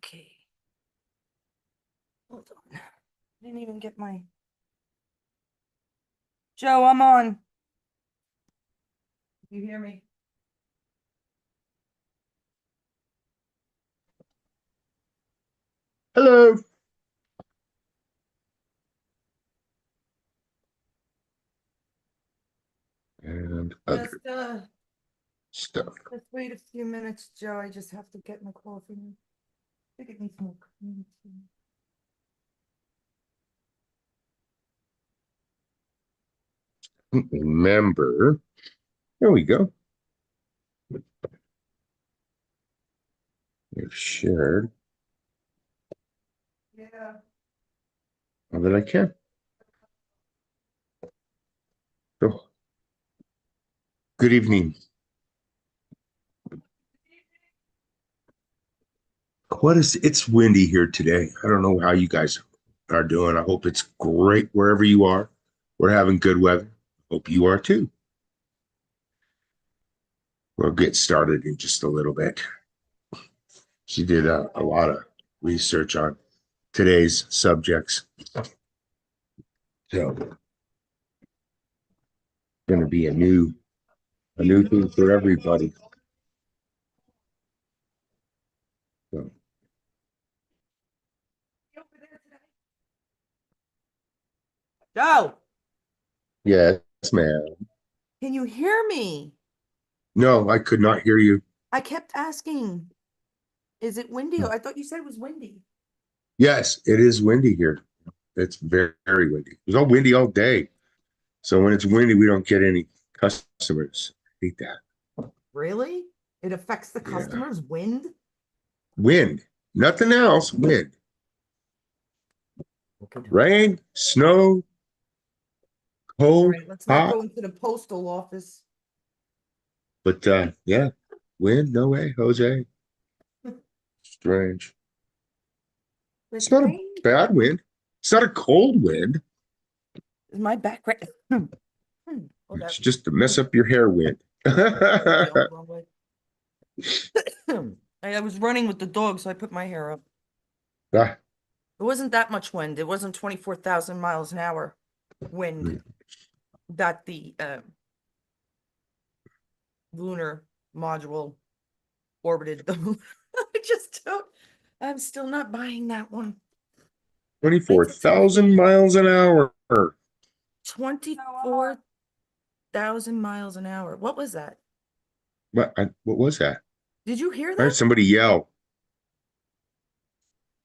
Okay. Hold on. Didn't even get my. Joe, I'm on. You hear me? Hello. And other stuff. Just wait a few minutes, Joe. I just have to get my coffee. I think it needs more cream. Remember, there we go. We've shared Yeah. all that I can. So, good evening. It's windy here today. I don't know how you guys are doing. I hope it's great wherever you are. We're having good weather. Hope you are too. We'll get started in just a little bit. She did a lot of research on today's subjects. So, going to be a new thing for everybody. So, Joe, yes, ma'am. can you hear me? No, I could not hear you. I kept asking, is it windy? I thought you said it was windy. Yes, it is windy here. It's very, very windy. It was all windy all day. So when it's windy, we don't get any customers. I hate that. Really? It affects the Yeah. customers' wind? Wind. Nothing else. Wind. Okay. Rain, snow, All cold, right, let's not hot. go into the postal office. But yeah, wind, no way, Jose. Strange. With It's not a rain? bad wind. It's not a cold wind. Is my back right? Oh, It's that just to mess up your hair wind. might be on the wrong way. I was running with the dog, so I put my hair up. Ah, It wasn't that much wind. It wasn't 24,000 miles an hour wind that the lunar module orbited the moon. I just don't. I'm still not buying that one. 24,000 miles an hour. 24,000 miles an hour. What was that? What was that? Did you hear I heard that? somebody yell.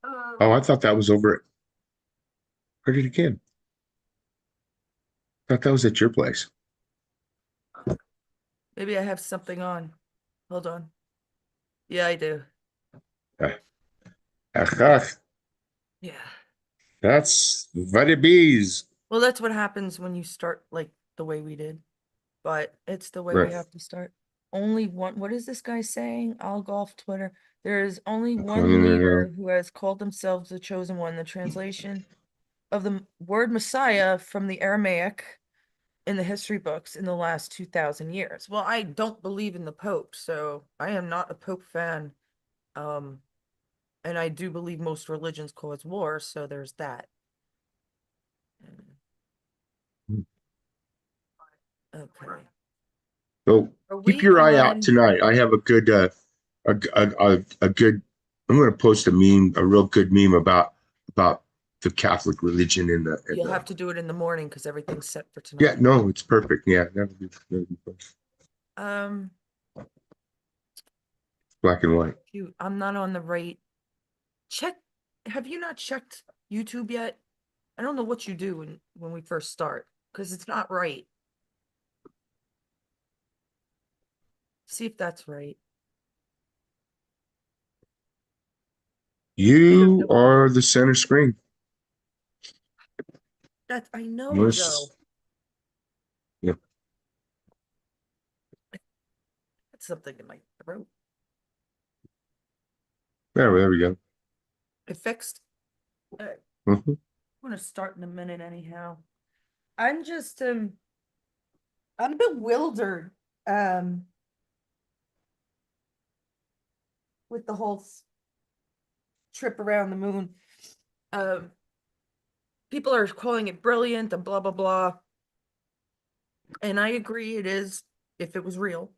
Oh, I thought that was over. Heard it again. Thought that was at your place. Maybe I have something on. Hold on. Yeah, I do. Ah, ach, Yeah. that's what it is. Well, that's what happens when you start like the way we did. But it's the way we Right. have to start. Only one, what is this guy saying? I'll go off Twitter. There is only one Uh, leader who has called themselves the chosen one. The translation of the word Messiah from the Aramaic in the history books in the last 2,000 years. Well, I don't believe in the Pope, so I am not a Pope fan. Um, and I do believe most religions cause war, so there's that. Okay. So Are keep we your eye out on? tonight. I have a good, a good. I'm going to post a meme, a real good meme about the Catholic religion in You'll the. have to do it in the morning because everything's set for Yeah, tonight. no, it's perfect. Yeah, that'll be fun. Um, Black and white. shoot, I'm not on the right. Check. Have you not checked YouTube yet? I don't know what you do when we first start because it's not right. See if that's right. I don't You know are either. the center screen. That's I know, Joe. Most, yeah, That's something in my throat. there we go. It fixed. I'm Mhm. gonna start in a minute anyhow. I'm just I'm bewildered um with the whole trip around the moon. Um, People are calling it brilliant and blah blah blah. And I agree it is if it was real.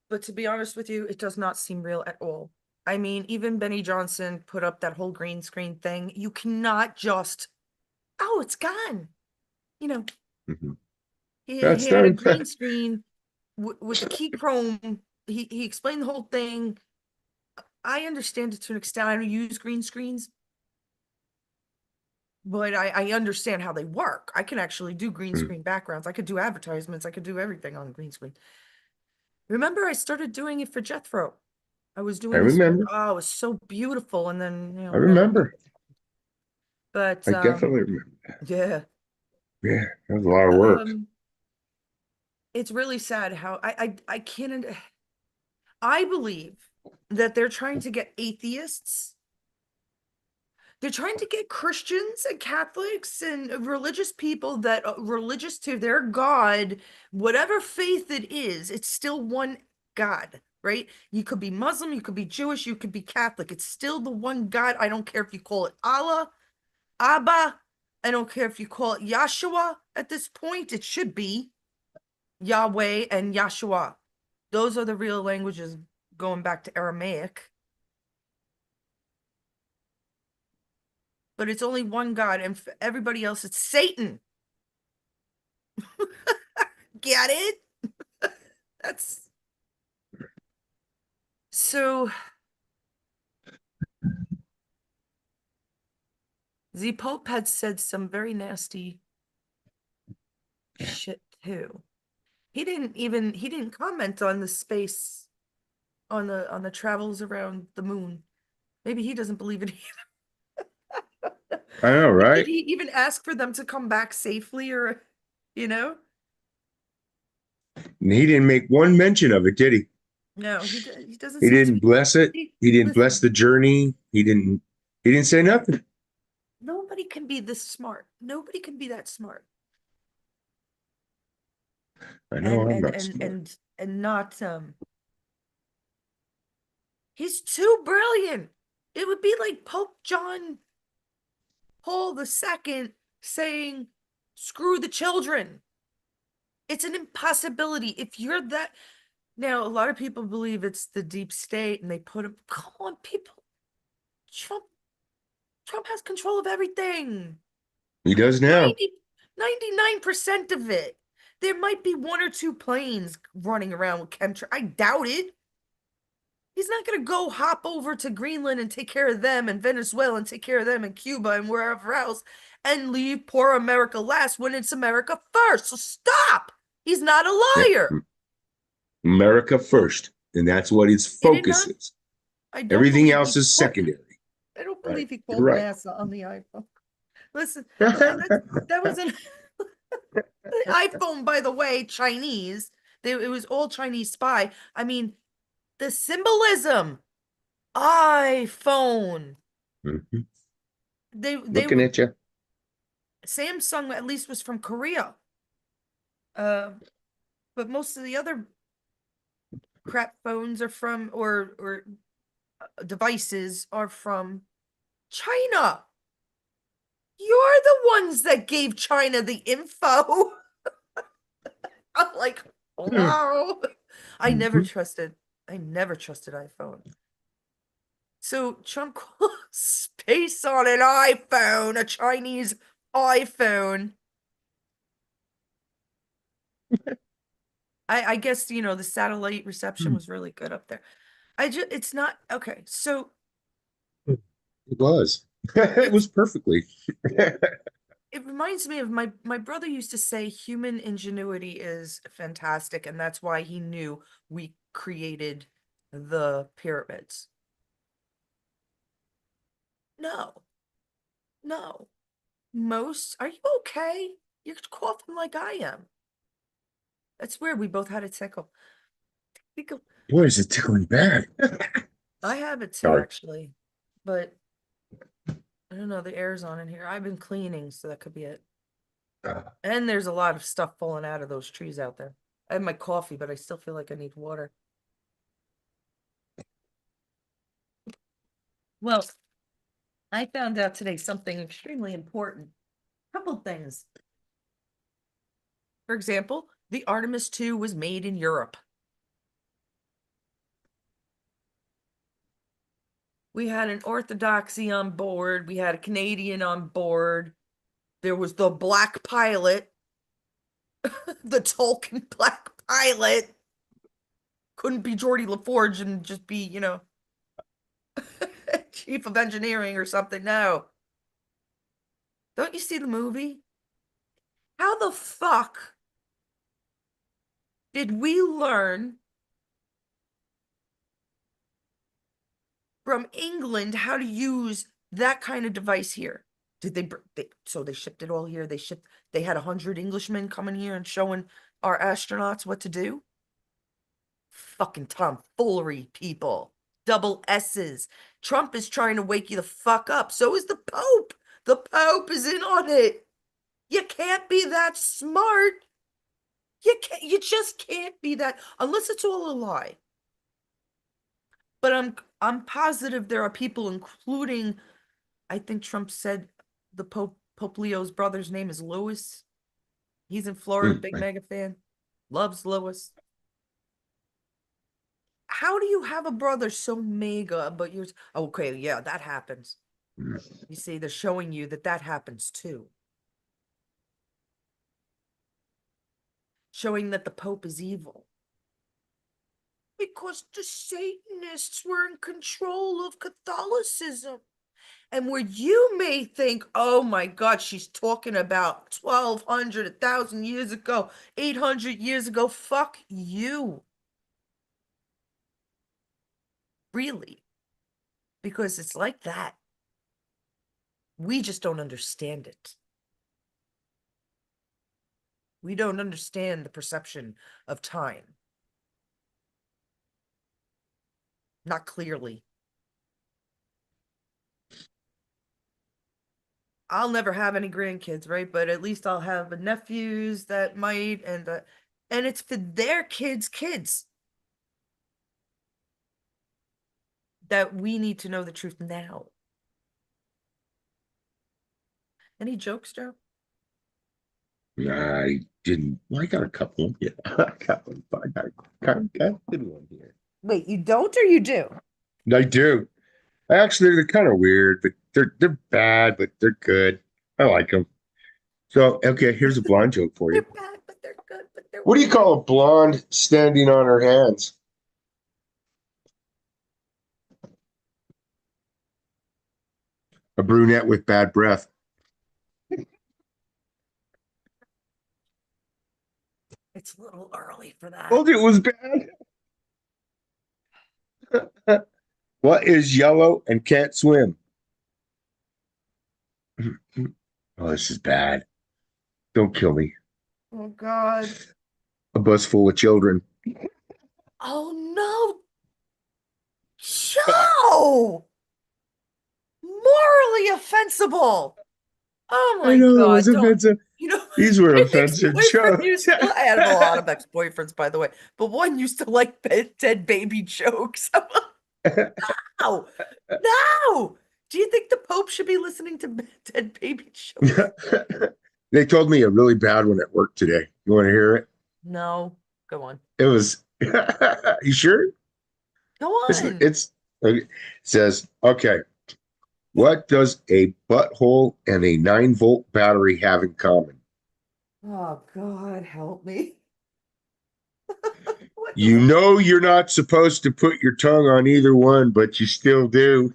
But to be honest with you, it does not seem real at all. I mean, even Benny Johnson put up that whole green screen thing. You cannot just, oh, it's gone. You know, Mhm. he That's had a done. green screen with the key chrome. He explained the whole thing. I understand it to an extent. I don't use green screens, but I understand how they work. I can actually do green Mm. screen backgrounds. I could do advertisements. I could do everything on green screen. Remember, I started doing it for Jethro. I was I doing this one. remember. Oh, it was so beautiful. And then, I whatever happened. remember. But I definitely remember. yeah. Yeah, that was a lot of work. Um, it's really sad how I can't I believe that they're trying to get atheists. They're trying to get Christians and Catholics and religious people that religious to their God, whatever faith it is, it's still one God, right? You could be Muslim, you could be Jewish, you could be Catholic. It's still the one God. I don't care if you call it Allah, Abba. I don't care if you call it Yahshua at this point. It should be Yahweh and Yahshua. Those are the real languages going back to Aramaic. But it's only one God, and for everybody else, it's Satan. Get it? That's so. The Pope had said some very nasty shit too. He didn't comment on the space on the travels around the moon. Maybe he doesn't believe it either. I know, Like, did right? he even ask for them to come back safely or, you know? And he didn't make one mention of it, did he? No, he doesn't He seem to didn't be. bless it. He didn't bless Listen, the journey. He didn't say nothing. nobody can be this smart. Nobody can be that smart. I know And I'm and not and smart. and and not he's too brilliant. It would be like Pope John Paul II saying, screw the children. It's an impossibility. If you're that now, a lot of people believe it's the deep state and they put him, come on, people. Trump Trump has control of everything. He does now. 90 99% of it. There might be one or two planes running around with chemtrails. I doubt it. He's not going to go hop over to Greenland and take care of them and Venezuela and take care of them and Cuba and wherever else and leave poor America last when it's America first. So stop. He's not a Yeah. liar. America first. And that's what his He did focus not. is. I don't Everything believe else he is called. secondary. I don't Right. believe he You're called right. NASA on the iPhone. Listen, and that was an the iPhone, by the way, Chinese. It was all Chinese spy. I mean, the symbolism. iPhone. Mhm. They Looking were at you. Samsung at least was from Korea. Uh, but most of the other crap phones are from or devices are from China. You're the ones that gave China the info. I'm like, wow. I never Mhm. trusted. I never trusted iPhone. So Trump calls space on an iPhone, a Chinese iPhone. I guess the satellite reception was really good up there. It's not okay. So It was. It it's was perfectly. it reminds me of my brother used to say human ingenuity is fantastic, and that's why he knew we created the pyramids. No, no. Are you okay? You're coughing like I am. That's weird. We both had a tickle. Tickle. Boy, is it tickling bad. I have it too, Sorry. actually, but I don't know. The air's on in here. I've been cleaning, so that could be it. And there's a lot of stuff falling out of those trees out there. I have my coffee, but I still feel like I need water. Well, I found out today something extremely important. Couple things. For example, the Artemis 2 was made in Europe. We had an Orthodoxy on board. We had a Canadian on board. There was the black pilot, the Tolkien black pilot. Couldn't be Geordie LaForge and just be, chief of engineering or something. No. Don't you see the movie? How the fuck did we learn from England how to use that kind of device here? Did so they shipped it all here? They had 100 Englishmen coming here and showing our astronauts what to do? Fucking tomfoolery, people. Double S's. Trump is trying to wake you the fuck up. So is the Pope. The Pope is in on it. You can't be that smart. You just can't be that unless it's all a lie. But I'm positive there are people, including, I think Trump said the Pope Leo's brother's name is Louis. He's in Florida, big Right. mega fan. Loves Louis. How do you have a brother so mega, but you're okay? Yeah, that happens. You see, they're showing you that that happens too. Showing that the Pope is evil. Because the Satanists were in control of Catholicism. And where you may think, oh my God, she's talking about 1200, 1000 years ago, 800 years ago. Fuck you. Really. Because it's like that. We just don't understand it. We don't understand the perception of time. Not clearly. I'll never have any grandkids, right? But at least I'll have nephews that might, and it's for their kids that we need to know the truth now. Any jokes, Joe? I didn't. Well, I got a couple. Yeah, I got one. I got a good one here. Wait, you don't or you do? I do. Actually, they're kind of weird, but they're bad, but they're good. I like them. So, okay, here's a blonde joke for They're you. bad, but they're good, but they're What do you weird. call a blonde standing on her hands? A brunette with bad breath. It's a little early for that. Told you it was bad. What is yellow and can't swim? Oh, this is bad. Don't kill me. Oh God. A bus full of children. Oh no, Joe! Morally offensible. Oh I my know it was God, don't. offensive. You know, These were my offensive ex-boyfriend jokes. used to, I have a lot of ex-boyfriends, by the way, but one used to like dead baby jokes. No, no. Do you think the Pope should be listening to dead baby jokes? They told me a really bad one at work today. You want to hear it? No, go on. It was, you sure? Go It's, on. it's, it says, okay, what does a butthole and a 9-volt battery have in common? Oh God, help me. What does You it? know you're not supposed to put your tongue on either one, but you still do.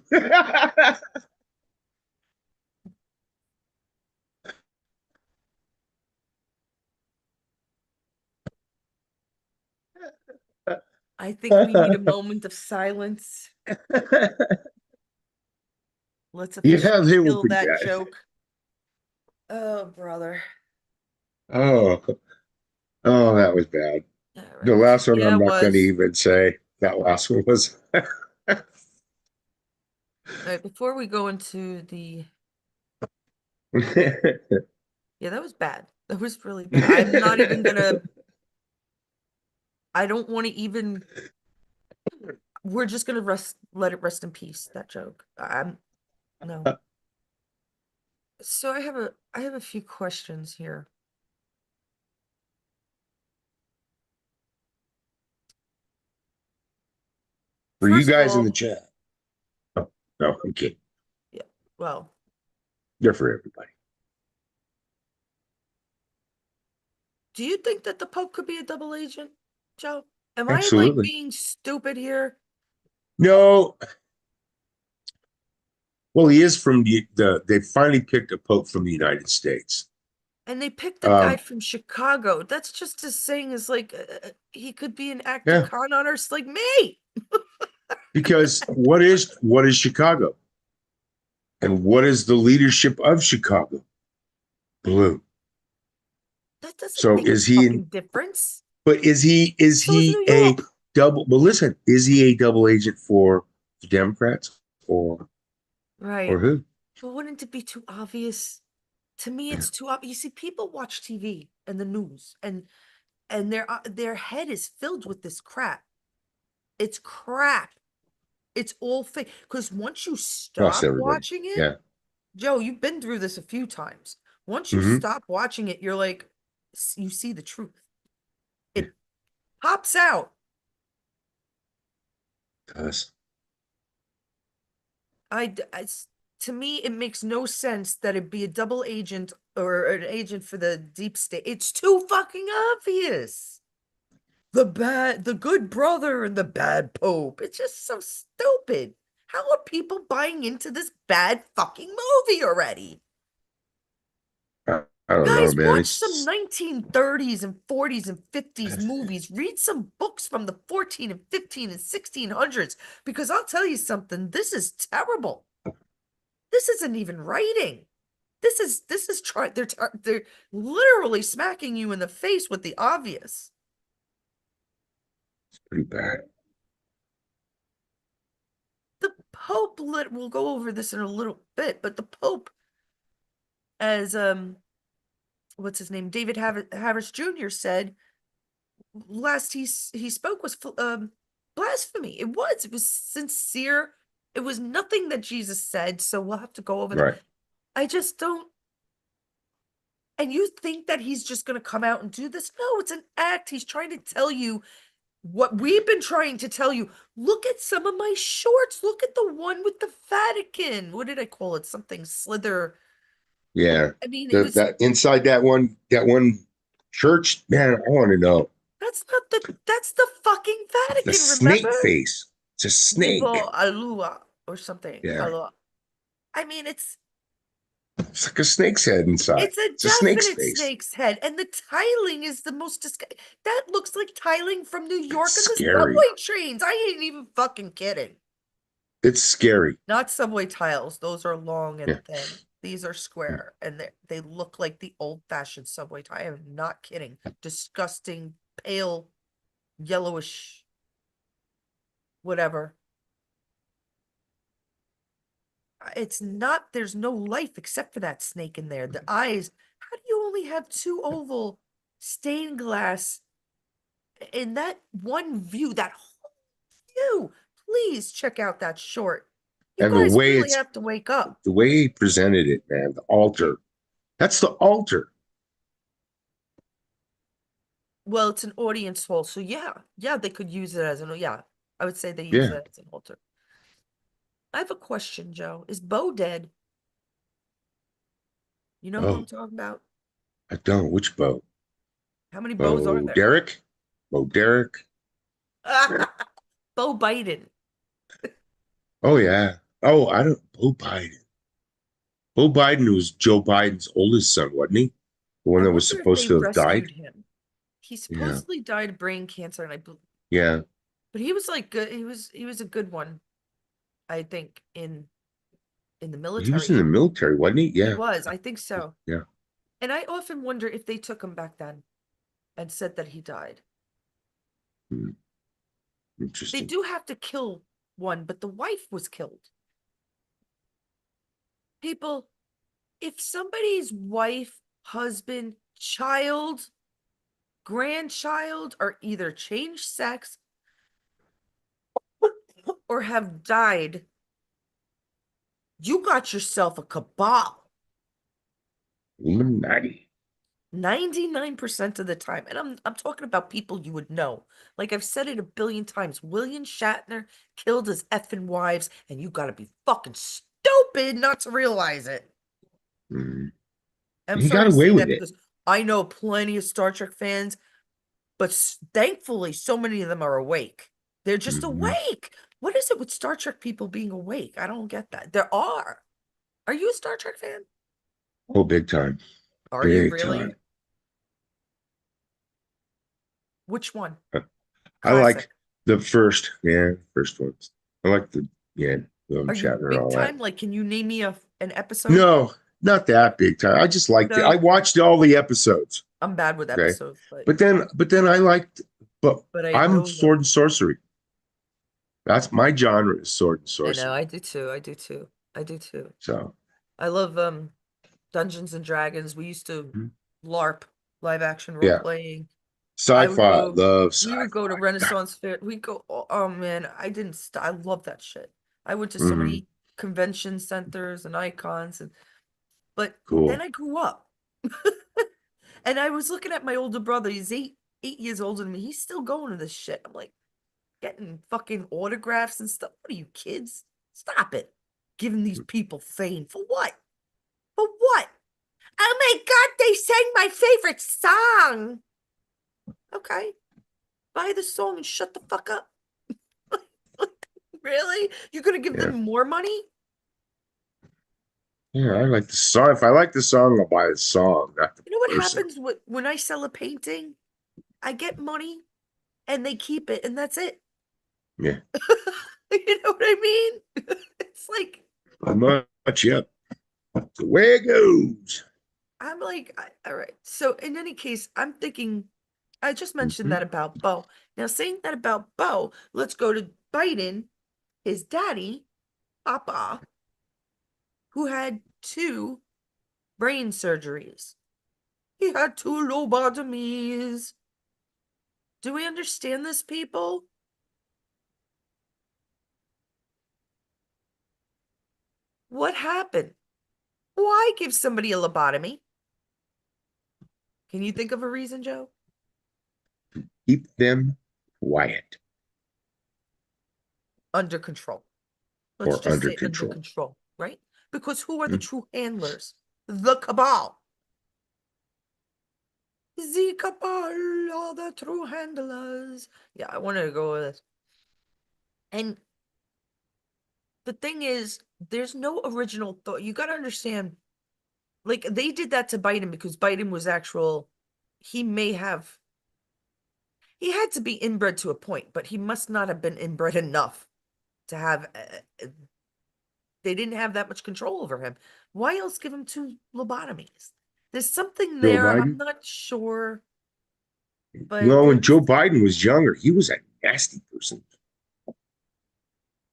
I think we need a moment of silence. Let's Yeah, officially they were kill pretty that bad. joke. Oh, brother. Oh, oh, that was bad. All The right. last one Yeah, I'm it not going to was. even say. That last one was. All right, before we go into the, yeah, that was bad. That was really bad. I'm not even gonna, I don't want to even, we're just gonna let it rest in peace, that joke. No. So I have a few questions here. For you First of guys in the all, chat. Oh, no, I'm kidding. yeah, well, They're for everybody. do you think that the Pope could be a double agent, Joe? Am I like Absolutely. being stupid here? No. Well, he is from they finally picked a pope from the United States. And they picked a guy Um, from Chicago. That's just as saying as like he could be an active yeah, con artist like me. because what is Chicago? And what is the leadership of Chicago? Blue. That doesn't So make a is he fucking difference. but is So is he New a York. double well listen, is he a double agent for the Democrats or Right. who? But wouldn't it be too obvious? To me, it's too obvious. You see, people watch TV and the news, and their head is filled with this crap. It's crap. It's all fake. Because once you Trust stop everybody. watching it, Yeah. Joe, you've been through this a few times. Once you Hmm. stop watching it, you're like, you see the truth. Yeah. It pops out. Does. I, d- I s- to me, it makes no sense that it'd be a double agent or an agent for the deep state. It's too fucking obvious. The good brother and the bad pope. It's just so stupid. How are people buying into this bad fucking movie already? I don't know, Guys, man. watch some It's 1930s and 40s and 50s movies. Read some books from the 14 and 15 and 1600s because I'll tell you something, this is terrible. This isn't even writing. This is trying they're literally smacking you in the face with the obvious. pretty bad. The Pope we'll go over this in a little bit, but the Pope as what's his name? David Harris Jr. said last he spoke was blasphemy. It was sincere. It was nothing that Jesus said, so we'll have to go over that. Right. I just don't. And you think that he's just going to come out and do this? No, it's an act. He's trying to tell you what we've been trying to tell you. Look at some of my shorts. Look at the one with the Vatican. What did I call it? Something slither. Yeah. I mean, it The, was that inside that one church, man, I want to know. that's the fucking The Vatican, remember? snake face. It's a snake. Vivo Alua or something. Yeah. Alua. I mean, It's like a snake's head inside. it's a It's a snake's definite face. snake's head, and the tiling is the most that looks like tiling from New It's York and the scary. subway trains. I ain't even fucking kidding. It's scary. Not subway tiles; those are long Yeah. and thin. These are square, and they look like the old-fashioned subway tile. I am not kidding. Disgusting, pale, yellowish, whatever. It's not, there's no life except for that snake in there. The eyes, how do you only have two oval stained glass in that one view, that whole view? Please check out that short. You And the guys way really it's have to wake up. the way he presented it, man, the altar. That's the altar. Well, it's an audience hall, so yeah, they could use it as an, yeah, I would say they use Yeah. it as an altar. I have a question, Joe. Is Bo dead? You know who I'm Oh, talking about? I don't. Which Bo? How many Bo's are Bo there? Derek? Bo Derek? Bo Biden. Oh yeah. Oh, I don't. Bo Biden. Bo Biden was Joe Biden's oldest son, wasn't he? The one I that was wonder if supposed they to have died. rescued him. He Yeah. supposedly died of brain cancer, Yeah. but he was like good. He was a good one, I think, in the He was in military. the military, wasn't he? He Yeah. was, I think so. Yeah. And I often wonder if they took him back then and said that he died. Hmm. They Interesting. do have to kill one, but the wife was killed. People, if somebody's wife, husband, child, grandchild are either changed sex or have died You got yourself a cabal Illuminati. 99% of the time. And I'm talking about people you would know. Like I've said it a billion times. William Shatner killed his effing wives, and you gotta be fucking stupid not to realize it. Mm. I'm He sorry got to away say with that it. because I know plenty of Star Trek fans, but thankfully, so many of them are awake. They're just Mhm. awake. What is it with Star Trek people being awake? I don't get that. There are. Are you a Star Trek fan? Oh, big time. Are you Big really? time. Which one? I like Classic. the first ones. I like the, yeah, William Are you Shatner and big all that. time? Like, can you name me an episode? No, not that big time. I just liked it. I So watched all the episodes. I'm bad with Okay. episodes, But then I liked, but but I I'm know sword them. and sorcery. That's my genre is sword and I know. sorcery. I do too. I do too. I do too. So, I love Dungeons and Dragons. We used to mhm. LARP, live action role Yeah. playing. I would Sci-fi. go, Love we would go to sci-fi. Renaissance Fair. We go, oh man, I didn't st I love that shit. I went to so Hmm. many convention centers and icons but then Cool. I grew up and I was looking at my older brother. He's 8 years older than me. He's still going to this shit. I'm like getting fucking autographs and stuff. What are you kids? Stop it. Giving these people fame for what? For what? Oh my God, they sang my favorite song. Okay, buy the song and shut the fuck up. Really? You're gonna give Yeah. them more money? Yeah, I like the song. If I like the song, I'll buy the song, not the You know what person. happens when I sell a painting? I get money and they keep it, and that's it. Yeah. You know what I mean? It's like Not much, yep. That's the way it goes. I'm like, all right. So in any case, I'm thinking I just mentioned Mhm. that about Bo. Now saying that about Bo, let's go to Biden, his daddy, Papa, who had two brain surgeries. He had two lobotomies. Do we understand this, people? What happened? Why give somebody a lobotomy? Can you think of a reason, Joe? Keep them quiet Under control. Let's or just under say under control. control, right? Because who are the Mhm. true handlers? The cabal. The cabal are the true handlers. Yeah, I wanted to go with this. And the thing is, there's no original thought. You got to understand, like, they did that to Biden because Biden was actual, he may have, he had to be inbred to a point, but he must not have been inbred enough to have, they didn't have that much control over him. Why else give him two lobotomies? There's something Joe there. I'm Biden. not sure, but Well, when there's, Joe Biden was younger, he was a nasty person.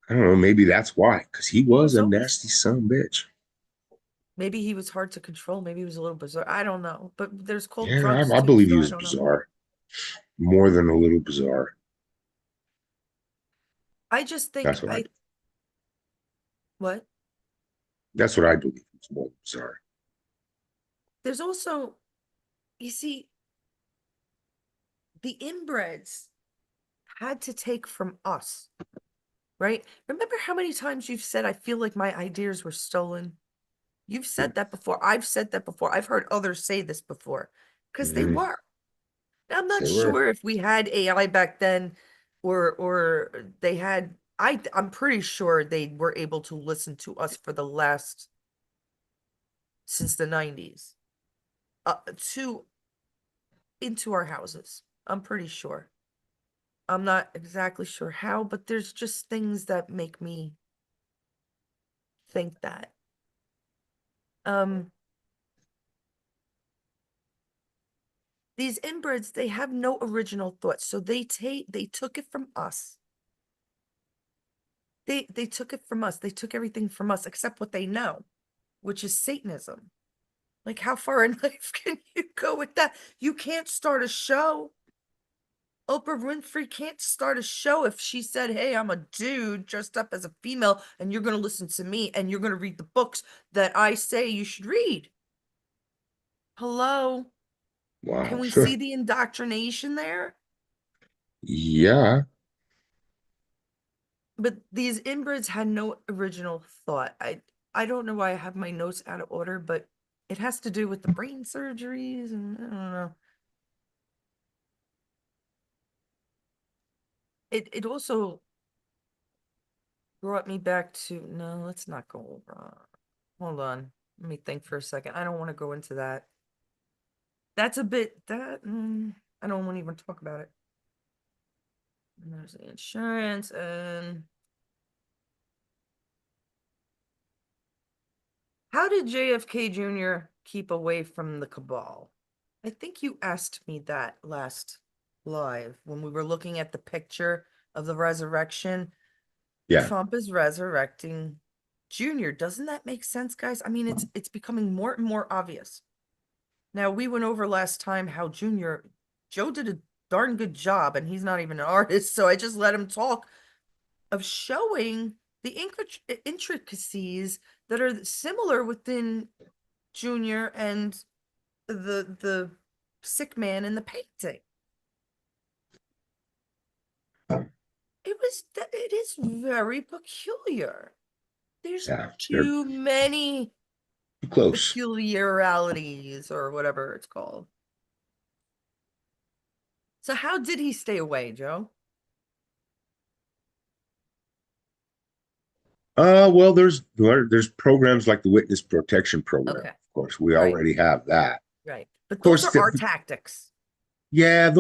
I don't know. Maybe that's why, because he he was was a always, nasty son of a bitch. maybe he was hard to control. Maybe he was a little bizarre. I don't know. But there's cold Yeah, drugs I too, believe he so I was don't know. bizarre, more than a little bizarre. I just think That's what I. I what? That's what I believe. He was more bizarre. There's also, you see, the inbreds had to take from us, right? Remember how many times you've said, I feel like my ideas were stolen? You've said that before. I've said that before. I've heard others say this before because they Mhm. were. Now, I'm not They were. sure if we had AI back then or they had, I'm pretty sure they were able to listen to us for the last since the 90s to into our houses. I'm pretty sure. I'm not exactly sure how, but there's just things that make me think that. Um, these inbreds, they have no original thoughts, so they took it from us. They took it from us. They took everything from us except what they know, which is Satanism. Like, how far in life can you go with that? You can't start a show Oprah Winfrey can't start a show if she said, "Hey, I'm a dude dressed up as a female, and you're going to listen to me, and you're going to read the books that I say you should read." Hello? Can Wow, we sure. see the indoctrination there? Yeah, But these inbreds had no original thought. I don't know why I have my notes out of order, but it has to do with the brain surgeries and I don't know. It also brought me back to no, let's not go over. Hold on. Let me think for a second. I don't want to go into that. That's a bit that I don't want to even talk about it. And there's the insurance and how did JFK Jr. keep away from the cabal? I think you asked me that last live when we were looking at the picture of the resurrection. yeah, Trump is resurrecting Junior. Doesn't that make sense, guys? I mean, it's becoming more and more obvious. Now, we went over last time how Junior Joe did a darn good job, and he's not even an artist, so I just let him talk of showing the intricacies that are similar within Junior and the sick man in the painting. It is very peculiar. There's yeah. They're too many too close. peculiarities or whatever it's called. So how did he stay away, Joe? Well, there's programs like the Witness Protection Program. Okay, Of course, we right, already have that. right. But Of those course, are our tactics. yeah,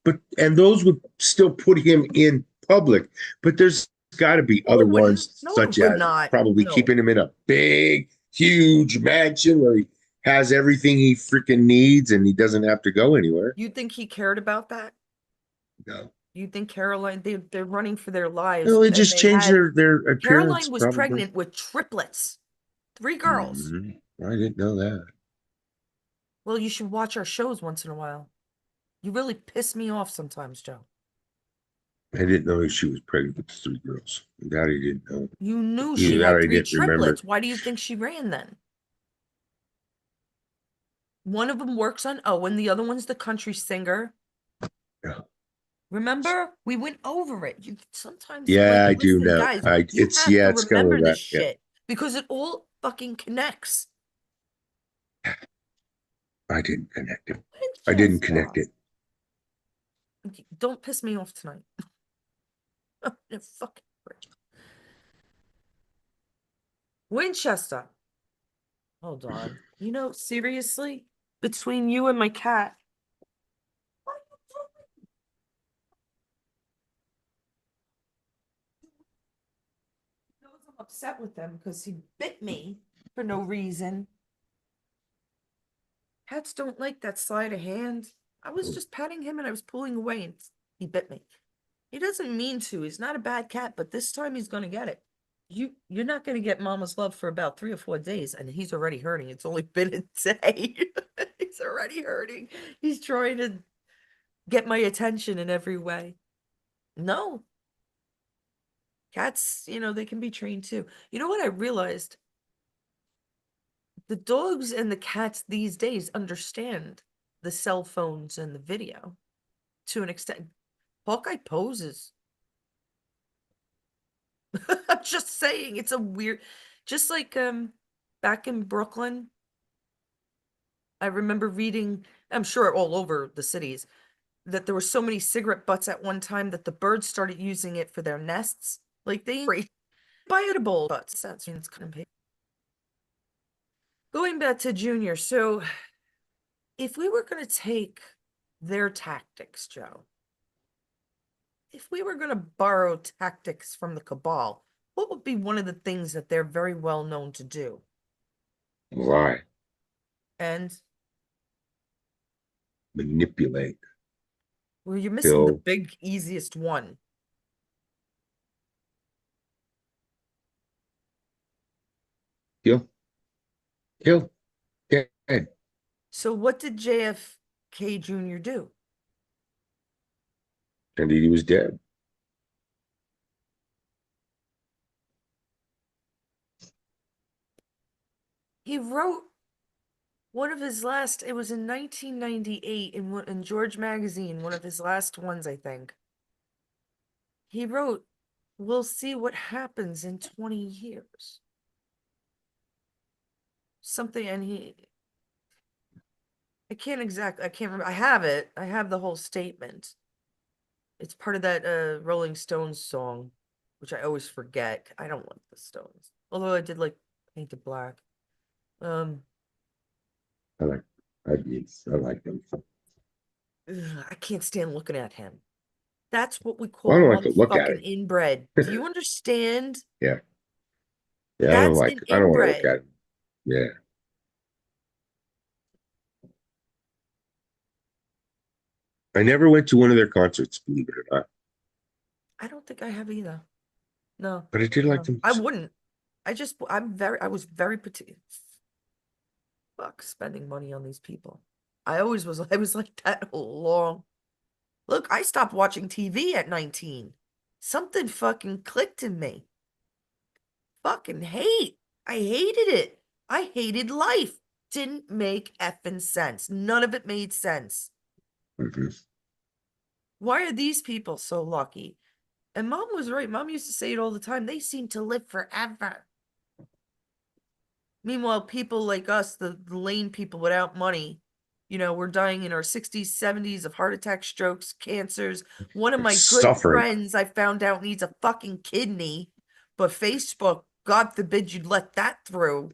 but and those would still put him in public. But there's got to be No, other it wouldn't. ones, No, it such would as not. probably No. keeping him in a big, huge mansion where he has everything he freaking needs and he doesn't have to go anywhere. You think he cared about that? No, You think Caroline, they're running for their lives no, it and just they changed had their appearance, Caroline was probably. pregnant with triplets, three girls. Hmm. I didn't know that. Well, you should watch our shows once in a while. You really piss me off sometimes, Joe. I didn't know she was pregnant with 3 girls. That I didn't know. You knew she Either that had I three didn't remember. triplets. Why do you think she ran then? One of them works on Owen, the other one's the country singer. Yeah, Remember? We went over it. You sometimes yeah, like I do listen, know. guys, I you it's have yeah, to it's kind of remember this that. Yeah, shit because it all fucking connects. I didn't connect it. I didn't connect Winchester. it. Don't piss me off tonight. Fucking Winchester. Hold on. You know, seriously, between you and my cat, he knows I'm upset with him because he bit me for no reason. Cats don't like that sleight of hand. I was just patting him and I was pulling away and he bit me. He doesn't mean to. He's not a bad cat, but this time he's gonna get it. You're not gonna get mama's love for about 3 or 4 days, and he's already hurting. It's only been a day. He's already hurting. He's trying to get my attention in every way. No, cats, they can be trained too. You know what I realized? The dogs and the cats these days understand the cell phones and the video to an extent. Hawkeye poses. I'm just saying it's a weird, just like back in Brooklyn, I remember reading, I'm sure all over the cities, that there were so many cigarette butts at one time that the birds started using it for their nests. Like they biteable butts. That's it's kind of going back to Junior. So if we were going to take their tactics, Joe, if we were going to borrow tactics from the cabal, what would be one of the things that they're very well known to do? Lie, And manipulate, well, you're missing the kill, big, easiest one. kill, kill, dead. So what did JFK Jr. do? and he was dead. He wrote one of his last, it was in 1998 in George Magazine, one of his last ones, I think. He wrote, "We'll see what happens in 20 years." Something, and I can't remember. I have it. I have the whole statement. It's part of that Rolling Stones song, which I always forget. I don't like the Stones. Although I did like Painted Black. Um, I like, I like them. I can't stand looking at him. That's what we Well, I call don't like to look at motherfucking him. inbred. Do you understand? Yeah, yeah, That's an I don't want to look inbred. at him. Yeah, I never went to one of their concerts, believe it or not, I don't think I have either. No, but I did like no, them. I wouldn't. I was very particular. Fuck spending money on these people. I was like that all along. Look, I stopped watching TV at 19. Something fucking clicked in me. Fucking hate. I hated it. I hated life. Didn't make effing sense. None of it made sense. Mhm. Why are these people so lucky? And mom was right. Mom used to say it all the time. They seem to live forever. Meanwhile, people like us, the lame people without money, we're dying in our 60s, 70s of heart attacks, strokes, cancers. One of my good Suffering. friends I found out needs a fucking kidney, but Facebook, God forbid you'd let that through.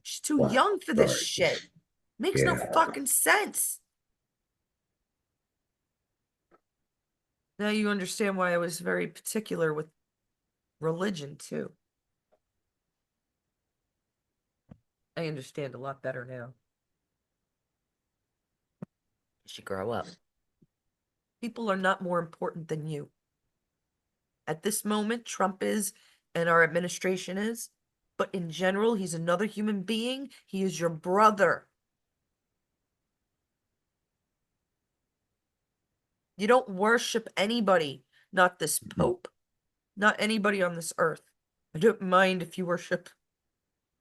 She's too Wow. young for this Sorry. shit. Makes no Yeah. fucking sense. Now you understand why I was very particular with religion, too. I understand a lot better now. You should grow up. People are not more important than you. At this moment, Trump is, and our administration is, but in general, he's another human being. He is your brother. You don't worship anybody, not this Pope, not anybody on this earth. I don't mind if you worship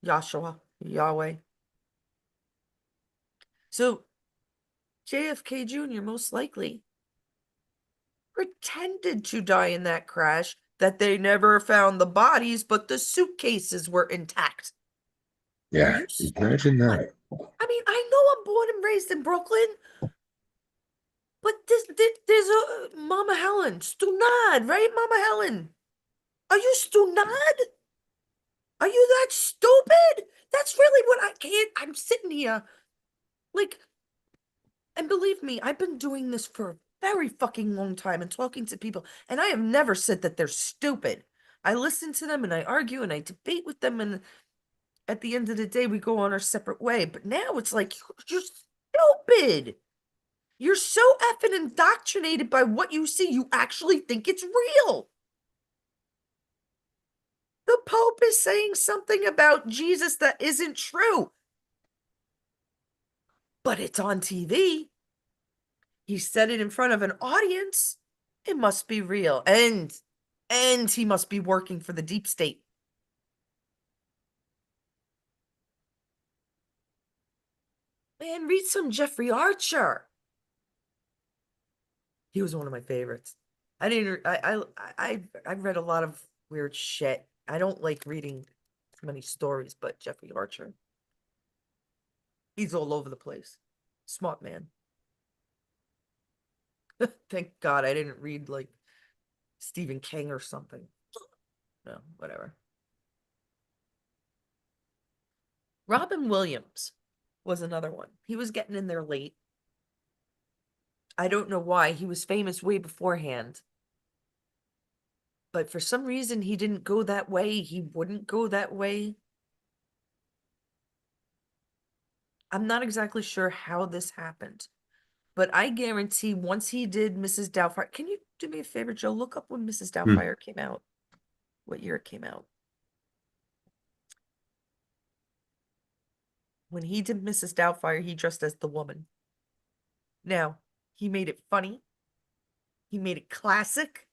Yahshua, Yahweh. So, JFK Jr. most likely pretended to die in that crash, that they never found the bodies, but the suitcases were intact. Are Yeah. you Imagine what? that. I mean, I know I'm born and raised in Brooklyn, but there's a Mama Helen, Stunad, right? Mama Helen. Are you Stunad? Are you that stupid? That's really what I can't. I'm sitting here like, and believe me, I've been doing this for a very fucking long time and talking to people, and I have never said that they're stupid. I listen to them and I argue and I debate with them, and at the end of the day, we go on our separate way. But now it's like, you're stupid. You're so effing indoctrinated by what you see, you actually think it's real. The Pope is saying something about Jesus that isn't true, but it's on TV. He said it in front of an audience. It must be real. And he must be working for the deep state. Man, read some Jeffrey Archer. He was one of my favorites. I didn't I've read a lot of weird shit. I don't like reading many stories, but Jeffrey Archer, he's all over the place. Smart man. Thank God I didn't read like Stephen King or something. No, whatever. Robin Williams was another one. He was getting in there late. I don't know why. He was famous way beforehand. But for some reason, he didn't go that way. He wouldn't go that way. I'm not exactly sure how this happened. But I guarantee once he did Mrs. Doubtfire, can you do me a favor, Joe? Look up when Mrs. Hmm. Doubtfire came out. What year it came out? When he did Mrs. Doubtfire, he dressed as the woman. Now, He made it funny. He made it classic.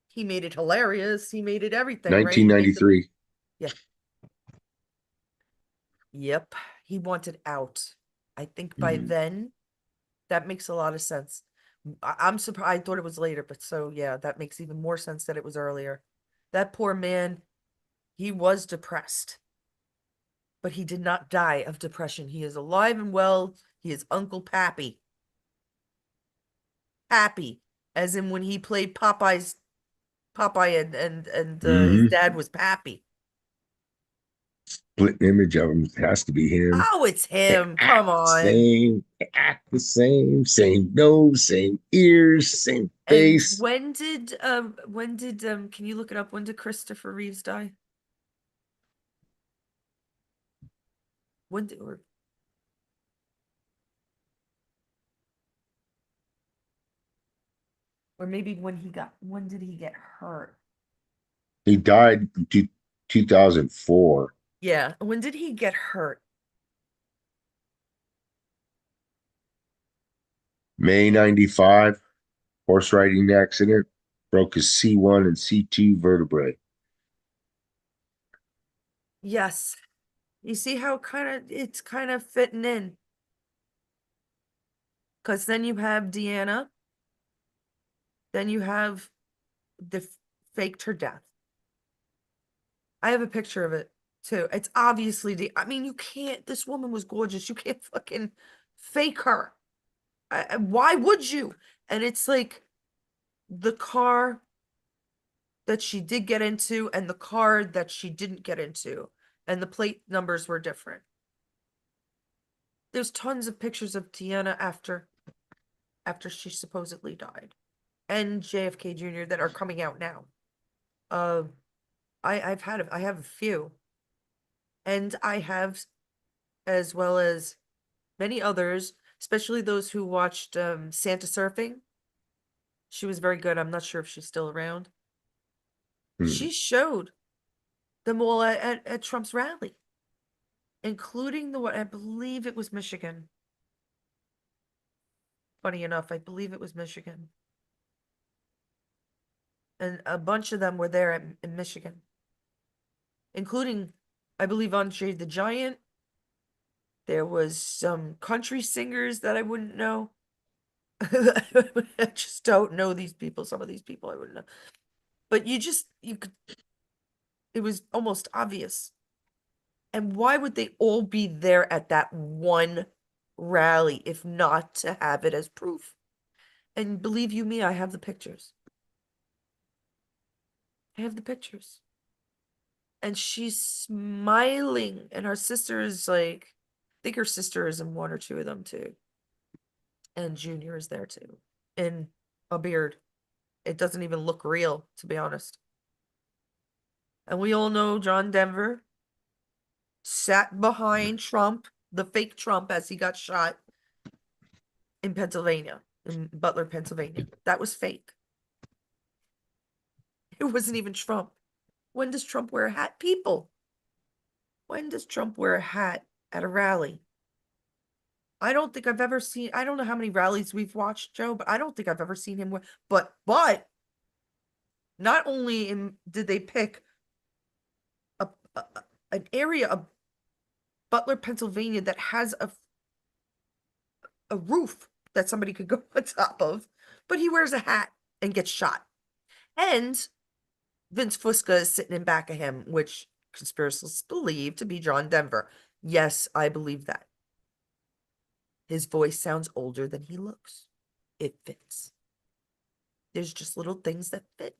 He made it hilarious. He made it everything, right? He made the 1993. yeah. Yep. He wanted out. I think by Mhm. then that makes a lot of sense. I'm surprised. I thought it was later, but so yeah, that makes even more sense that it was earlier. That poor man, he was depressed, but he did not die of depression. He is alive and well. He is Uncle Pappy. Pappy, as in when he played Popeye and his Mhm. dad was Pappy. Split image of him has to be him. Oh, it's They him. Come act the on. same. They act the same. Same nose, same ears, same And face. can you look it up? When did Christopher Reeves die? When did or maybe when did he get hurt? He died in 2004. Yeah, when did he get hurt? May 95, horse riding accident, broke his C1 and C2 vertebrae. Yes. You see how it's kind of fitting in. Because then you have Deanna, then you have the faked her death. I have a picture of it too. It's obviously I mean, you can't, this woman was gorgeous. You can't fucking fake her. Why would you? And it's like the car that she did get into and the car that she didn't get into, and the plate numbers were different. There's tons of pictures of Tiana after she supposedly died, and JFK Jr. that are coming out now. Uh, I have a few, and I have, as well as many others, especially those who watched Santa Surfing. She was very good. I'm not sure if she's still around. Hmm. She showed them all at Trump's rally, including the one, I believe it was Michigan. Funny enough, I believe it was Michigan. And a bunch of them were there in Michigan, including, I believe, Andre the Giant. There was some country singers that I wouldn't know. I just don't know these people. Some of these people I wouldn't know. But you could, it was almost obvious. And why would they all be there at that one rally if not to have it as proof? And believe you me, I have the pictures. I have the pictures. And she's smiling, and her sister is like, I think her sister is in one or two of them too. And Junior is there too, in a beard. It doesn't even look real, to be honest. And we all know John Denver sat behind Trump, the fake Trump, as he got shot in Pennsylvania, in Butler, Pennsylvania. That was fake. It wasn't even Trump. When does Trump wear a hat? People. When does Trump wear a hat at a rally? I don't think I've ever seen, I don't know how many rallies we've watched, Joe, but I don't think I've ever seen him wear, but not only did they pick a an area of Butler, Pennsylvania that has a roof that somebody could go on top of, but he wears a hat and gets shot. And Vince Fusca is sitting in back of him, which conspiracists believe to be John Denver. Yes, I believe that. His voice sounds older than he looks. It fits. There's just little things that fit.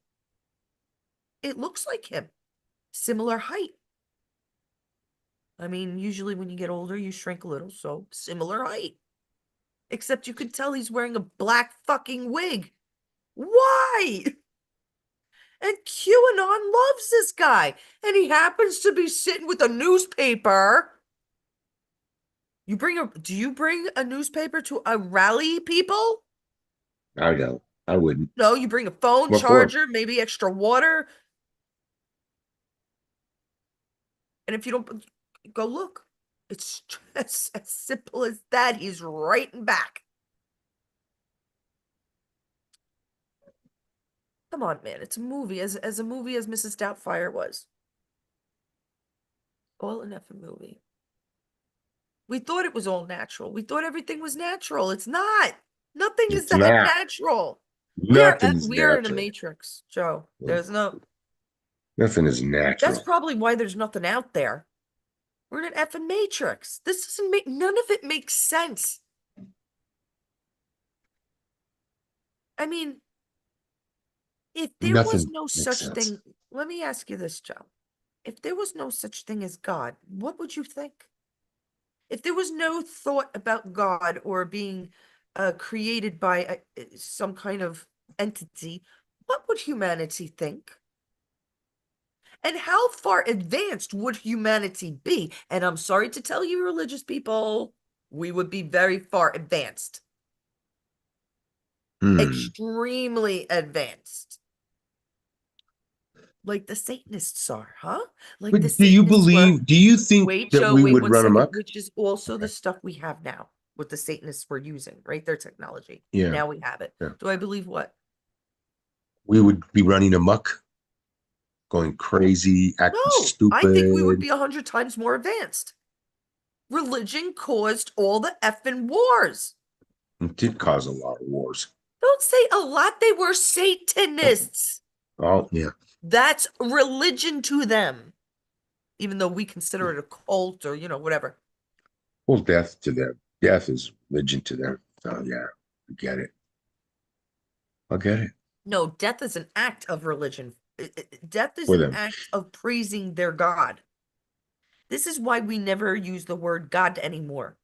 It looks like him. Similar height. I mean, usually when you get older, you shrink a little, so similar height. Except you could tell he's wearing a black fucking wig. Why? And QAnon loves this guy. And he happens to be sitting with a newspaper. Do you bring a newspaper to a rally, people? I don't. I wouldn't. No, you bring a phone What for? charger, maybe extra water. And if you don't, go look. It's just as simple as that. He's right in back. Come on, man. It's a movie, as a movie as Mrs. Doubtfire was. All an effing movie. We thought it was all natural. We thought everything was natural. It's not. Nothing is It's that not. natural. Nothing's We are in a natural. matrix, Joe. There's no. Nothing is That's natural. probably why there's nothing out there. We're in an effing matrix. This doesn't make none of it makes sense. I mean, if there was Nothing no makes such sense. thing, let me ask you this, Joe. If there was no such thing as God, what would you think? If there was no thought about God or being created by some kind of entity, what would humanity think? And how far advanced would humanity be? And I'm sorry to tell you, religious people, we would be very far advanced, Hmm. extremely advanced. Like the Satanists are, huh? Like the But do you Satanists were. believe, do you think Wait, that Joe, we wait would one run second, amok? which is also the Okay. stuff we have now, what the Satanists were using, right? Their technology. Yeah. Now we have it. Yeah. Do I believe what? We would be running amok, going crazy, acting No, I think we would stupid. be 100 times more advanced. Religion caused all the effing wars. It did cause a lot of wars. Don't say a lot. They were Satanists. Oh, yeah. That's religion to them, even though we consider it a cult or, whatever. Well, death to them. Death is religion to them. Oh, yeah. I get it. I get it. No, death is an act of religion. Death is For an them. act of praising their God. This is why we never use the word God anymore.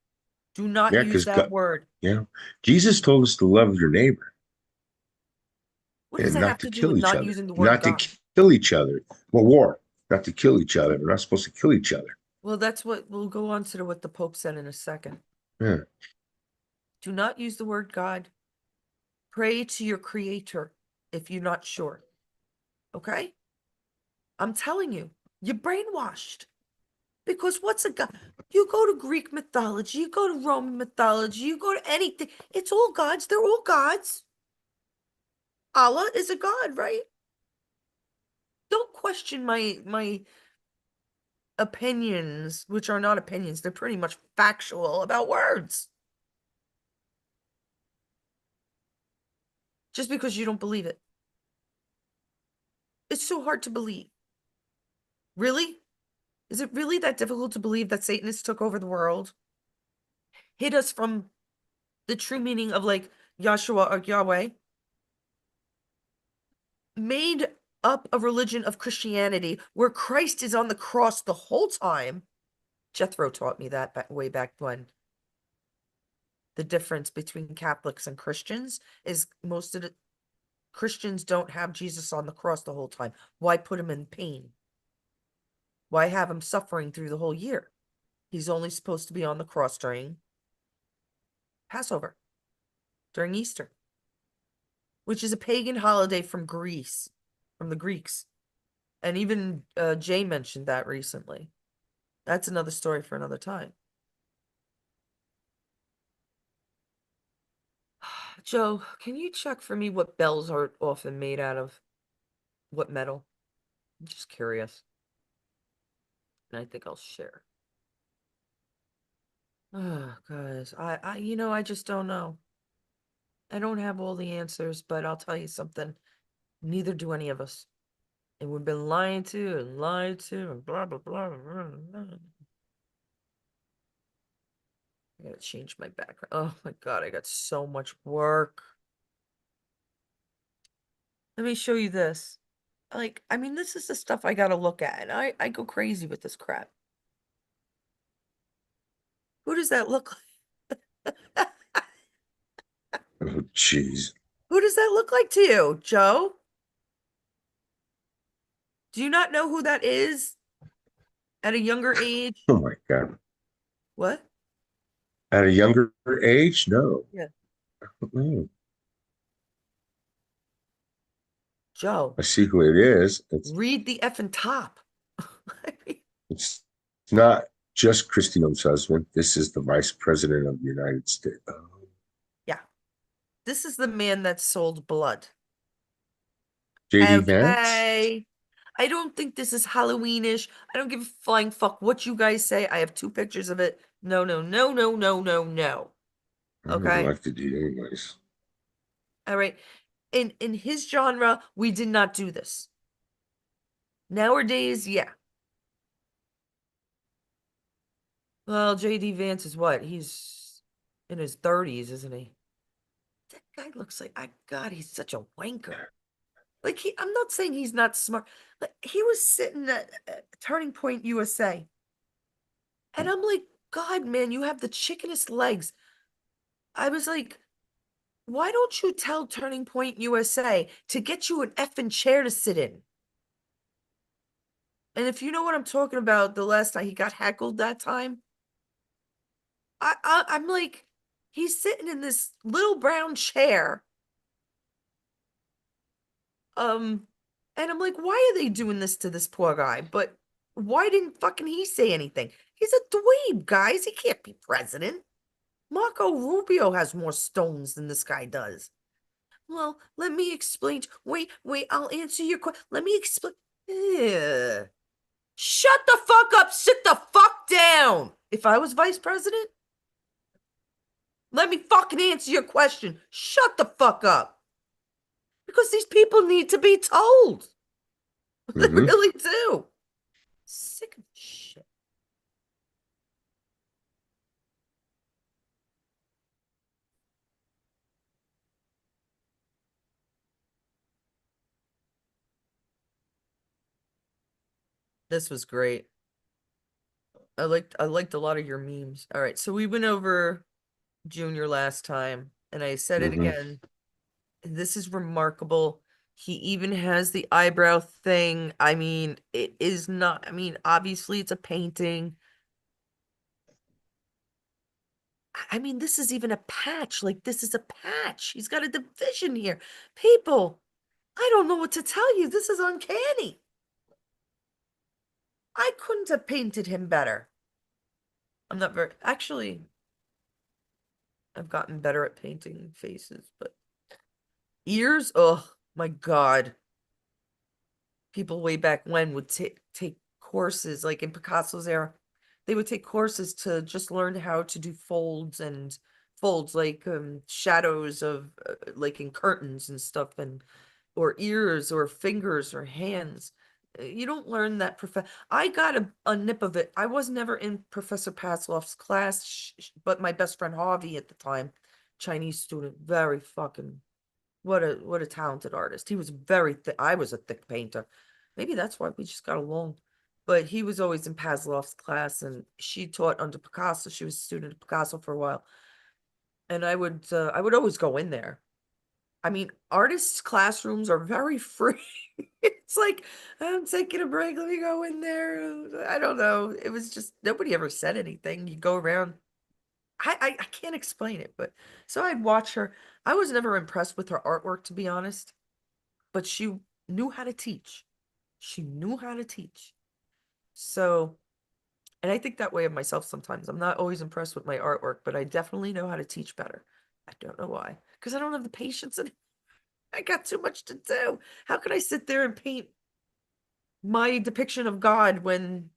Do not Yeah, use because that God, word. yeah. Jesus told us to love your neighbor What does and that have not to to do with kill each not other. using the word Not to God? kill each other. Well, war. Not to kill each other. We're not supposed to kill each other. Well, that's what we'll go on to what the Pope said in a second. Yeah. Do not use the word God. Pray to your creator if you're not sure. Okay? I'm telling you, you're brainwashed. Because what's a God? You go to Greek mythology, you go to Roman mythology, you go to anything. It's all gods. They're all gods. Allah is a god, right? Don't question my opinions, which are not opinions. They're pretty much factual about words. Just because you don't believe it. It's so hard to believe. Really? Is it really that difficult to believe that Satanists took over the world? Hid us from the true meaning of like Yahshua or Yahweh? Made up a religion of Christianity where Christ is on the cross the whole time. Jethro taught me that way back when. The difference between Catholics and Christians is most of the Christians don't have Jesus on the cross the whole time. Why put him in pain? Why have him suffering through the whole year? He's only supposed to be on the cross during Passover, during Easter, which is a pagan holiday from Greece, from the Greeks. And even Jay mentioned that recently. That's another story for another time. Joe, can you check for me what bells are often made out of? What metal? I'm just curious. And I think I'll share. Oh, guys, I just don't know. I don't have all the answers, but I'll tell you something. Neither do any of us. And we've been lied to, and blah, blah, blah, blah, blah. I gotta change my background. Oh my God, I got so much work. Let me show you this. Like, I mean, this is the stuff I gotta look at, and I go crazy with this crap. Who does that look like? Oh, jeez. Who does that look like to you, Joe? Do you not know who that is at a younger age? Oh, my God. What? At a younger age? No. Yeah. No. Joe, I see who it is. read the effing top. It's not just Christino's husband. This is the vice president of the United States. Oh, Yeah. This is the man that sold blood. JD Vance. Okay. I don't think this is Halloweenish. I don't give a flying fuck what you guys say. I have two pictures of it. No, no, no, no, no, no, no. I would Okay. like to do it anyways. All right. In his genre, we did not do this. Nowadays, yeah. Well, JD Vance is what? He's in his 30s, isn't he? That guy looks like, I God, he's such a wanker. Like I'm not saying he's not smart. Like he was sitting at Turning Point USA, and I'm like, God, man, you have the chickenest legs. I was like, why don't you tell Turning Point USA to get you an effing chair to sit in? And if you know what I'm talking about, the last time he got heckled that time, I'm like, he's sitting in this little brown chair. Um, and I'm like, why are they doing this to this poor guy? But why didn't fucking he say anything? He's a dweeb, guys. He can't be president. Marco Rubio has more stones than this guy does. Well, let me explain. Wait, wait, I'll answer your question. Let me explain. Shut the fuck up. Sit the fuck down. If I was vice president, let me fucking answer your question. Shut the fuck up. Because these people need to be told. They Hmm. really do. Sick of shit. This was great. I liked a lot of your memes. All right, so we went over Junior last time, and I said it Hmm. again. This is remarkable. He even has the eyebrow thing. I mean, it is not, I mean, obviously it's a painting. I mean, this is even a patch. Like, this is a patch. He's got a division here. People, I don't know what to tell you. This is uncanny. I couldn't have painted him better. I'm not very, actually, I've gotten better at painting faces, but ears, oh my God. People way back when would take courses, like in Picasso's era. They would take courses to just learn how to do folds like shadows of like in curtains and stuff, and or ears or fingers or hands. You don't learn that I got a nip of it. I was never in Professor Pasloff's class, but my best friend Harvey at the time, Chinese student, very fucking what a talented artist. He was very thick. I was a thick painter. Maybe that's why we just got along. But he was always in Pavlov's class, and she taught under Picasso. She was a student of Picasso for a while, and I would always go in there. I mean, artists' classrooms are very free. It's like, I'm taking a break. Let me go in there. I don't know. It was just nobody ever said anything. You go around. I can't explain it, but so I'd watch her. I was never impressed with her artwork, to be honest, but she knew how to teach. She knew how to teach. So, and I think that way of myself sometimes. I'm not always impressed with my artwork, but I definitely know how to teach better. I don't know why, because I don't have the patience and I got too much to do. How can I sit there and paint my depiction of God when,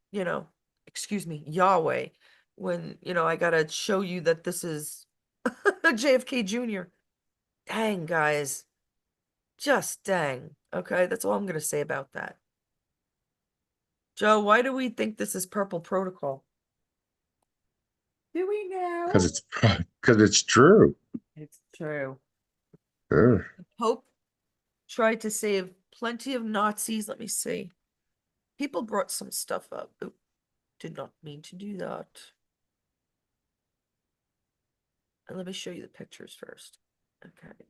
excuse me, Yahweh, when, I gotta show you that this is JFK Jr. Dang, guys. Just dang. Okay, that's all I'm gonna say about that. Joe, why do we think this is Purple Protocol? Do we Because know? it's true. It's true. Yeah. Pope tried to save plenty of Nazis. Let me see. People brought some stuff up. Oop, did not mean to do that. And let me show you the pictures first. Okay.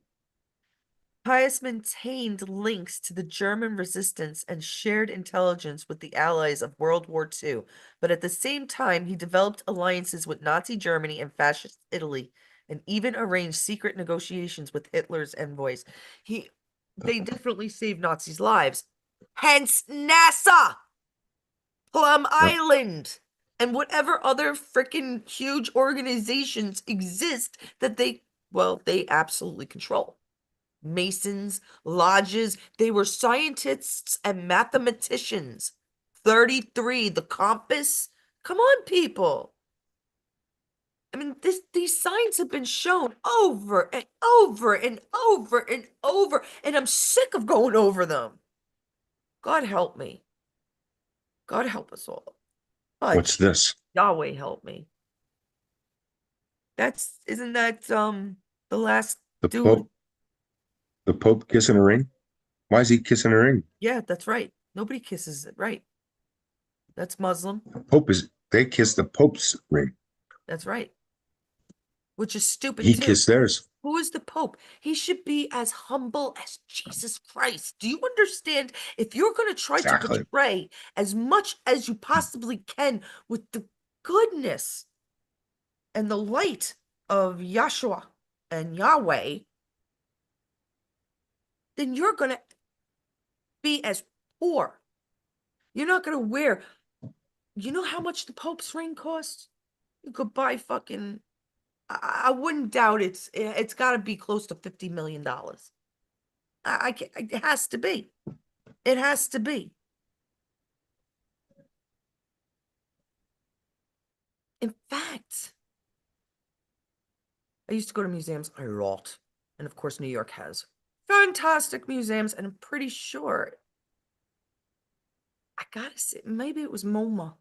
Pius maintained links to the German resistance and shared intelligence with the Allies of World War II, but at the same time, he developed alliances with Nazi Germany and Fascist Italy, and even arranged secret negotiations with Hitler's envoys. They definitely saved Nazis' lives. Hence NASA, Plum Yep. Island, and whatever other freaking huge organizations exist that they absolutely control. Masons, lodges. They were scientists and mathematicians. 33, the compass. Come on, people. I mean, these signs have been shown over and over and over and over, and I'm sick of going over them. God help me. God help us all. What's Fudge. this? Yahweh help me. Isn't that the last The dude? Pope, the Pope kissing a ring? Why is he kissing a ring? Yeah, that's right. Nobody kisses it, right? That's Muslim. They kiss the Pope's ring. That's right. Which is stupid He too. kissed theirs. Who is the Pope? He should be as humble as Jesus Christ. Do you understand? If you're going to try to Exactly. portray as much as you possibly can with the goodness and the light of Yahshua and Yahweh, then you're going to be as poor. You're not going to wear, you know how much the Pope's ring costs? You could buy fucking, I wouldn't doubt it's got to be close to $50 million. I can't, it has to be. It has to be. In fact, I used to go to museums a lot. And of course, New York has fantastic museums. And I'm pretty sure, I gotta say, maybe it was MoMA.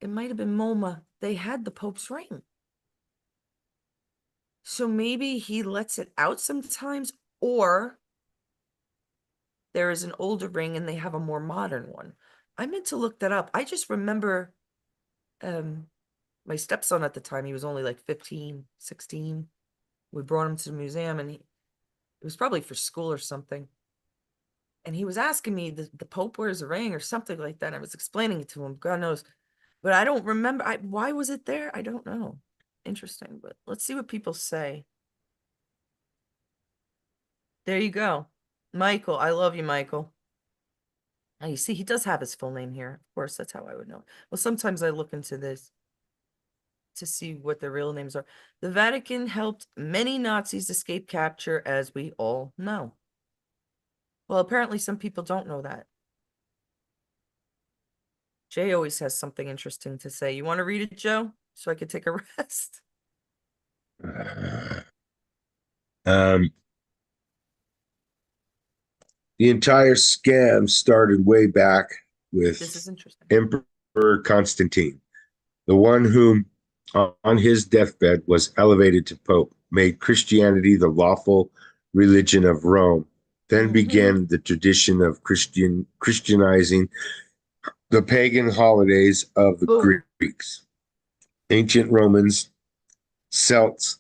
It might have been MoMA. They had the Pope's ring. So maybe he lets it out sometimes, or there is an older ring and they have a more modern one. I meant to look that up. I just remember my stepson at the time, he was only like 15, 16. We brought him to the museum and it was probably for school or something. And he was asking me, the Pope wears a ring or something like that. I was explaining it to him, God knows. But I don't remember. Why was it there? I don't know. Interesting, but let's see what people say. There you go. Michael, I love you, Michael. Now you see, he does have his full name here. Of course, that's how I would know. Well, sometimes I look into this to see what their real names are. The Vatican helped many Nazis escape capture, as we all know. Well, apparently some people don't know that. Jay always has something interesting to say. You want to read it, Joe? So I could take a rest. Um, the entire scam started way back This is with interesting. Emperor Constantine, the one whom, on his deathbed, was elevated to Pope, made Christianity the lawful religion of Rome. Then Mm-hmm. began the tradition of Christianizing the pagan holidays of the Boom. Greeks, ancient Romans, Celts,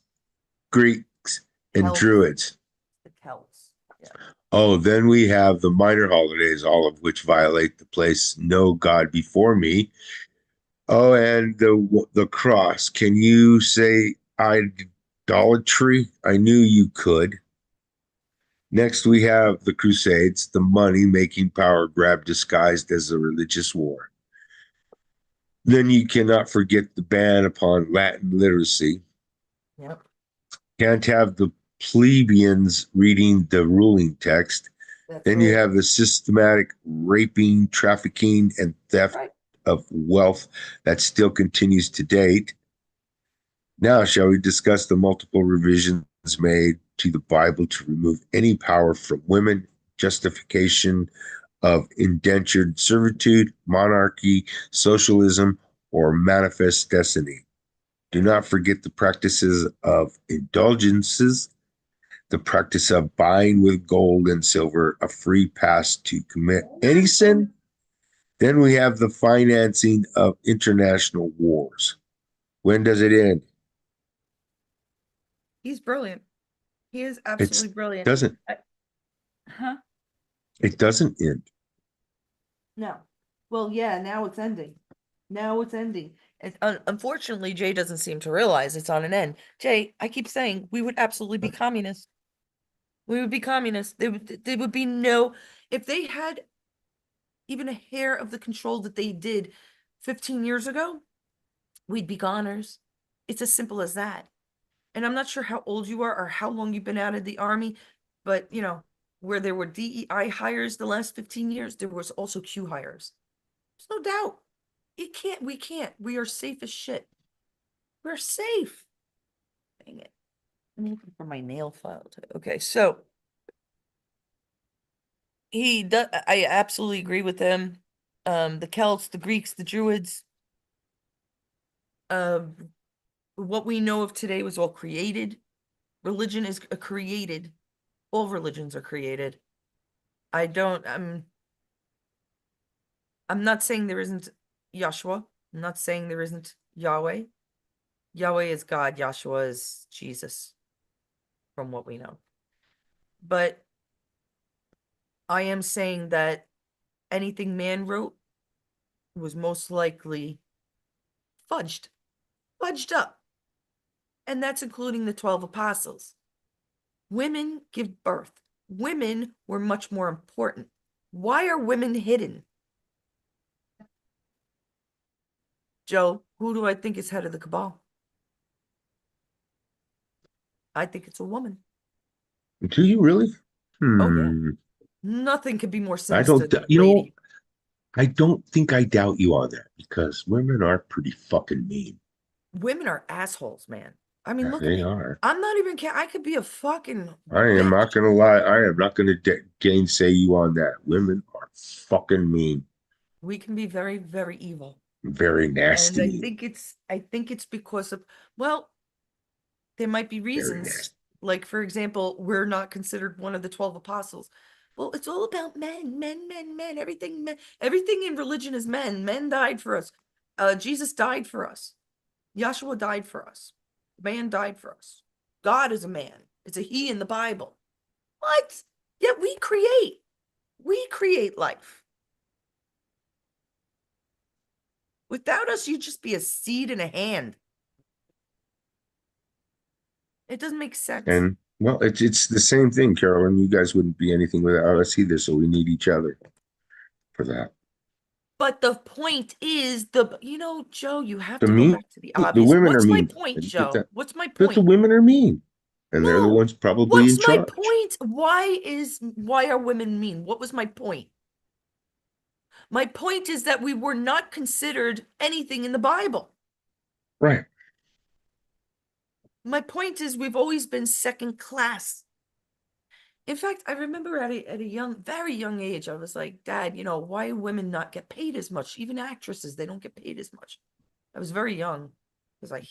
Greeks, and Celts. Druids. The Celts. Yeah. Oh, then we have the minor holidays, all of which violate the place, no God before me. Oh, and the cross. Can you say idolatry? I knew you could. Next, we have the Crusades, the money making power grab disguised as a religious war. Then you cannot forget the ban upon Latin literacy. Yep. Can't have the plebeians reading the ruling text. That's Then you right. have the systematic raping, trafficking, and theft Right. of wealth that still continues to date. Now, shall we discuss the multiple revisions made to the Bible to remove any power from women, justification of indentured servitude, monarchy, socialism, or manifest destiny? Do not forget the practices of indulgences, the practice of buying with gold and silver a free pass to commit any sin. Then we have the financing of international wars. When does it end? He's brilliant. He is It absolutely brilliant. doesn't. I, huh? It doesn't end. No. Well, yeah, now it's ending. Now it's ending. Unfortunately, Jay doesn't seem to realize it's on an end. Jay, I keep saying we would absolutely be communists. We would be communists. There would be no, if they had even a hair of the control that they did 15 years ago, we'd be goners. It's as simple as that. and I'm not sure how old you are or how long you've been out of the army, but where there were DEI hires the last 15 years, there was also Q hires. There's no doubt. We can't. We are safe as shit. We're safe. Dang it. I'm looking for my nail file. Okay, so he does, I absolutely agree with him. The Celts, the Greeks, the Druids, um, what we know of today was all created. Religion is created. All religions are created. I don't, I'm not saying there isn't Yahshua. I'm not saying there isn't Yahweh. Yahweh is God. Yahshua is Jesus, from what we know. But I am saying that anything man wrote was most likely fudged up. And that's including the 12 apostles. Women give birth. Women were much more important. Why are women hidden? Joe, who do I think is head of the cabal? I think it's a woman. Do you really? Oh, yeah. Hmm. Nothing could be more I sinister don't, than a you know, lady. I don't think I doubt you on that because women are pretty fucking mean. Women are assholes, man. I mean, Yeah, look at they me. are. I'm not even I could be a fucking I am not bitch. going to lie. I am not going to gainsay you on that. Women are fucking mean, We can be very, very evil. very And I nasty, think it's because of, well, there might be very reasons. nasty. Like, for example, we're not considered one of the 12 apostles. Well, it's all about men, men, men, men. Everything in religion is men. Men died for us. Jesus died for us. Yahshua died for us. Man died for us. God is a man. It's a he in the Bible. What? Yet we create. We create life. Without us, you'd just be a seed in a hand. It doesn't make sense. And well, it's the same thing, Carolyn. You guys wouldn't be anything without us either, so we need each other for that. But the point is, Joe, you have The to go mean, back to the the obvious. women are What's my mean. point, And get Joe? that? What's my Because the point? women are mean, and they're the No. ones probably in What's my charge. point? Why are women mean? What was my point? My point is that we were not considered anything in the Bible. Right. My point is we've always been second class. In fact, I remember at a young, very young age, I was like, Dad, why do women not get paid as much? Even actresses, they don't get paid as much. I was very young because I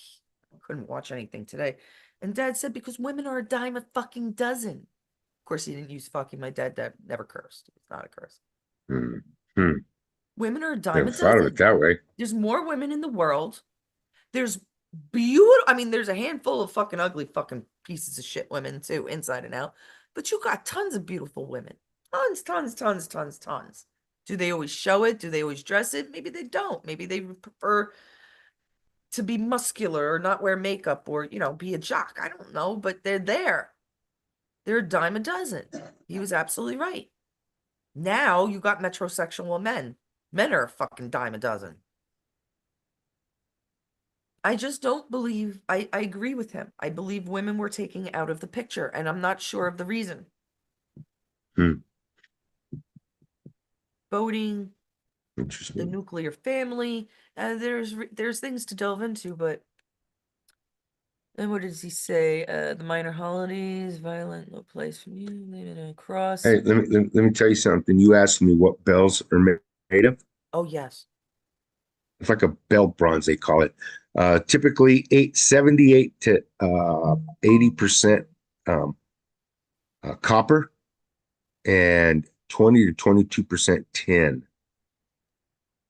couldn't watch anything today. And Dad said, because women are a dime a fucking dozen. Of course, he didn't use fucking. My dad never cursed. It's not a curse. Hmm. Hmm. Women are a dime Never a thought of it dozen. that way. There's more women in the world. There's beautiful. I mean, there's a handful of fucking ugly fucking pieces of shit women too, inside and out. But you got tons of beautiful women. Tons, tons, tons, tons, tons. Do they always show it? Do they always dress it? Maybe they don't. Maybe they prefer to be muscular or not wear makeup or, be a jock. I don't know, but they're there. They're a dime a dozen. He was absolutely right. Now you got metrosexual men. Men are a fucking dime a dozen. I just don't believe, I agree with him. I believe women were taken out of the picture, and I'm not sure of the reason. Hmm. Voting, the Interesting. nuclear family, there's things to delve into, but then what does he say? The minor holidays, violent, no place for you, leaving a cross. Hey, let me tell you something. You asked me what bells are made of. Oh, yes. It's like a bell bronze, they call it. Typically 78 to 80% um, copper and 20 to 22% tin.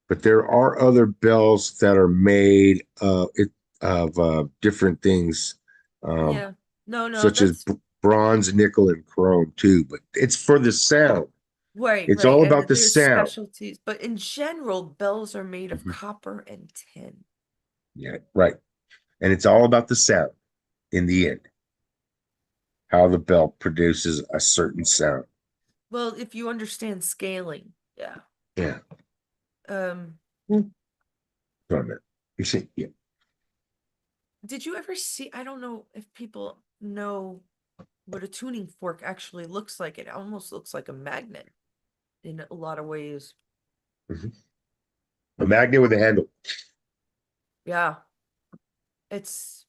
But there are other bells that are made of different things, um, Yeah. No, no, such as that's bronze, nickel, and chrome too. But it's for the sound. right, It's right. all And about that the there's sound. specialties, but in general, bells are made of Mhm. copper and tin. Yeah, right. And it's all about the sound in the end, how the bell produces a certain sound. Well, if you understand scaling, yeah. Yeah. Um, Wait a minute. You see, yeah. Did you ever see, I don't know if people know what a tuning fork actually looks like. It almost looks like a magnet in a lot of ways. Mhm. A magnet with a handle. Yeah. It's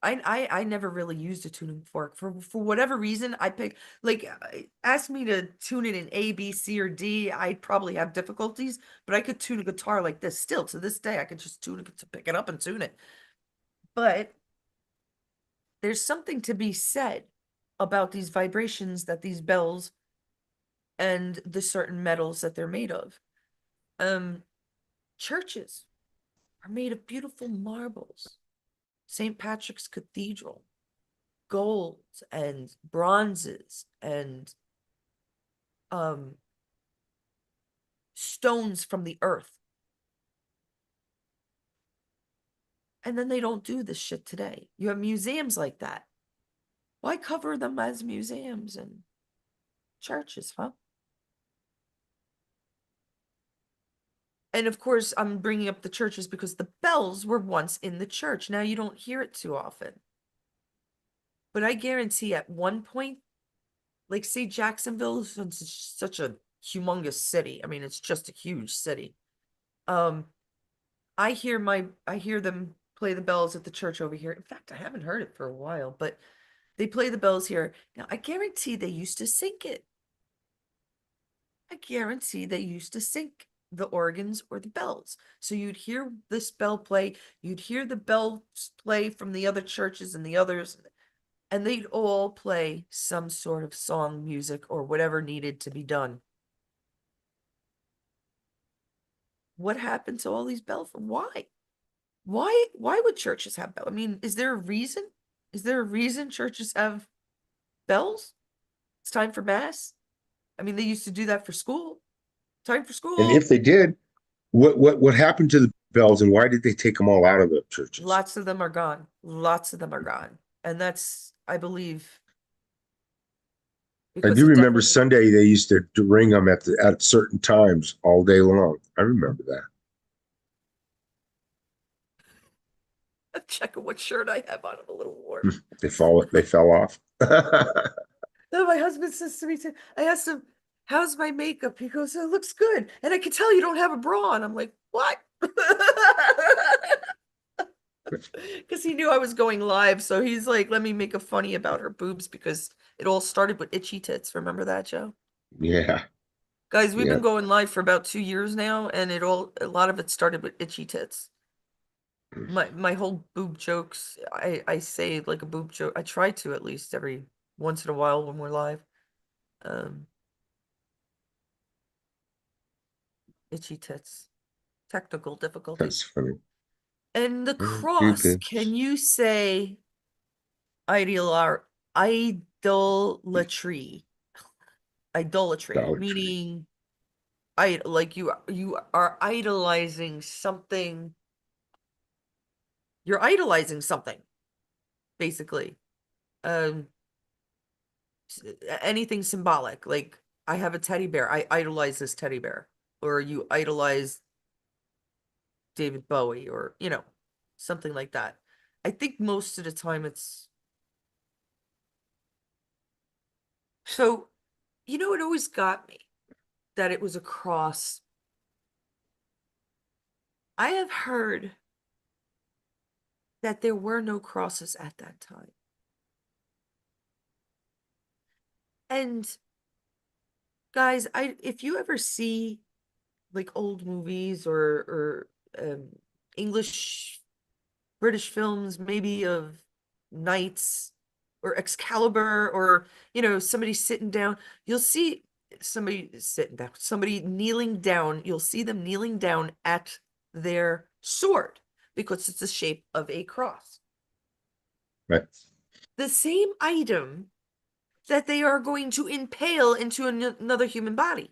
I never really used a tuning fork for whatever reason. I pick like ask me to tune it in A, B, C, or D. I'd probably have difficulties, but I could tune a guitar like this. Still to this day, I could just tune it to pick it up and tune it. But there's something to be said about these vibrations that these bells and the certain metals that they're made of. Um, Churches are made of beautiful marbles. St. Patrick's Cathedral, golds and bronzes and um stones from the earth. And then they don't do this shit today. You have museums like that. Why cover them as museums and churches, huh? And of course, I'm bringing up the churches because the bells were once in the church. Now you don't hear it too often. But I guarantee at one point, like say Jacksonville, since it's such a humongous city. I mean, it's just a huge city. Um, I hear them play the bells at the church over here. In fact, I haven't heard it for a while, but they play the bells here. Now, I guarantee they used to sync it. I guarantee they used to sync the organs or the bells. So you'd hear this bell play, you'd hear the bells play from the other churches and the others, and they'd all play some sort of song, music, or whatever needed to be done. What happened to all these bells? Why? Why would churches have bells? I mean, is there a reason? Is there a reason churches have bells? It's time for mass. I mean, they used to do that for school. Time for And school. if they did, what happened to the bells, and why did they take them all out of the churches? Lots of them are gone. Lots of them are gone. And that's, I believe, I because do it remember definitely Sunday they used to ring them at certain times all day long. I remember that. checking what shirt I have on. I'm a little warm. They fell off. No, my husband says to me, I asked him, how's my makeup? He goes, it looks good. And I can tell you don't have a bra on. I'm like, what? Because he knew I was going live. So he's like, let me make a funny about her boobs because it all started with itchy tits. Remember that, Joe? Yeah, Guys, we've yeah. been going live for about 2 years now, and a lot of it started with itchy tits. My whole boob jokes, I say like a boob joke. I try to at least every once in a while when we're live. Um, Itchy tits, technical That's difficulties. funny. And the cross, Cupids. can you say ideal idolatry? Idolatry, Dollar Tree. meaning I like you are idolizing something. You're idolizing something, basically. Um, Anything symbolic. Like I have a teddy bear. I idolize this teddy bear. Or you idolize David Bowie or, something like that. I think most of the time it's so, it always got me that it was a cross. I have heard that there were no crosses at that time. And guys, if you ever see like old movies or English British films, maybe of knights or Excalibur, or somebody sitting down, you'll see somebody sitting down, somebody kneeling down. You'll see them kneeling down at their sword because it's the shape of a cross. Right. The same item that they are going to impale into another human body.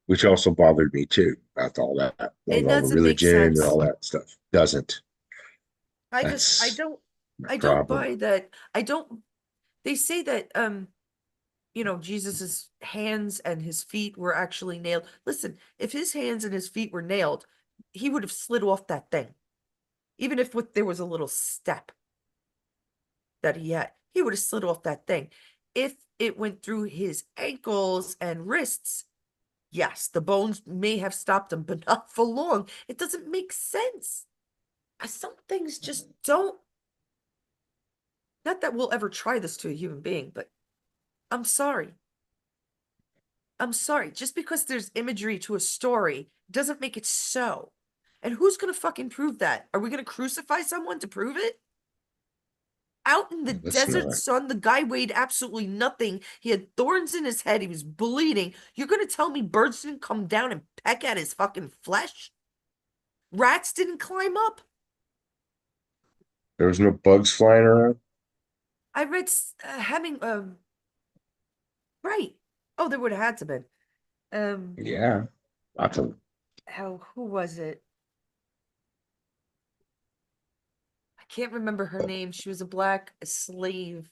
Which also bothered me too, about all that, It all the doesn't make religion and sense. all that stuff. Doesn't. I That's don't, my I don't problem. buy that. I don't, they say that, Jesus's hands and his feet were actually nailed. Listen, if his hands and his feet were nailed, he would have slid off that thing. Even if there was a little step that he had, he would have slid off that thing. If it went through his ankles and wrists, yes, the bones may have stopped him, but not for long. It doesn't make sense. Some things just don't. Not that we'll ever try this to a human being, but I'm sorry. I'm sorry. Just because there's imagery to a story doesn't make it so. And who's going to fucking prove that? Are we going to crucify someone to prove it? Out in the Let's desert not. sun, the guy weighed absolutely nothing. He had thorns in his head. He was bleeding. You're going to tell me birds didn't come down and peck at his fucking flesh? Rats didn't climb up? There was no bugs flying around. I read right. Oh, there would have had to been. Um, Yeah, lots of. who was it? I can't remember her name. She was a black slave.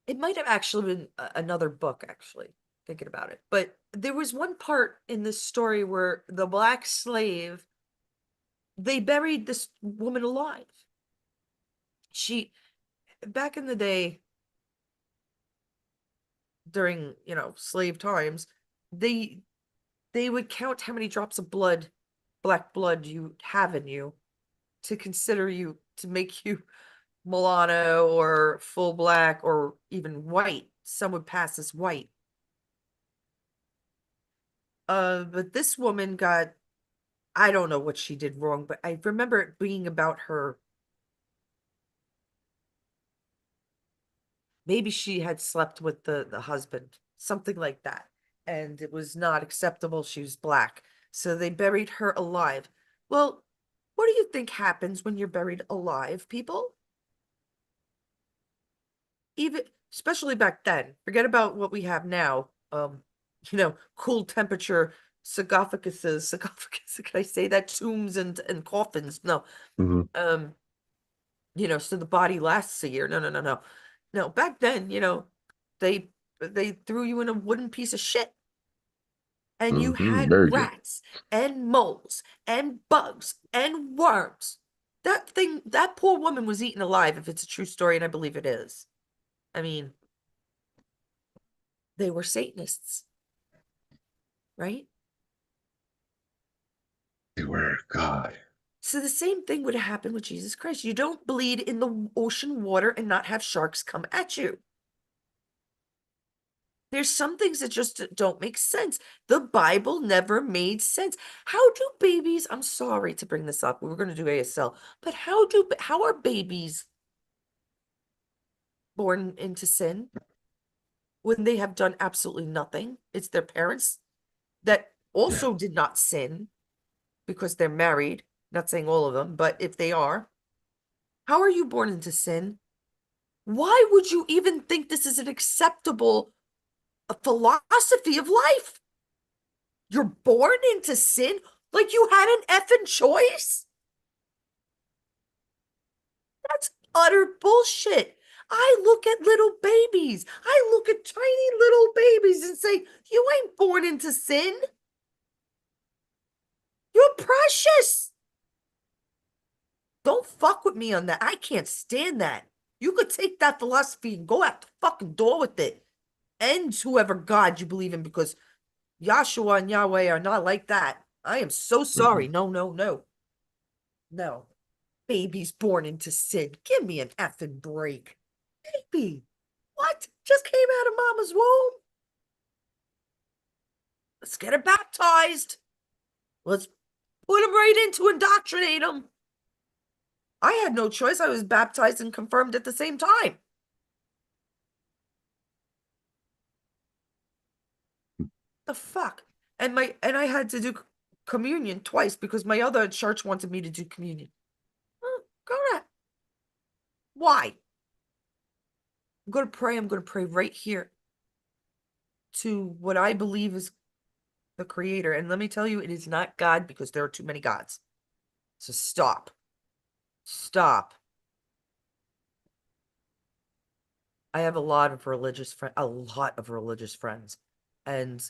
It might have actually been another book, actually, thinking about it. But there was one part in this story where the black slave, they buried this woman alive. She, back in the day, during, slave times, they they would count how many drops of blood, black blood you have in you to consider you to make you mulatto or full black or even white. Some would pass as white. But this woman got, I don't know what she did wrong, but I remember it being about her. Maybe she had slept with the husband, something like that. And it was not acceptable. She was black. So they buried her alive. Well, what do you think happens when you're buried alive, people? Even especially back then. Forget about what we have now. Cool temperature sarcophaguses, can I say that? Tombs and coffins. No. Mhm. Um, so the body lasts a year. No, no, no, no. No, back then, they they threw you in a wooden piece of shit and you had Very good. rats and moles and bugs and worms. That poor woman was eaten alive, if it's a true story, and I believe it is. I mean, they were Satanists, right? They were God. So the same thing would happen with Jesus Christ. You don't bleed in the ocean water and not have sharks come at you. There's some things that just don't make sense. The Bible never made sense. How do babies, I'm sorry to bring this up, we were going to do ASL, but how are babies born into sin when they have done absolutely nothing? It's their parents that Yeah. also did not sin because they're married. Not saying all of them, but if they are, how are you born into sin? Why would you even think this is an acceptable philosophy of life? You're born into sin like you had an effing choice? That's utter bullshit. I look at little babies. I look at tiny little babies and say, you ain't born into sin. You're precious. Don't fuck with me on that. I can't stand that. You could take that philosophy and go out the fucking door with it. And whoever God you believe in, because Yahshua and Yahweh are not like that. I am so sorry. Mhm. No, no, no. No. Babies born into sin. Give me an effing break. Baby. What? Just came out of mama's womb. Let's get her baptized. Let's put them right into indoctrinate them. I had no choice. I was baptized and confirmed at the same time. The fuck? And I had to do communion twice because my other church wanted me to do communion. Go ahead. Why? I'm going to pray. I'm going to pray right here to what I believe is the creator. And let me tell you, it is not God because there are too many gods. So stop. Stop. I have a lot of religious friends. And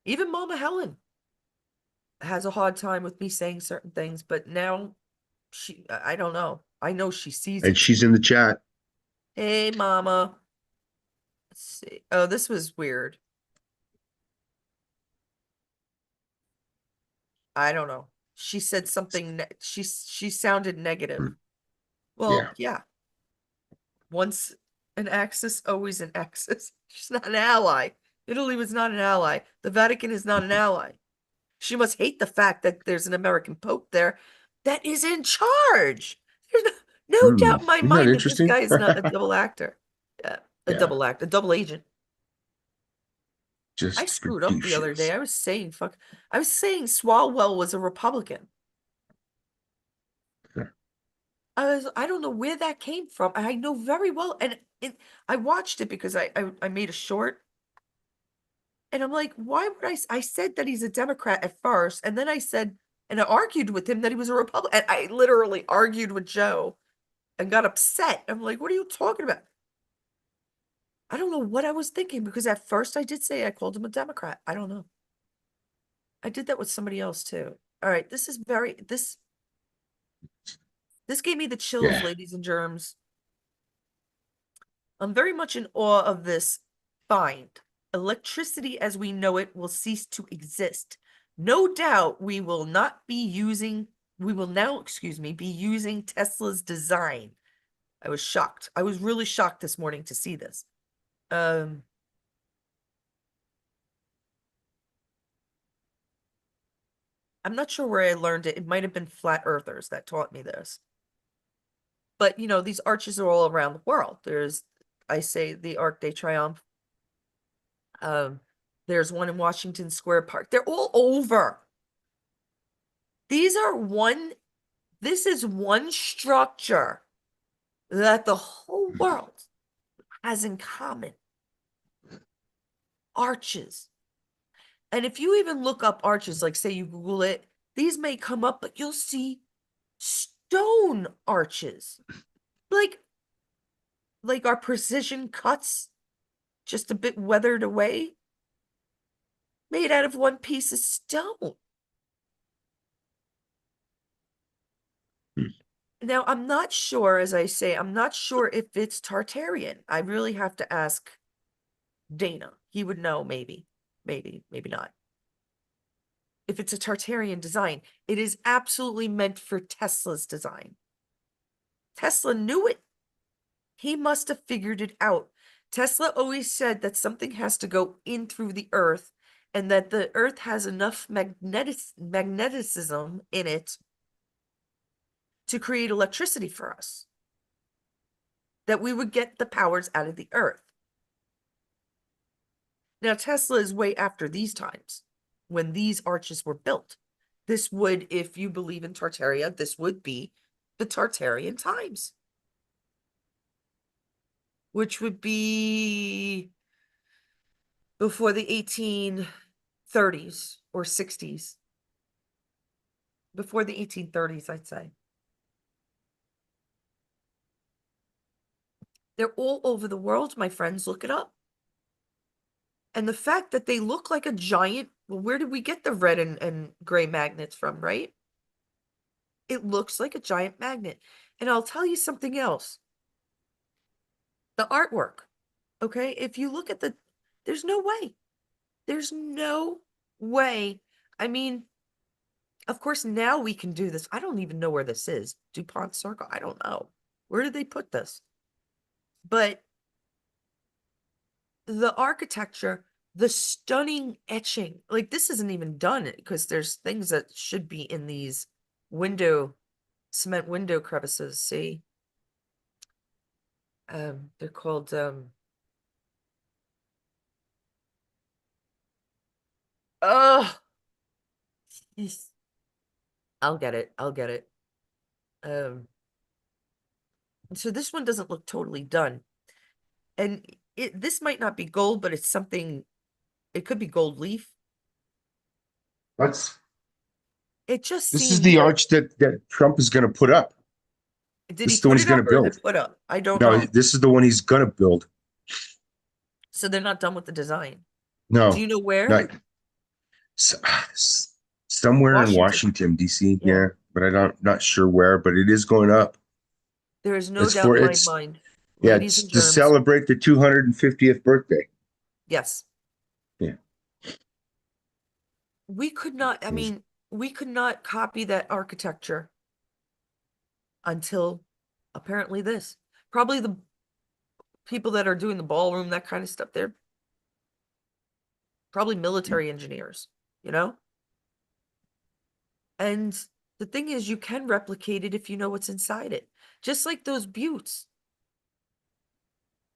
even Mama Helen. has a hard time with me saying certain things, but now I don't know. I know she sees And it. she's in the chat. Hey, mama. Let's see. Oh, this was weird. I don't know. She said something, she sounded negative. Hmm. Well, Yeah. yeah. Once an axis, always an axis. She's not an ally. Italy was not an ally. The Vatican is not an ally. She must hate the fact that there's an American Pope there that is in charge. There's no Hmm. doubt in my Isn't that mind that this interesting? guy is not a double actor. Yeah, Yeah. a double agent. I Just screwed up the other day. fiducious. I was saying Swalwell was a Republican. Yeah. I don't know where that came from. I know very well, and I watched it because I made a short, and I'm like, why would I said that he's a Democrat at first, and then I said, and I argued with him that he was a Republican. And I literally argued with Joe and got upset. I'm like, what are you talking about? I don't know what I was thinking because at first I did say I called him a Democrat. I don't know. I did that with somebody else too. All right, this gave me the chills, Yeah. ladies and germs. I'm very much in awe of this find. Electricity as we know it will cease to exist. No doubt we will now, excuse me, be using Tesla's design. I was shocked. I was really shocked this morning to see this. Um, I'm not sure where I learned it. It might have been flat earthers that taught me this. But these arches are all around the world. I say the Arc de Triomphe. Um, there's one in Washington Square Park. They're all over. These are one, this is one structure that the whole world has in common. Arches. And if you even look up arches, like say you Google it, these may come up, but you'll see stone arches. Like our precision cuts, just a bit weathered away, made out of one piece of stone. Hmm. Now, I'm not sure, as I say, I'm not sure if it's Tartarian. I really have to ask Dana. He would know, maybe, maybe not. If it's a Tartarian design, it is absolutely meant for Tesla's design. Tesla knew it. He must have figured it out. Tesla always said that something has to go in through the earth and that the earth has enough magneticism in it to create electricity for us, that we would get the powers out of the earth. Now, Tesla is way after these times when these arches were built. This would, if you believe in Tartaria, this would be the Tartarian times, which would be before the 1830s or 60s. Before the 1830s, I'd say. They're all over the world, my friends. Look it up. And the fact that they look like a giant, well, where did we get the red and gray magnets from, right? It looks like a giant magnet. And I'll tell you something else. The artwork, okay? If you look at there's no way. There's no way. I mean, of course, now we can do this. I don't even know where this is. DuPont Circle. I don't know. Where did they put this? But the architecture, the stunning etching, like this isn't even done because there's things that should be in these cement window crevices. See, they're called oh, I'll get it. I'll get it. Um, so this one doesn't look totally done, and this might not be gold, but it's something. It could be gold leaf. Let's. It just This is seems the like, arch that Trump is going to put up. did This he is the one put he's it going up to or is it build. put up? I don't No, know. this is the one he's going to build. So they're not done with the design. Do No, you know where? not somewhere in Washington. Washington, D.C. Yeah. Yeah, but I don't not sure where, but it is going up. There is no It's doubt for in my it's mind, yeah, ladies it's and to germs. celebrate the 250th birthday. Yes. Yeah. We could not, I mean, we could not copy that architecture until apparently this. Probably the people that are doing the ballroom, that kind of stuff, they're probably military engineers, you know? And the thing is, you can replicate it if you know what's inside it. Just like those buttes,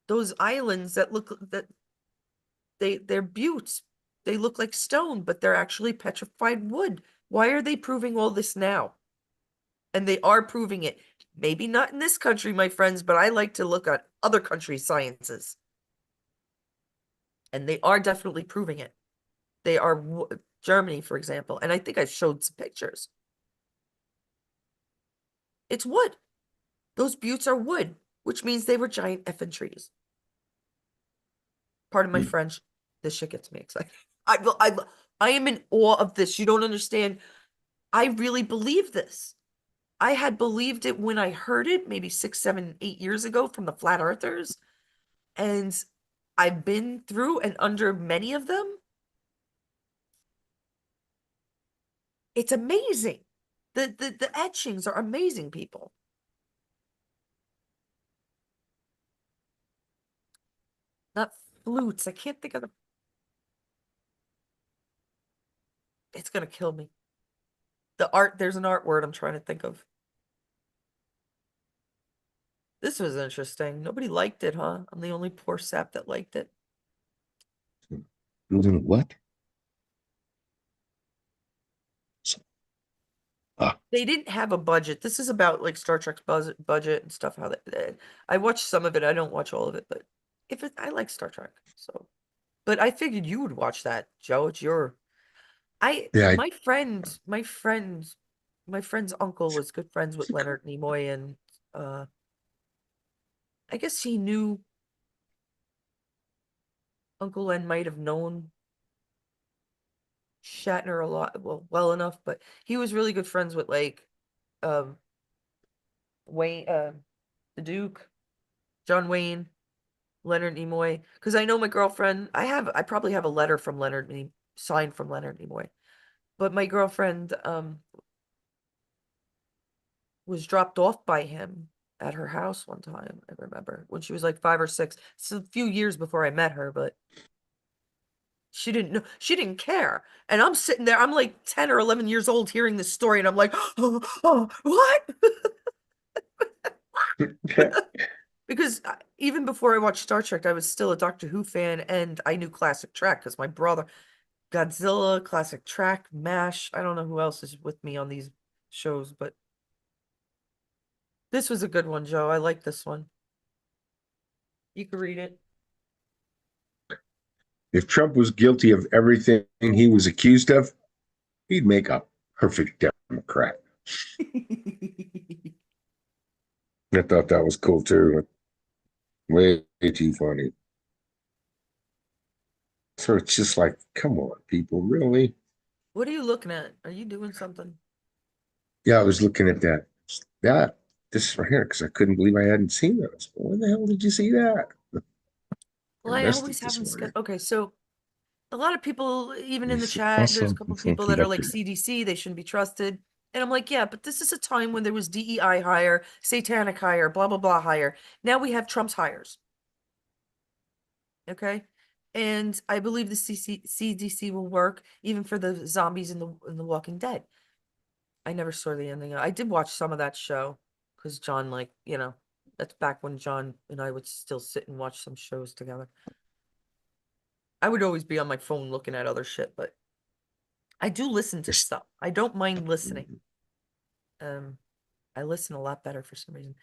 those islands that look that they're buttes. They look like stone, but they're actually petrified wood. Why are they proving all this now? And they are proving it. Maybe not in this country, my friends, but I like to look at other countries' sciences. And they are definitely proving it. They are Germany, for example. And I think I showed some pictures. It's wood. Those buttes are wood, which means they were giant effing trees. Pardon my French. This shit gets me excited. I am in awe of this. You don't understand. I really believe this. I had believed it when I heard it maybe 6, 7, 8 years ago from the flat earthers. And I've been through and under many of them. It's amazing. The etchings are amazing, people. Not flutes. I can't think of the. It's gonna kill me. The art, there's an art word I'm trying to think of. This was interesting. Nobody liked it, huh? I'm the only poor sap that liked it. Building what? Ah, They didn't have a budget. This is about like Star Trek's budget and stuff. How I watched some of it. I don't watch all of it, but if it, I like Star Trek, so. But I figured you would watch that, Joe. It's your. I yeah, my friend's uncle was good friends with Leonard Nimoy, and uh, I guess he knew Uncle Len might have known Shatner a lot, well enough, but he was really good friends with like um Wayne, the Duke, John Wayne, Leonard Nimoy. Because I know my girlfriend, I probably have a letter from signed from Leonard Nimoy. But my girlfriend was dropped off by him at her house one time. I remember when she was like 5 or 6. It's a few years before I met her, but she didn't know, she didn't care. And I'm sitting there, I'm like 10 or 11 years old hearing this story, and I'm like, oh, what? Because even before I watched Star Trek, I was still a Doctor Who fan, and I knew classic Trek because my brother, Godzilla, classic Trek, MASH. I don't know who else is with me on these shows, but this was a good one, Joe. I like this one. You can read it. if Trump was guilty of everything he was accused of, he'd make a perfect Democrat. I thought that was cool too. Way too funny. So it's just like, come on, people, really? What are you looking at? Are you doing something? Yeah, I was looking at that this right here because I couldn't believe I hadn't seen this. When the hell did you see that? I Well, I missed always it this haven't. morning. Okay, so a lot of people, even in the It's chat, there's a also couple people that are like semiconductor. CDC, they shouldn't be trusted. And I'm like, yeah, but this is a time when there was DEI hire, satanic hire, blah, blah, blah hire. Now we have Trump's hires. Okay. And I believe the CDC will work even for the zombies in the Walking Dead. I never saw the ending. I did watch some of that show because John, like, that's back when John and I would still sit and watch some shows together. I would always be on my phone looking at other shit, but I do listen to It's- stuff. I don't mind listening. Um, I listen a lot better for some reason.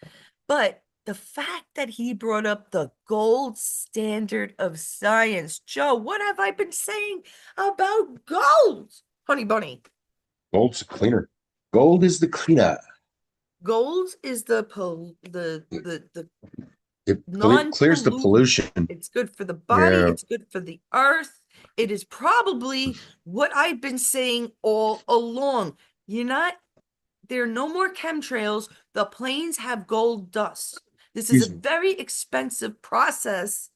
But the fact that he brought up the gold standard of science, Joe, what have I been saying about gold? Honey bunny. Gold's the cleaner. Gold is the cleaner. Gold is the It clears the non-pollutant. pollution. It's good for the body, Yeah, it's good for the earth. It is probably what I've been saying all along. You're not, there are no more chemtrails. The planes have gold dust. This is a Excuse me. very expensive process,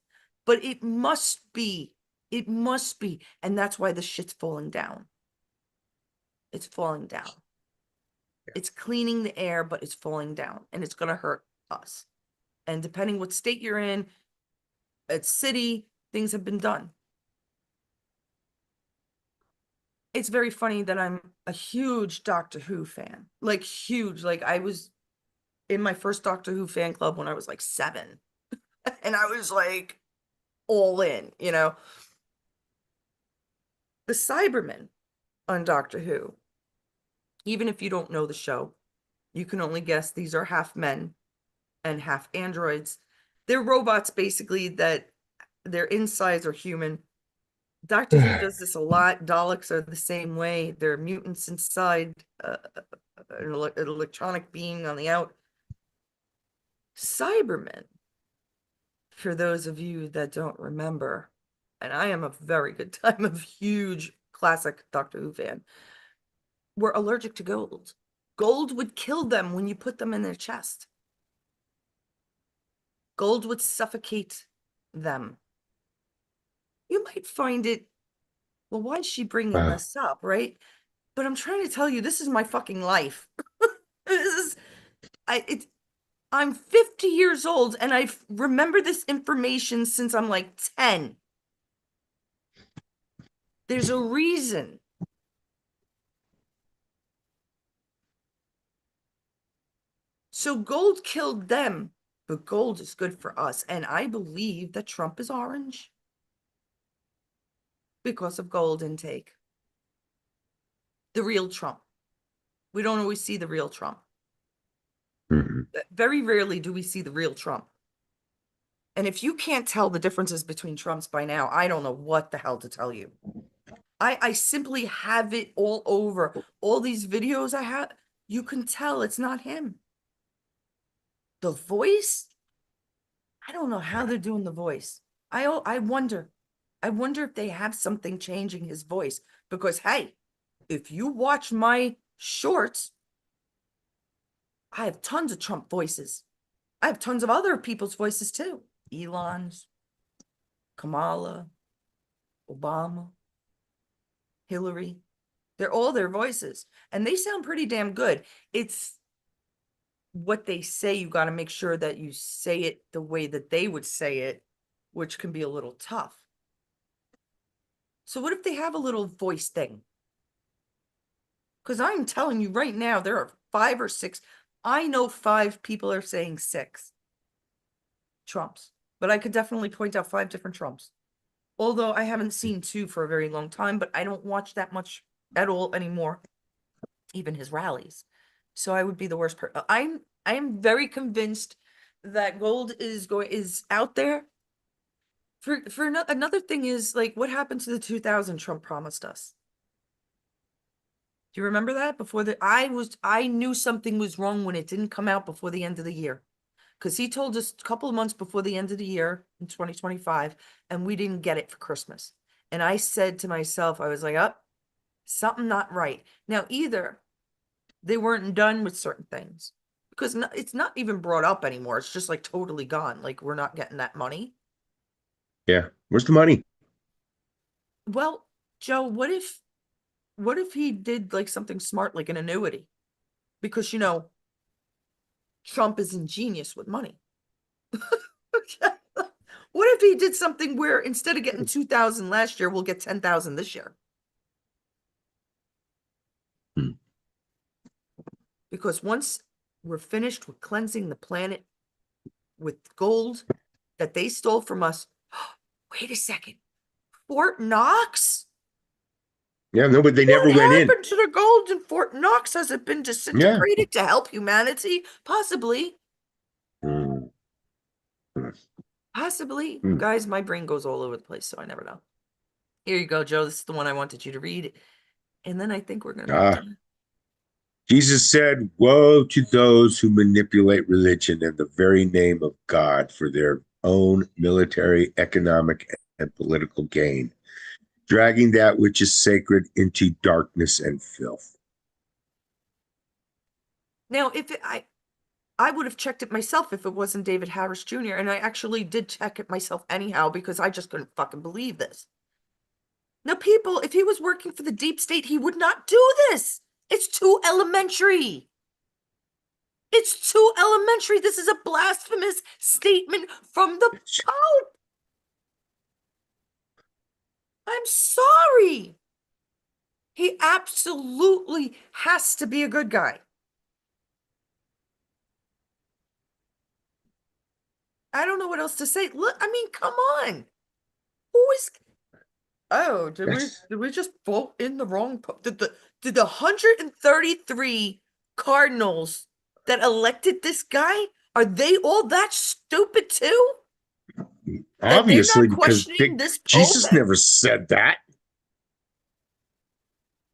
but it must be. It must be. And that's why the shit's falling down. It's falling down. It's cleaning the air, but it's falling down and it's going to hurt us. And depending what state you're in, at city, things have been done. It's very funny that I'm a huge Doctor Who fan, like huge. Like I was in my first Doctor Who fan club when I was like 7, and I was like all in, you know. The Cybermen on Doctor Who, even if you don't know the show, you can only guess these are half men and half androids. They're robots basically that their insides are human. Doctor Who does this a lot. Daleks are the same way. They're mutants inside an electronic being on the out. Cybermen, for those of you that don't remember, and I am a very good time of huge classic Doctor Who fan, were allergic to gold. Gold would kill them when you put them in their chest. Gold would suffocate them. You might find it, well, why is she bringing this up, right? But I'm trying to tell you, this is my fucking life. This is, I'm 50 years old and I've remembered this information since I'm like 10. There's a reason. So gold killed them, but gold is good for us. And I believe that Trump is orange because of gold intake. The real Trump. We don't always see the real Trump. Very rarely do we see the real Trump. And if you can't tell the differences between Trumps by now, I don't know what the hell to tell you. I simply have it all over. All these videos I have, you can tell it's not him. The voice, I don't know how they're doing the voice. I wonder. I wonder if they have something changing his voice. Because, hey, if you watch my shorts, I have tons of Trump voices. I have tons of other people's voices too. Elon's, Kamala, Obama, Hillary. They're all their voices. And they sound pretty damn good. It's what they say. You got to make sure that you say it the way that they would say it, which can be a little tough. So what if they have a little voice thing? Because I'm telling you right now, there are 5 or 6. I know 5 people are saying 6 Trumps, but I could definitely point out 5 different Trumps. Although I haven't seen 2 for a very long time, but I don't watch that much at all anymore, even his rallies. So I would be the worst person. I am very convinced that gold is out there. For another thing is, like, what happened to the 2000 Trump promised us? Do you remember that? Before I knew something was wrong when it didn't come out before the end of the year. Because he told us a couple of months before the end of the year in 2025, and we didn't get it for Christmas. And I said to myself, I was like, oh, something not right. Now, either they weren't done with certain things, because it's not even brought up anymore. It's just like totally gone. Like, we're not getting that money. Yeah. Where's the money? Well, Joe, what if he did like something smart, like an annuity? Because, Trump is ingenious with money. What if he did something where instead of getting 2,000 last year, we'll get 10,000 this year? Because once we're finished with cleansing the planet with gold that they stole from us, wait a second, Fort Knox? Yeah, no, but they What never went in. happened to the gold in Fort Knox? Has it been Yeah. disintegrated to help humanity? Possibly. Mm. Possibly. Mm. Guys, my brain goes all over the place, so I never know. Here you go, Joe. This is the one I wanted you to read. And then I think we're going to be done. Jesus said, woe to those who manipulate religion in the very name of God for their own military, economic, and political gain. dragging that which is sacred into darkness and filth. Now, I would have checked it myself if it wasn't David Harris Jr. And I actually did check it myself anyhow because I just couldn't fucking believe this. Now, people, if he was working for the deep state, he would not do this. It's too elementary. It's too elementary. This is a blasphemous statement from the Pope. I'm sorry. He absolutely has to be a good guy. I don't know what else to say. Look, I mean, come on. Who is Oh, That's did we just vote in the wrong did the 133 Cardinals that elected this guy, are they all that stupid too? That they're obviously not because questioning this Pope? Jesus never said that.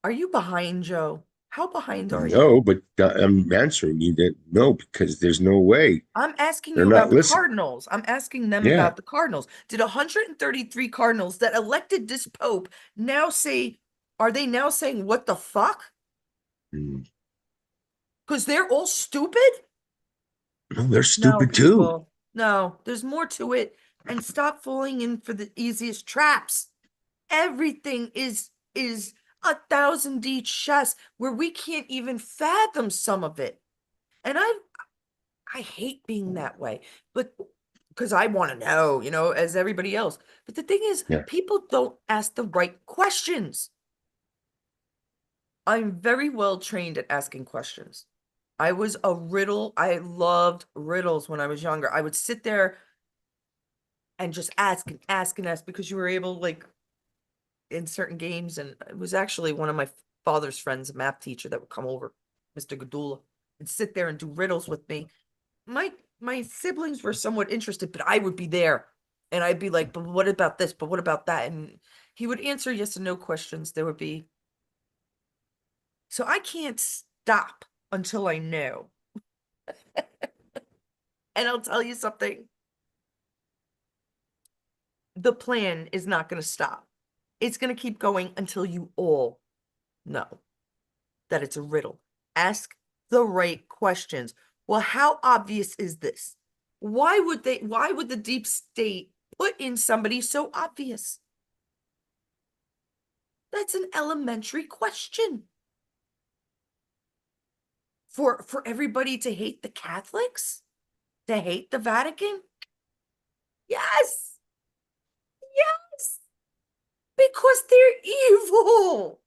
Are you behind, Joe? How behind are you? No, but I'm answering you that no, because there's no way. I'm asking They're you not about the listening. Cardinals. I'm asking them Yeah. about the Cardinals. Did 133 Cardinals that elected this Pope now say, are they now saying what the fuck? Mm. Because they're all stupid? No, they're No, stupid too. people. No, there's more to it. And stop falling in for the easiest traps. Everything is 1,000 D chess where we can't even fathom some of it. And I hate being that way, but because I want to know, as everybody else. But the thing is, Yeah. people don't ask the right questions. I'm very well trained at asking questions. I loved riddles when I was younger. I would sit there and just ask and ask and ask because you were able, like, in certain games, and it was actually one of my father's friends, a math teacher, that would come over, Mr. Gadula, and sit there and do riddles with me. My siblings were somewhat interested, but I would be there and I'd be like, but what about this? But what about that? And he would answer yes and no questions. There would be, so I can't stop until I know. And I'll tell you something, the plan is not going to stop. It's going to keep going until you all know that it's a riddle. Ask the right questions. Well, how obvious is this? Why would the deep state put in somebody so obvious? That's an elementary question. For everybody to hate the Catholics? To hate the Vatican? Yes. Yes. Because they're evil.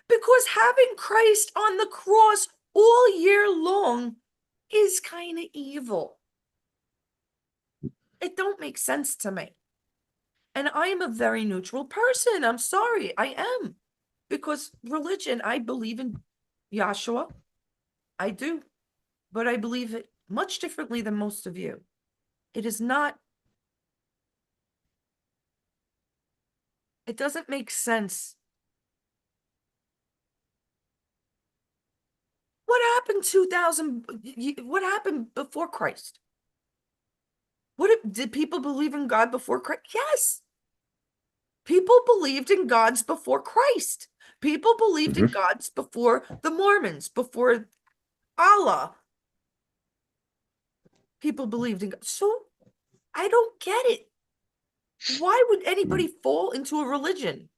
Because having Christ on the cross all year long is kind of evil. It don't make sense to me. And I am a very neutral person. I'm sorry, I am. Because religion, I believe in Yahshua. I do. But I believe it much differently than most of you. It is not, it doesn't make sense. What happened 2000, what happened before Christ? Did people believe in God before Christ? Yes. People believed in gods before Christ. People believed in Mhm. gods before the Mormons, before Allah. People believed in God. So I don't get it. Why would anybody fall into a religion?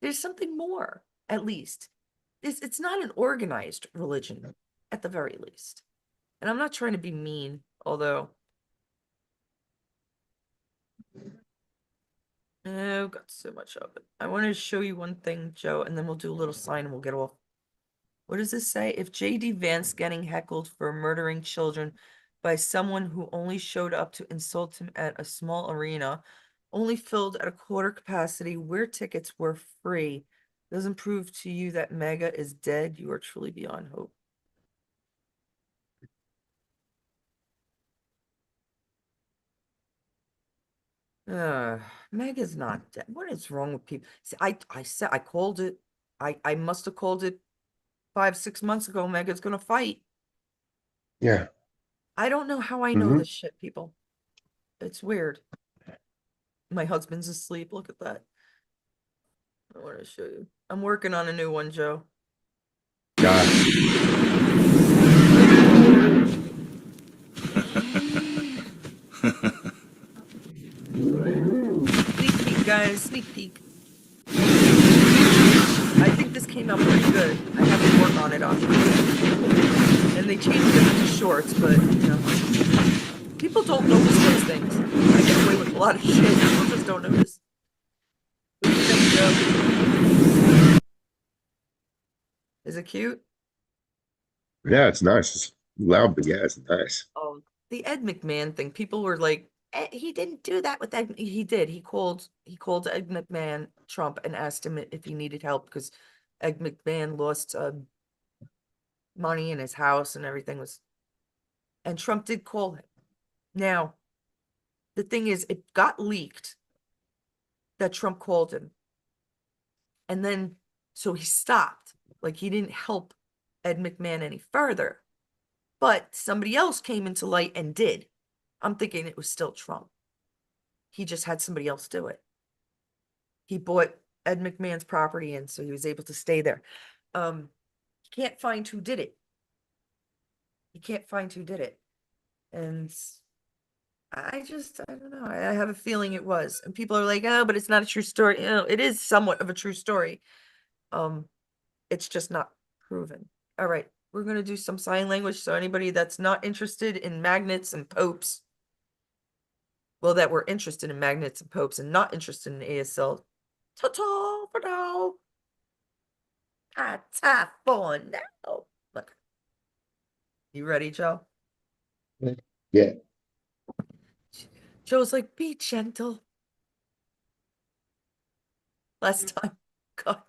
There's something more, at least. It's not an organized religion, at the very least. And I'm not trying to be mean, although I've got so much of it. I want to show you one thing, Joe, and then we'll do a little sign and we'll get off. What does this say? If J.D. Vance getting heckled for murdering children by someone who only showed up to insult him at a small arena, only filled at a quarter capacity, where tickets were free, doesn't prove to you that MAGA is dead, you are truly beyond hope. Uh, MAGA's not dead. What is wrong with people? See, I said I called it. I must have called it 5, 6 months ago. MAGA's gonna fight. Yeah. I don't know how I know Hmm. this shit, people. It's weird. My husband's asleep. Look at that. I want to show you. I'm working on a new one, Joe. God, Sneak peek, guys. Sneak peek. I think this came out pretty good. I have to work on it, obviously. And they changed them into shorts, but people don't notice those things. I get away with a lot of shit. People just don't notice. What do you think, Joe? Is it cute? yeah, it's nice. It's loud, but yeah, it's nice. The Ed McMahon thing. People were like, he didn't do that with Ed. He did. He called Ed McMahon Trump and asked him if he needed help because Ed McMahon lost money in his house and everything was. And Trump did call him. Now, the thing is, it got leaked that Trump called him. And then, so he stopped. Like, he didn't help Ed McMahon any further. But somebody else came into light and did. I'm thinking it was still Trump. He just had somebody else do it. He bought Ed McMahon's property and so he was able to stay there. He can't find who did it. He can't find who did it. And I don't know. I have a feeling it was. And people are like, oh, but it's not a true story. It is somewhat of a true story. It's just not proven. All right, we're gonna do some sign language. So anybody that's not interested in magnets and popes, well, that we're interested in magnets and popes and not interested in ASL, ta-ta for now. Ta-ta for now. Look. You ready, Joe? Yeah. Joe's like, be gentle. Last time, God,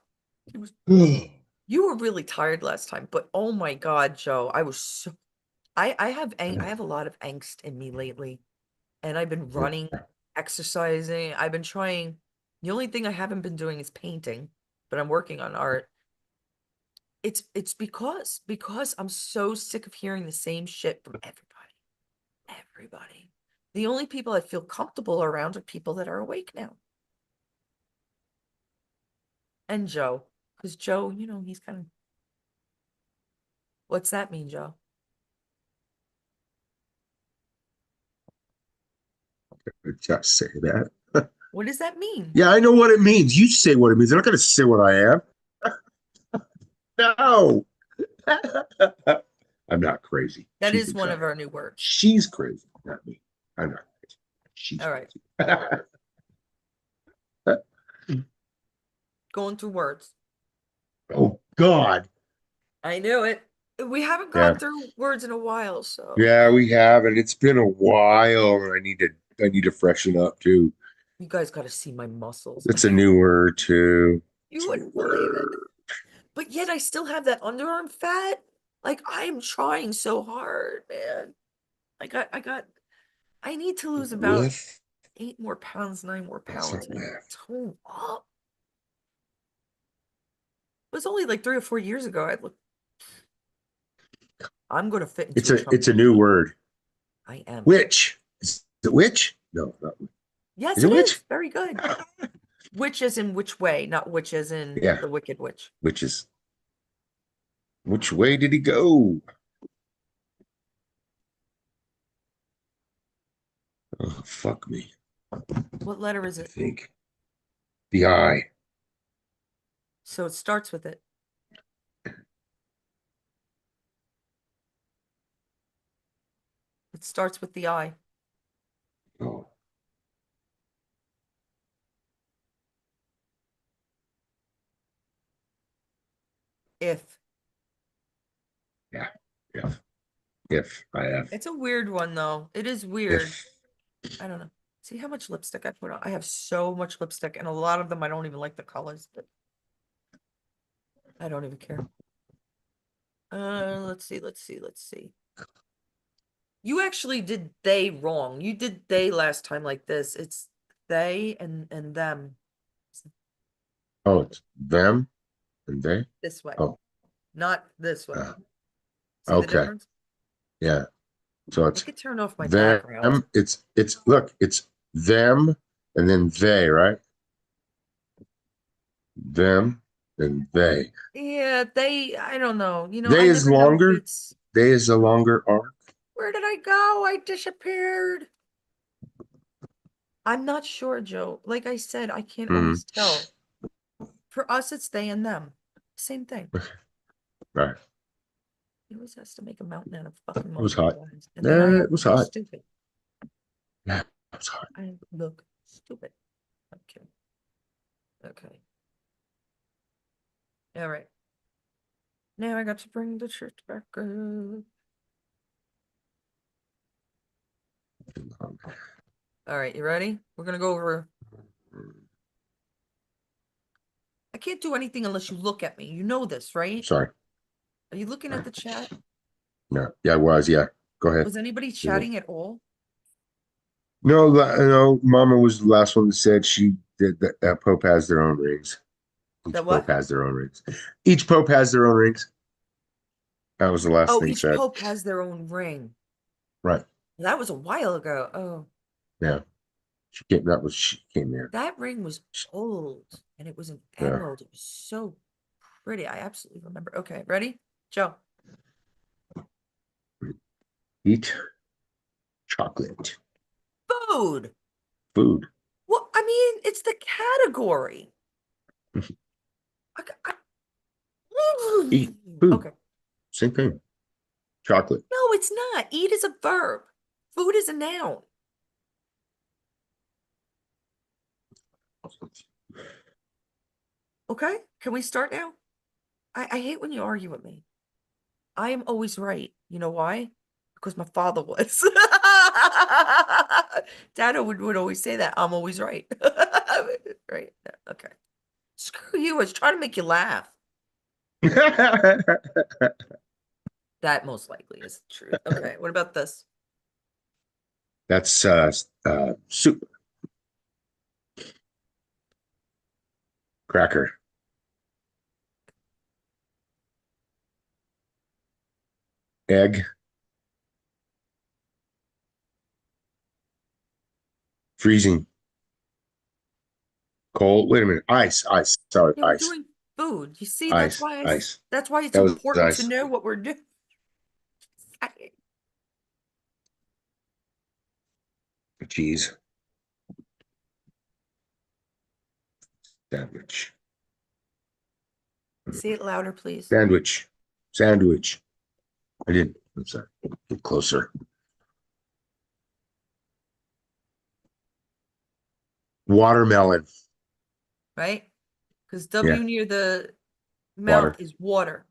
you were really tired last time, but oh my God, Joe, I was so, I have a lot of angst in me lately, and I've been running, exercising. I've been trying. The only thing I haven't been doing is painting, but I'm working on art. It's because I'm so sick of hearing the same shit from everybody. Everybody. The only people I feel comfortable around are people that are awake now. And Joe, because Joe, he's kind of, what's that mean, Joe? Just say that. What does that mean? Yeah, I know what it means. You say what it means. I'm not going to say what I am. No. I'm not crazy. That She is thinks one I of am. our new words. She's crazy, not me. I'm not crazy. She's All right, crazy. going through words. Oh God. I knew it. We haven't Yeah. gone through words in a while, so Yeah, we have, and it's been a while, and I need to freshen up too. you guys got to see my muscles. It's a new word too. You It's a new wouldn't believe it. word. But yet I still have that underarm fat. Like I am trying so hard, man. I need to lose about Lift. 8 more pounds, 9 more pounds That's not and lift. tone up. It was only like 3 or 4 years ago. I'm gonna fit into a Trump It's a new t-shirt. word. I am. Witch. Is it witch? No, not witch. Yes, Is it it witch? is. Very good. Which as in which way, not which as in Yeah, the Wicked Witch. witch is. Which way did he go? Oh, fuck me. What letter is I it? think the eye. So it starts with it. It starts with the I. Oh, If. yeah. If I have. It's a weird one though. It is weird. If. I don't know. See how much lipstick I put on? I have so much lipstick, and a lot of them I don't even like the colors, but I don't even care. Let's see. You actually did they wrong. You did they last time like this. It's they and them Oh, it's them and they. this way, Oh, not this way. uh, See the okay. difference? Yeah. So I it's could turn off my them. background. It's look. It's them and then they, right? Them and they. Yeah, I don't know. They I is never know if longer. it's, They is a longer arc. where did I go? I disappeared. I'm not sure, Joe. Like I said, I can't Hmm. always tell. For us, it's they and them. Same thing. Right. He always has to make a mountain out of fucking It was molehill hot. guys. And then I Yeah, have it to was look hot. stupid. Yeah, it was hot. I look stupid. Okay. Okay. All right. Now I got to bring the church back up. All right, you ready? We're gonna go over. I can't do anything unless you look at me. You know this, right? Sorry. Are you looking at the chat? No. Yeah, it was. Yeah. Go ahead. Was anybody Yeah. chatting at all? No, no. Mama was the last one that said she did that. Pope has their own rings. That Each pope what? has their own rings. Each pope has their own rings. That was the last Oh, thing each said. pope has their own ring. Right. That was a while ago. Oh, Yeah. She came. That was she came there. that ring was old and it was an Yeah. emerald. It was so pretty. I absolutely remember. Okay, ready? Joe. Eat chocolate. Food. Food. Well, I mean, it's the category. I, I- Eat food. okay. Same thing. Chocolate. No, it's not. Eat is a verb. Food is a noun. Okay, can we start now? I hate when you argue with me. I am always right. You know why? Because my father was. Dad would always say that. I'm always right. Right. Yeah, okay. Screw you. I was trying to make you laugh. That most likely is the truth. Okay. What about this? That's soup. Cracker. Egg. Freezing. Cold. Wait a minute. Ice. Ice. Sorry. Yeah, we're Ice. doing food. You see, Ice. Ice. that's why it's That was important to ice. know what we're doing. Cheese. Sandwich. Say it louder, please. Sandwich. Sandwich. I didn't. I'm sorry. Get closer. Watermelon. Right? Because Yeah. W near the mouth Water. is water.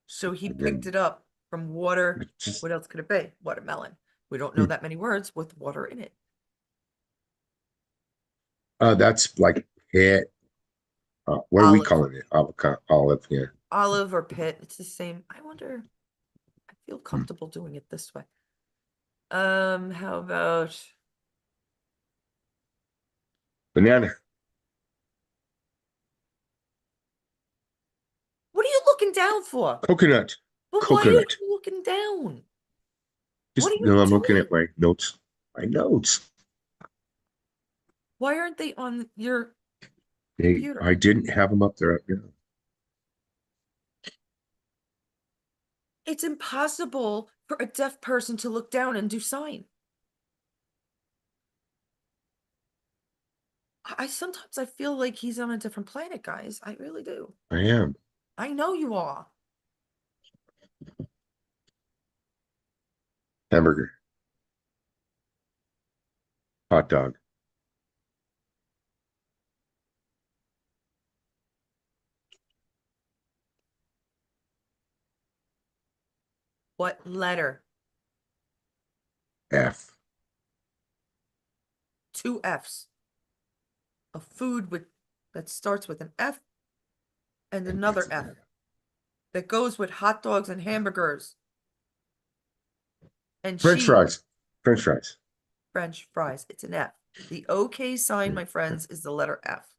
So he And picked then it up from water. it's just What else could it be? Watermelon. We don't know that many words with water in it. that's like it. What are we Olive. calling it? Avocado. Olive. Yeah. Olive or pit. It's the same. I wonder. I feel Hmm. comfortable doing it this way. How about Banana. what are you looking down for? Coconut. But why are Coconut. you looking down? What are Just you no, I'm looking doing? at my notes. My notes. Why aren't they on your They, computer? I didn't have them up there right now. It's impossible for a deaf person to look down and do sign. I sometimes I feel like he's on a different planet, guys. I really do. I am. I know you are. Hamburger. Hot dog. What letter? F. Two F's. A food with that starts with an F and And another it's F that goes with hot dogs and hamburgers and French cheese, fries. French fries. French fries. It's an F. The OK sign, my friends, is the letter F.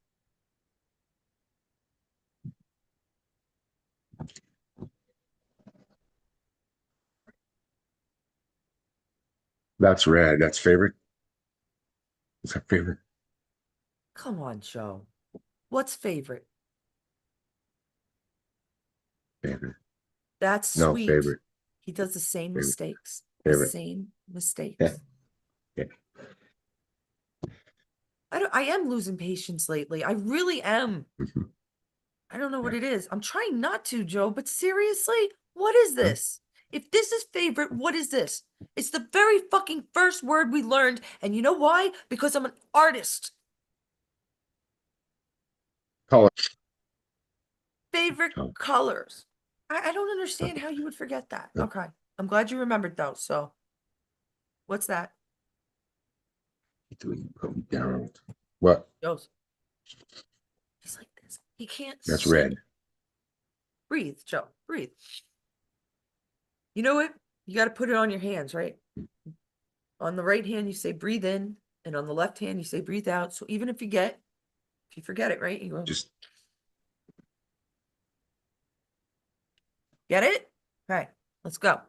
That's red. That's favorite. Is that favorite? Come on, Joe. What's favorite? Favorite. That's No, sweet. favorite. He does the same Favorite. mistakes. The Favorite. same Yeah. mistakes. Yeah. I am losing patience lately. I really am. Mhm. I don't know what Yeah. it is. I'm trying not to, Joe, but seriously, what is Huh? this? If this is favorite, what is this? It's the very fucking first word we learned. And you know why? Because I'm an artist. Color. Favorite Oh, colors. I don't oh, understand how you would forget that. oh. Okay. I'm glad you remembered those. So, what's that? Doing put me down. What? Joe's. He's like this. He can't That's sit. red. Breathe, Joe. Breathe. You know what? You got to put it on your hands, right? On the right hand, you say breathe in, and on the left hand, you say breathe out. So even if you forget it, right? You go, Just get it? Okay, let's go.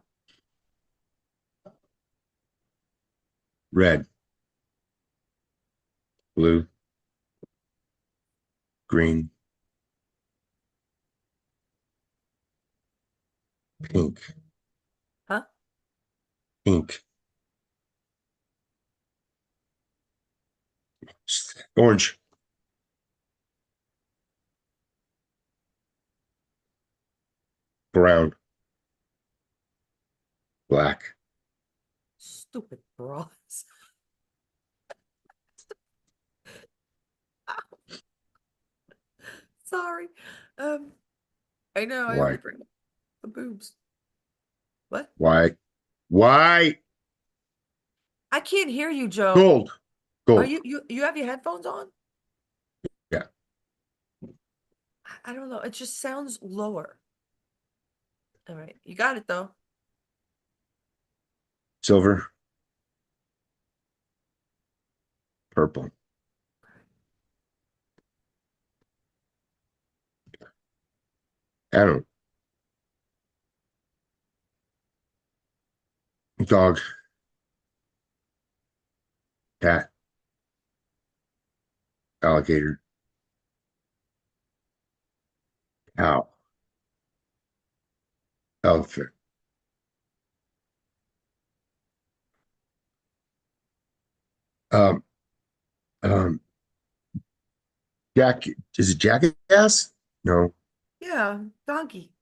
red, blue, green, pink, Huh? pink, orange, brown, black, Stupid bras. Sorry. Um, I know I always white, bring up the boobs. What? white, white, I can't hear you, Joe. gold, Are gold. you have your headphones on? Yeah. I don't know. It just sounds lower. All right, you got it though. Silver, purple. I don't know. Dog, cat, alligator, cow, elephant. Um, um, Jack, is it jackass? No, Yeah, donkey.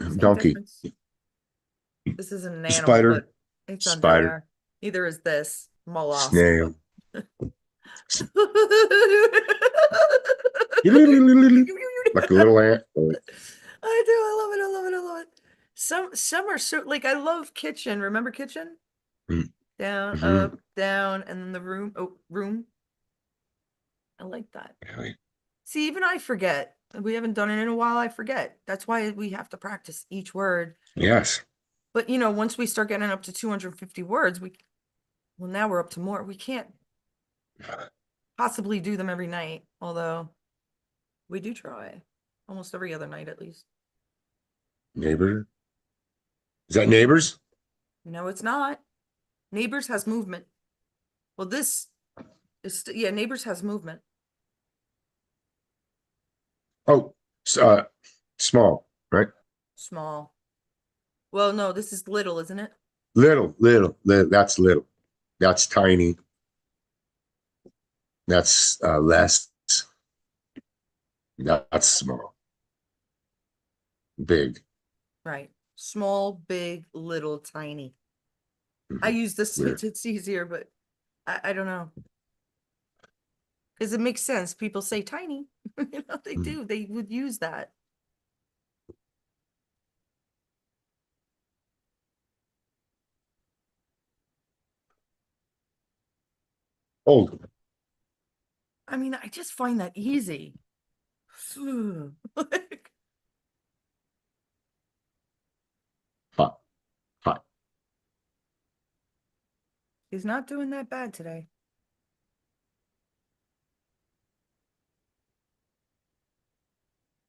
Same donkey, difference. This isn't an animal, spider, but it's spider, underwear. Neither is this mollusk. snail. Like a little ant. I do. I love it. I love it. I love it. Some are so like I love kitchen. Remember kitchen? Down, Mm-hmm. up, down, and then the room. Oh, room. I like that. See, even I forget. We haven't done it in a while. I forget. That's why we have to practice each word. Yes. But once we start getting up to 250 words, well, now we're up to more. We can't possibly do them every night, although we do try almost every other night at least. Neighbor. Is that neighbors? No, it's not. Neighbors has movement. Well, this yeah, neighbors has movement. Oh, small, right? Small. Well, no, this is little, isn't it? Little. That's little. That's tiny. That's less. That's small. Big. Right. Small, big, little, tiny. I Mhm. use this Weird. it's easier, but I don't know. Because it makes sense. People say tiny. They Mhm. do. They would use that. Old. I mean, I just find that easy. Like, Hot. Hot. he's not doing that bad today.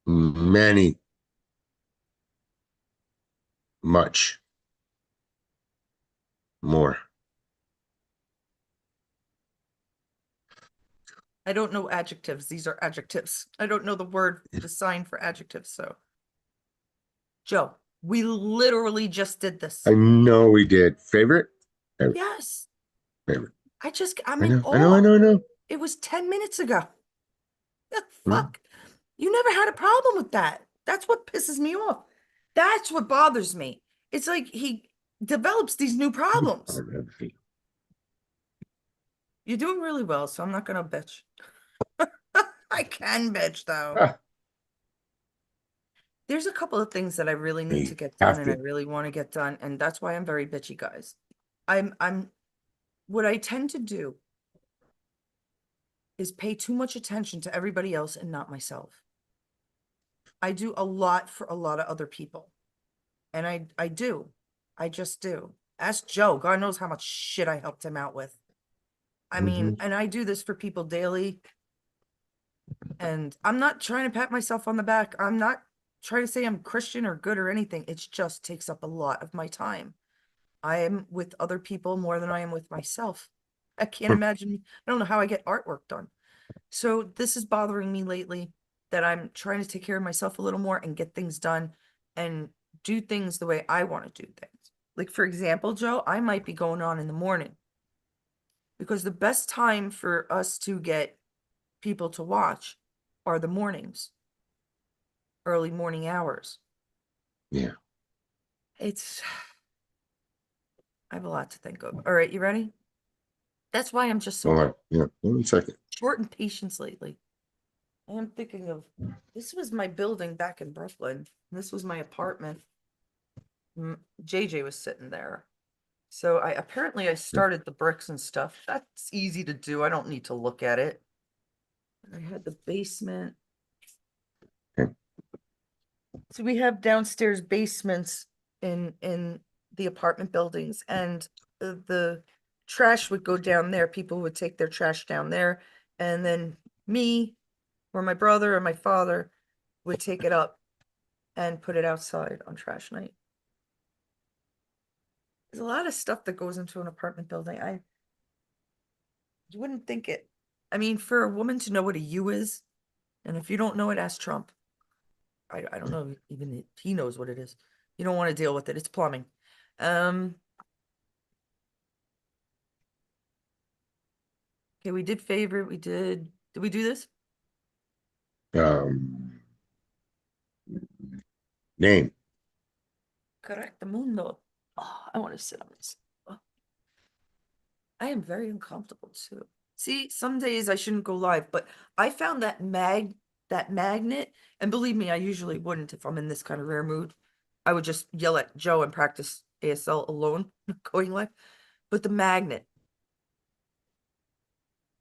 Many. Much. More. I don't know adjectives. These are adjectives. I don't know the word, the sign for adjectives. So, Joe, we literally just did this. I know we did. Favorite? Favorite. Yes. Favorite. I'm I in know. I know. I awe. know. I know. It was 10 minutes ago. The Hmm? fuck? You never had a problem with that. That's what pisses me off. That's what bothers me. It's like he develops these new problems. You're doing really well, so I'm not gonna bitch. I can bitch though. Ah, There's a couple of things that I really need to you get done have and I to. really want to get done, and that's why I'm very bitchy, guys. I'm what I tend to do is pay too much attention to everybody else and not myself. I do a lot for a lot of other people. And I do. I just do. Ask Joe. God knows how much shit I helped him out with. I mean, Mhm. and I do this for people daily. And I'm not trying to pat myself on the back. I'm not trying to say I'm Christian or good or anything. It just takes up a lot of my time. I am with other people more than I am with myself. I can't imagine. I don't know how I get artwork done. So this is bothering me lately that I'm trying to take care of myself a little more and get things done and do things the way I want to do things. Like, for example, Joe, I might be going on in the morning because the best time for us to get people to watch are the mornings, early morning hours. Yeah. It's, I have a lot to think of. All right, you ready? That's why I'm just Hold so on. Yeah. 1 second. short in patience lately. I am thinking of this was my building back in Brooklyn. This was my apartment. JJ was sitting there. So I apparently I started the bricks and stuff. That's easy to do. I don't need to look at it. I had the basement. Okay. So we have downstairs basements in the apartment buildings, and the trash would go down there. People would take their trash down there, and then me or my brother or my father would take it up and put it outside on trash night. There's a lot of stuff that goes into an apartment building. You wouldn't think it. I mean, for a woman to know what a U is, and if you don't know it, ask Trump. I don't know even if he knows what it is. You don't want to deal with it. It's plumbing. Um, okay, we did favorite. Did we do this? Um, name. Correct the mundo. Oh, I want to sit on this. Oh, I am very uncomfortable too. See, some days I shouldn't go live, but I found that magnet, and believe me, I usually wouldn't if I'm in this kind of rare mood. I would just yell at Joe and practice ASL alone, going live. But the magnet,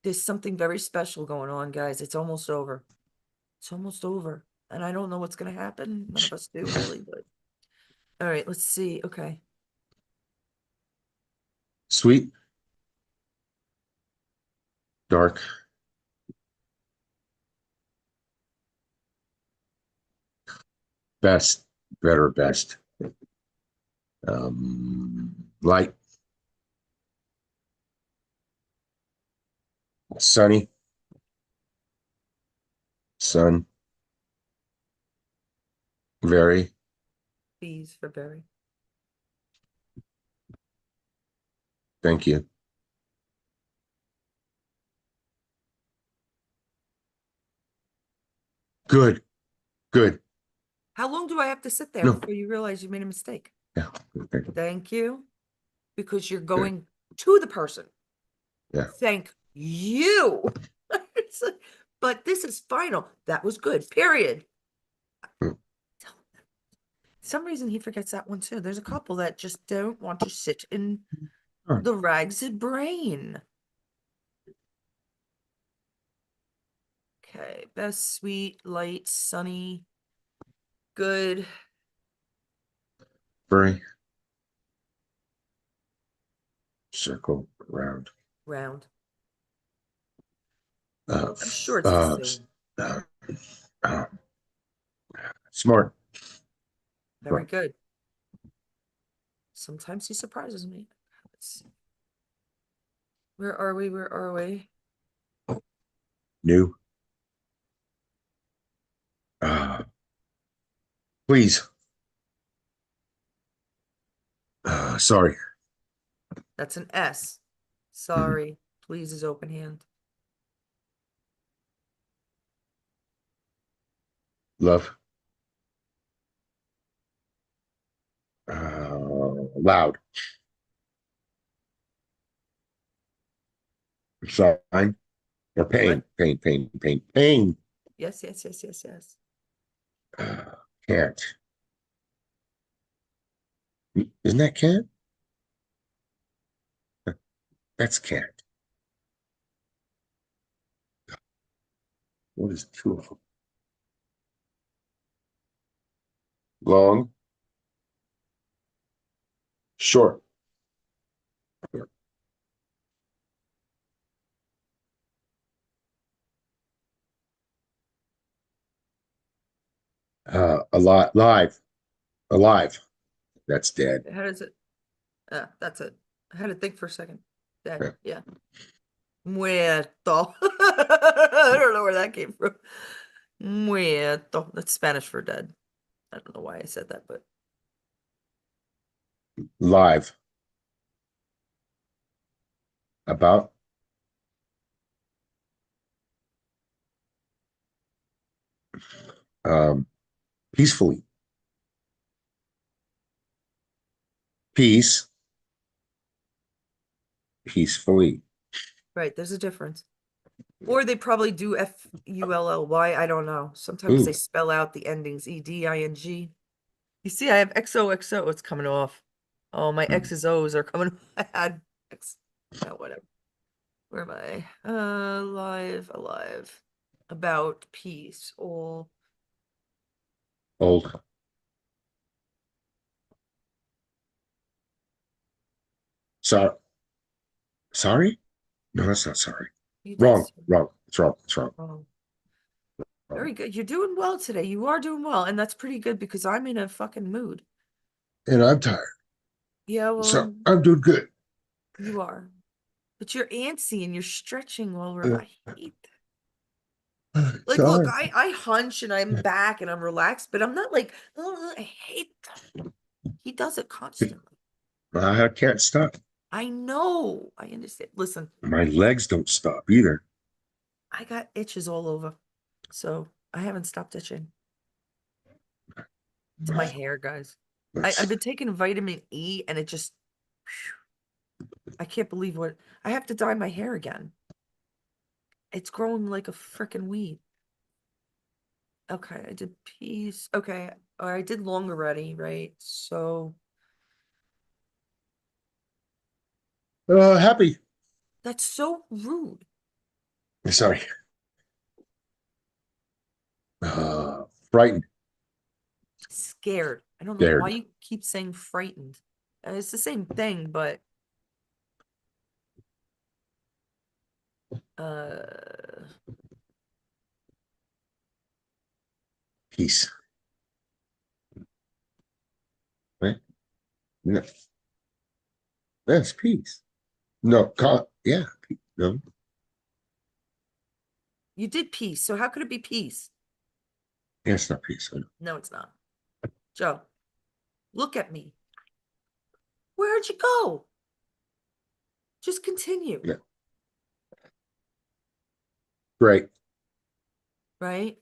there's something very special going on, guys. It's almost over. It's almost over. And I don't know what's gonna happen. None of us do really, but all right, let's see. Okay. Sweet. Dark. Best. Better. Best. Light. Sunny. Sun. Very. Bees for Barry. Thank you. Good. Good. How long do I have to sit there No. before you realize you made a mistake? Yeah. Okay. Thank you. Because you're Good. going to the person. Yeah. Thank you. It's like, but this is final. That was good. Period. Mm. Some reason he forgets that one too. There's a couple that just don't want to sit in All right. the rags brain. Okay, best, sweet, light, sunny, good, Very. Circle. Round. round. Uh, I'm sure it's the uh, same. uh, uh, smart. Very Smart. good. Sometimes he surprises me. Let's see. Where are we? Where are we? New. Uh, please. Sorry. That's an S. Mhm. Sorry. Please is open hand. Love. Loud. Sign. Or What? pain. Yes, yes, yes, yes, yes. Uh, can't. Isn't that can't? That's can't. What is two of them? Long. Short. A lot. Live. Alive. That's dead. How does it? That's it. I had to think for a second. Dead. Yeah. Yeah. Muerto. I don't know where that came from. Muerto. That's Spanish for dead. I don't know why I said that, but Live. About. Um, peacefully. Peace. Peacefully. right, there's a difference. Or they probably do Fully. I don't know. Sometimes they Ooh. spell out the endings Eding. You see, I have XOXO. It's coming off. Oh, my X's O's are coming. I had X. Oh, whatever. Where am I? Alive. About peace. All. Old. So, sorry? No, that's not sorry. You did. Wrong. Wrong. It's wrong. It's wrong. Oh, Wrong. very good. You're doing well today. You are doing well, and that's pretty good because I'm in a fucking mood. And I'm tired. Yeah, So well, I'm doing good. you are. But you're antsy and you're stretching while we're. Uh, I hate that. Like, look, sorry. I hunch and I'm back and I'm relaxed, but I'm not like, oh, I hate that. He does it constantly. I can't stop. I know. I understand. Listen, My legs don't stop either. I got itches all over, so I haven't stopped itching. It's my hair, guys. I've That's been taking vitamin E and it just, I can't believe what I have to dye my hair again. It's growing like a freaking weed. Okay, I did peace. Okay, I did long already, right? So happy. that's so rude. Sorry. Frightened. Scared. I don't know why Scared. you keep saying frightened. It's the same thing, but uh Peace. Right? No, that's peace. No, yeah. No, you did peace. So how could it be peace? yeah, it's not peace. I know. No, it's not. Joe, look at me. Where'd you go? Just continue, Yeah. Great. right?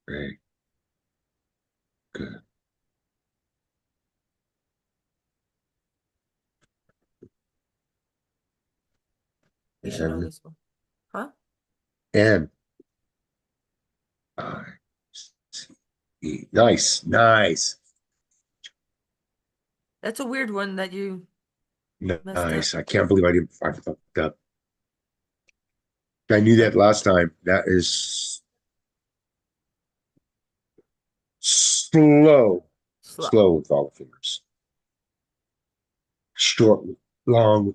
Great. Good. You should know And this one. Huh? and I see. Nice. Nice. That's a weird one that you messed up. Nice. I can't believe I fucked up. I knew that last time. That is slow. Slow. Slow with all the fingers. Short, long.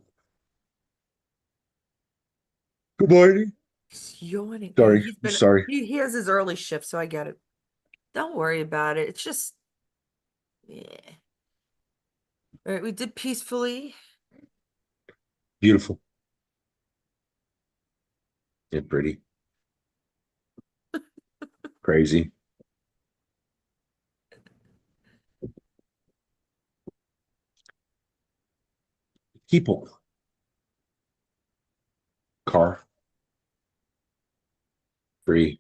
Good morning. He's yawning. Oh, Sorry. I'm sorry. he has his early shift, so I get it. Don't worry about it. It's just, yeah. All right, we did peacefully. Beautiful. and pretty, crazy. People, car, free,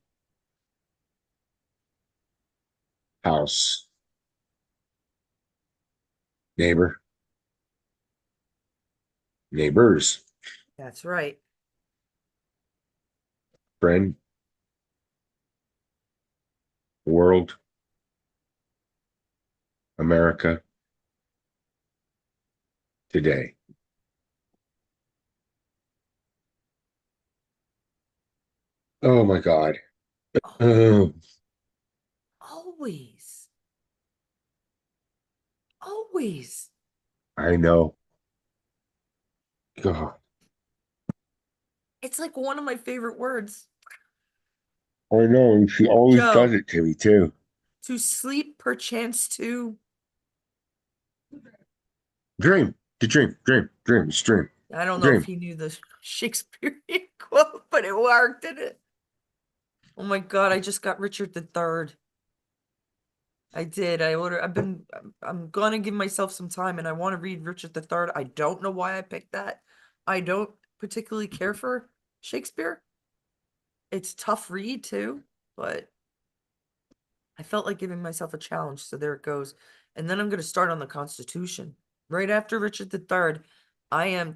house, neighbor, neighbors, That's right. friend, world, America, today. Oh my God. Always. Oh, Always. Always. I know. God, It's like one of my favorite words. I know. And she always does Joe, it to me too. to sleep perchance to. Dream, to dream, dream, dream, dream, I don't know if dream. he knew the Shakespearean quote, but it worked, didn't it? Oh my God, I just got Richard the Third. I did. I'm gonna give myself some time and I want to read Richard the Third. I don't know why I picked that. I don't particularly care for Shakespeare. It's a tough read too, but I felt like giving myself a challenge, so there it goes. And then I'm gonna start on the Constitution. Right after Richard the Third,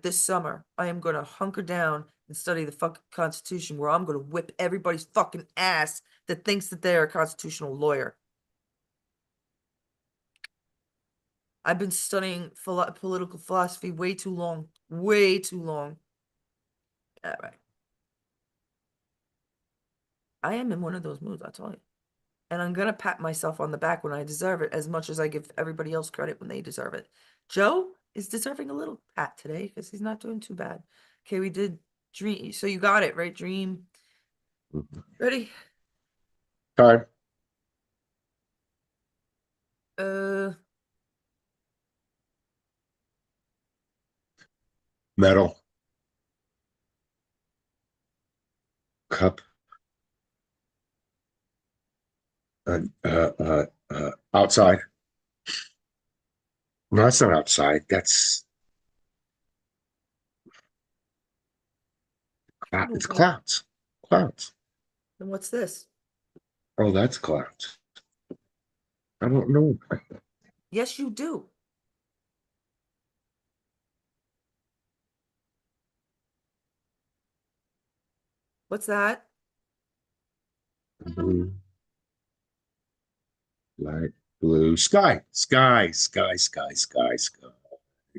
this summer, I am gonna hunker down and study the fucking Constitution where I'm gonna whip everybody's fucking ass that thinks that they're a constitutional lawyer. I've been studying political philosophy way too long. Way too long. All right. I am in one of those moods, I'll tell you. And I'm gonna pat myself on the back when I deserve it, as much as I give everybody else credit when they deserve it. Joe is deserving a little pat today because he's not doing too bad. Okay, we did dream. So you got it, right? Dream. Ready? Time, Uh, metal, cup, outside. No, that's not outside. That's it's then clouds. Clouds. what's this? Oh, that's clouds. I don't know. Yes, you do. What's that? Blue, light blue, sky, sky, sky, sky, sky, sky.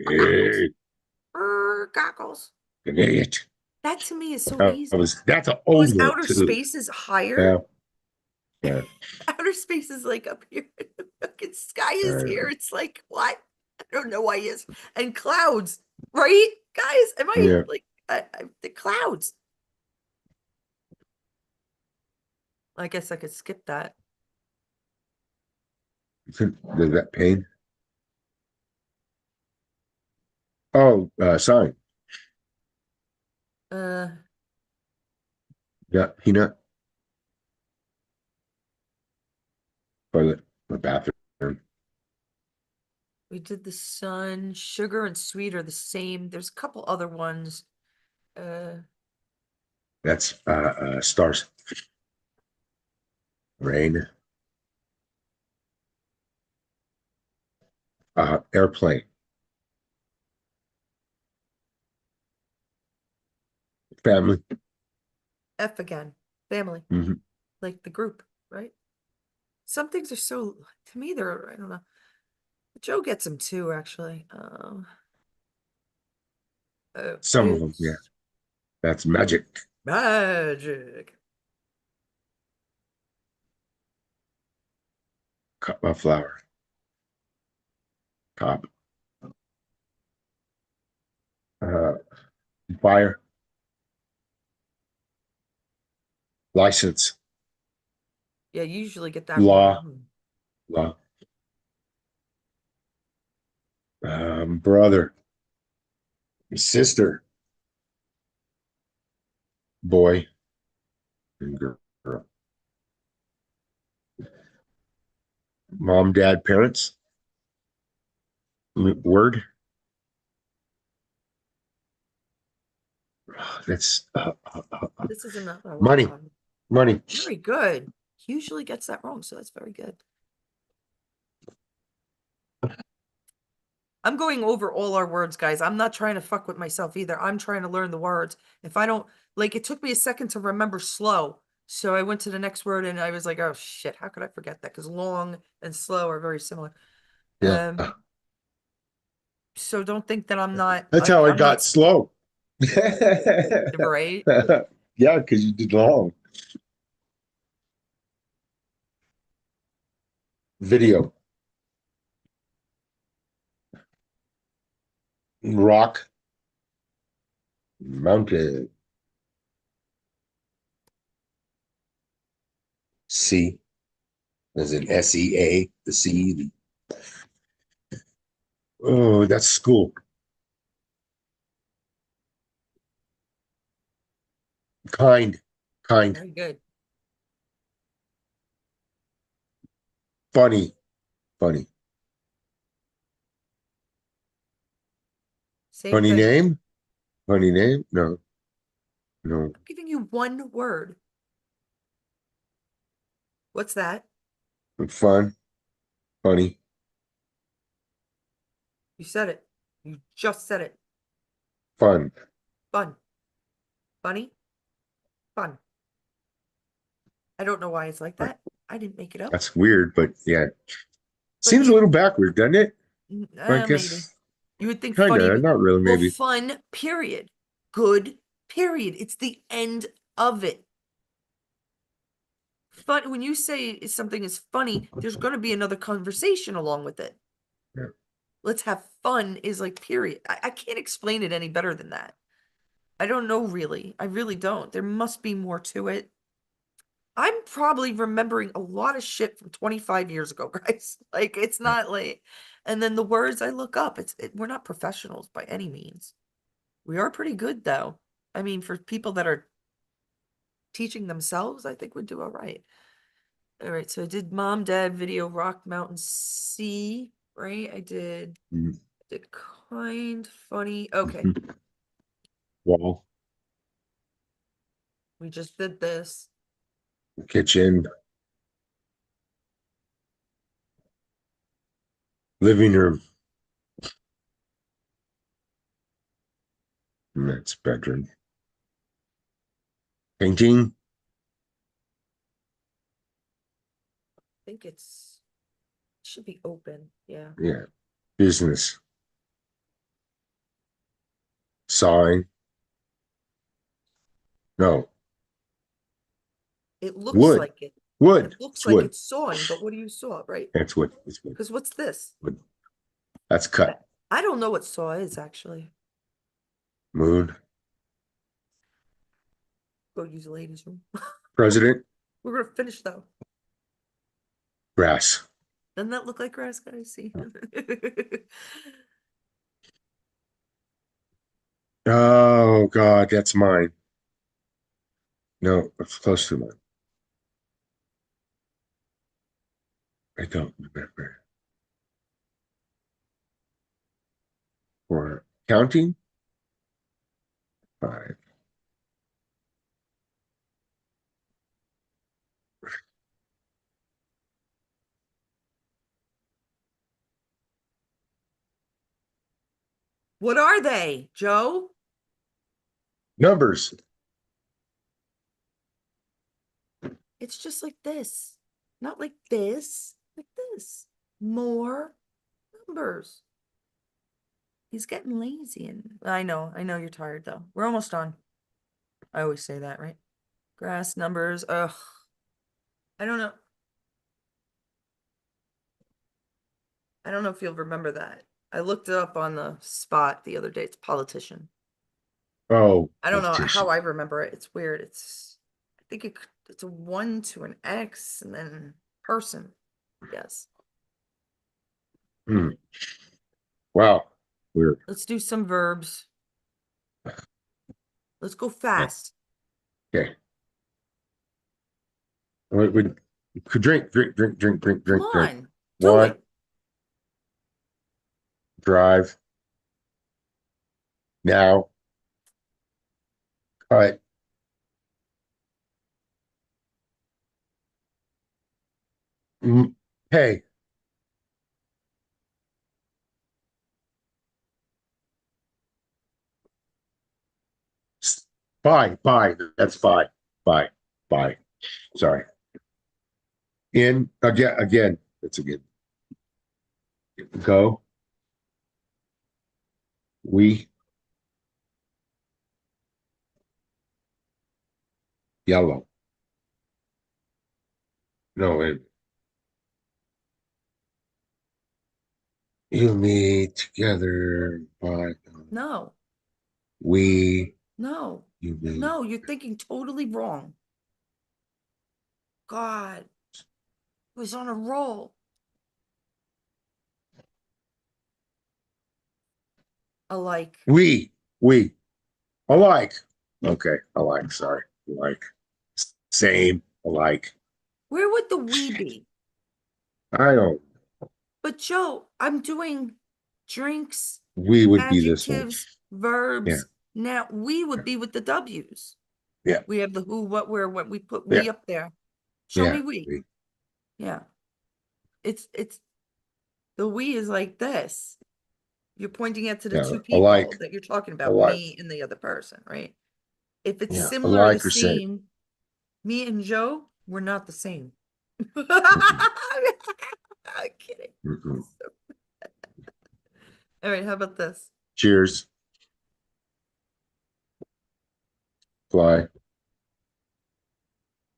Goggles. Yeah, Goggles. an idiot. That to me is so easy. That's an Oh, old is one outer too. space is higher? Yeah, yeah. Outer space is like up here. The fucking sky is here. Uh, It's like what? I don't know why he is. And clouds, right? Guys, am I yeah. like the clouds? I guess I could skip that. Does that pain? Oh, sign. Uh, Yeah, peanut, toilet, or bathroom. we did the sun, sugar and sweet are the same. There's a couple other ones. Uh, That's stars. Rain, airplane, family. F again. Family, Mhm. like the group, right? Some things are so to me they're I don't know. Joe gets them too, actually. Some of them, yeah. It's That's magic. magic. Flower, cop, uh, fire, license, Yeah, you usually get that one law, wrong. law, brother, sister, boy. and girl. Mom, dad, parents. Word. That's This is another money. one. Money. Very good. He usually gets that wrong, so that's very good. I'm going over all our words, guys. I'm not trying to fuck with myself either. I'm trying to learn the words. If I don't, like, it took me a second to remember slow. So I went to the next word and I was like, oh shit, how could I forget that? Because long and slow are very similar. Yeah. So don't think that I'm not, That's how I I'm not got slow. right. Yeah, because you did long. Video. Rock. Mountain. C. As in SEA, the C. Oh, that's school. Kind. Kind. Very good. Funny. Funny. Same Funny thing. name? Funny name? No. No. I'm giving you one word. What's that? Fun. Funny. You said it. You just said it. Fun. Fun. Funny. Fun. I don't know why it's like that. I didn't make it up. That's weird, but yeah. But Seems a little backward, doesn't it? I maybe. guess You would think kind funny. of, not really, Well, maybe. fun, period. Good, period. It's the end of it. Fun, when you say something is funny, there's going to be another conversation along with it. Yeah. Let's have fun is like, period. I can't explain it any better than that. I don't know, really. I really don't. There must be more to it. I'm probably remembering a lot of shit from 25 years ago, guys. Like it's not like, and then the words I look up, we're not professionals by any means. We are pretty good though. I mean, for people that are teaching themselves, I think we do all right. All right, so I did mom, dad, video, rock, mountain, sea, right? Mm. Did kind, funny. Okay, Wall, we just did this. kitchen, living room. That's bedroom. Painting. I think should be open. Yeah. Yeah. Business. Sawing. No. It looks Wood. like it. It Wood. looks It's like wood. it's sawing, but what do you saw, right? That's wood. It's wood. Because what's this? Wood. That's I, cut. I don't know what saw is actually. Moon. Go use the ladies' room. President. We're gonna finish though. Grass. Doesn't that look like grass, guys? See? Oh God, that's mine. No, it's close to mine. I don't remember. For counting, 5. What are they, Joe? Numbers. It's just like this. Not like this. Like this. More numbers. He's getting lazy and I know you're tired though. We're almost done. I always say that, right? Grass numbers. Ugh. I don't know. I don't know if you'll remember that. I looked it up on the spot the other day. It's politician. Oh, I don't know how politician. I remember it. It's weird. I think it's a 1 to an X and then person. Yes. Hmm. Wow. Weird. Let's do some verbs. Let's go Yeah. fast. Okay. we could Come drink. on, do One, it. drive, now, cut. Hey, buy. That's buy, buy. Sorry. In again. That's again. Go. We yellow. No, you me together. But No, we no, you me. no, you're thinking totally wrong. God, he was on a roll. Alike. We alike. Okay, alike. Sorry, alike. Same, alike. Where would the we be? I don't. But Joe, I'm doing drinks, We would be this one. adjectives, Yeah, verbs. Now we would be with the W's. yeah, We have the who, what, where, what. We put yeah, we up there. Show yeah. me we. We. Yeah. It's the we is like this. You're pointing it to the Yeah, two people alike, that you're talking about, alike. me and the other person, right? If it's Yeah, similar or the alike or same. same, me and Joe, we're not the same. I'm Mm-mm, kidding. mm-mm. All right, how about this? Cheers. Fly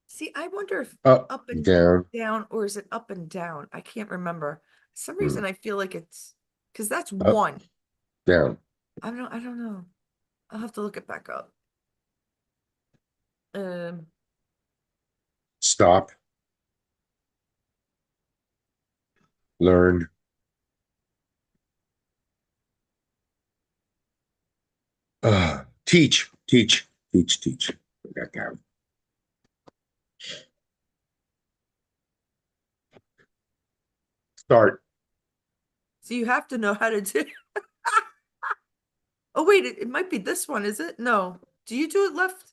See, I wonder if up, up and down. down or is it up and down? I can't remember. For some Mm, reason I feel like it's because that's up, one. down. I don't know. I'll have to look it back up. Um, Stop. Learn. Teach. Got that. Start. so you have to know how to do. Oh wait, it might be this one, is it? No. Do you do it left?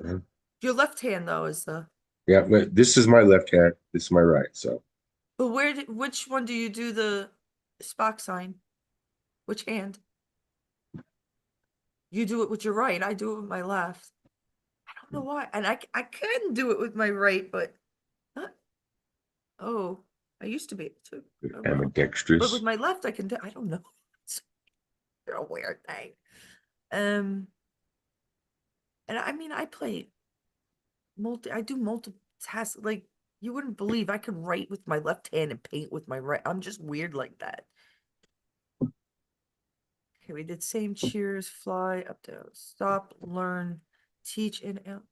Uh, Your left hand though is the. Yeah, but this is my left hand. This is my right. So But which one do you do the Spock sign? Which hand? You do it with your right. I do it with my left. I don't know why. And I can do it with my right, but oh, I used to be able to. Oh well. But with ambidextrous. my left, I can do. I don't know. It's a weird thing. Um, and I mean, I play multi. I do multiple tasks. Like you wouldn't believe I could write with my left hand and paint with my right. I'm just weird like that. Okay, we did same cheers, fly, up down, stop, learn, teach, and out.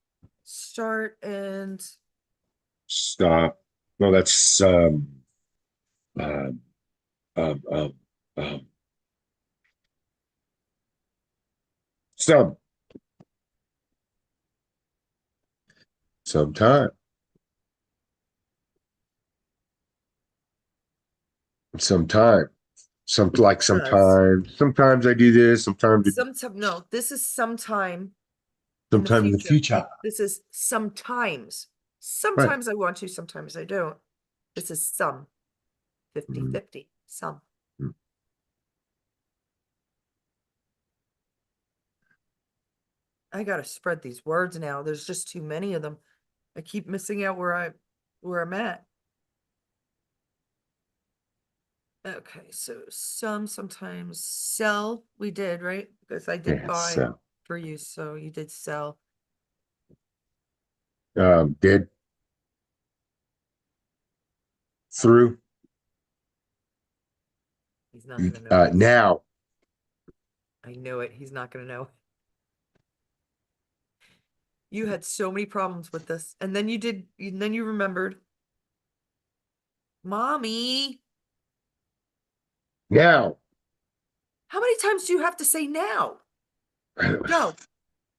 Start and Stop. No, that's um, um, um, um, some, sometime, sometime, does. sometimes. Sometimes I do this. Sometime, no, this is sometime in the Sometime in the future. future. This is sometimes. Right. Sometimes I want to, sometimes I don't. This is some 50 Mhm. 50. Some. I gotta spread these words now. There's just too many of them. I keep missing out where I'm at. Okay, so sometimes sell we did, right? Because I did Yes. buy for you, so you did sell. Did through He's not gonna know this. now. I know it. He's not gonna know. You had so many problems with this, and then and then you remembered. Mommy, Now. how many times do you have to say now? Joe,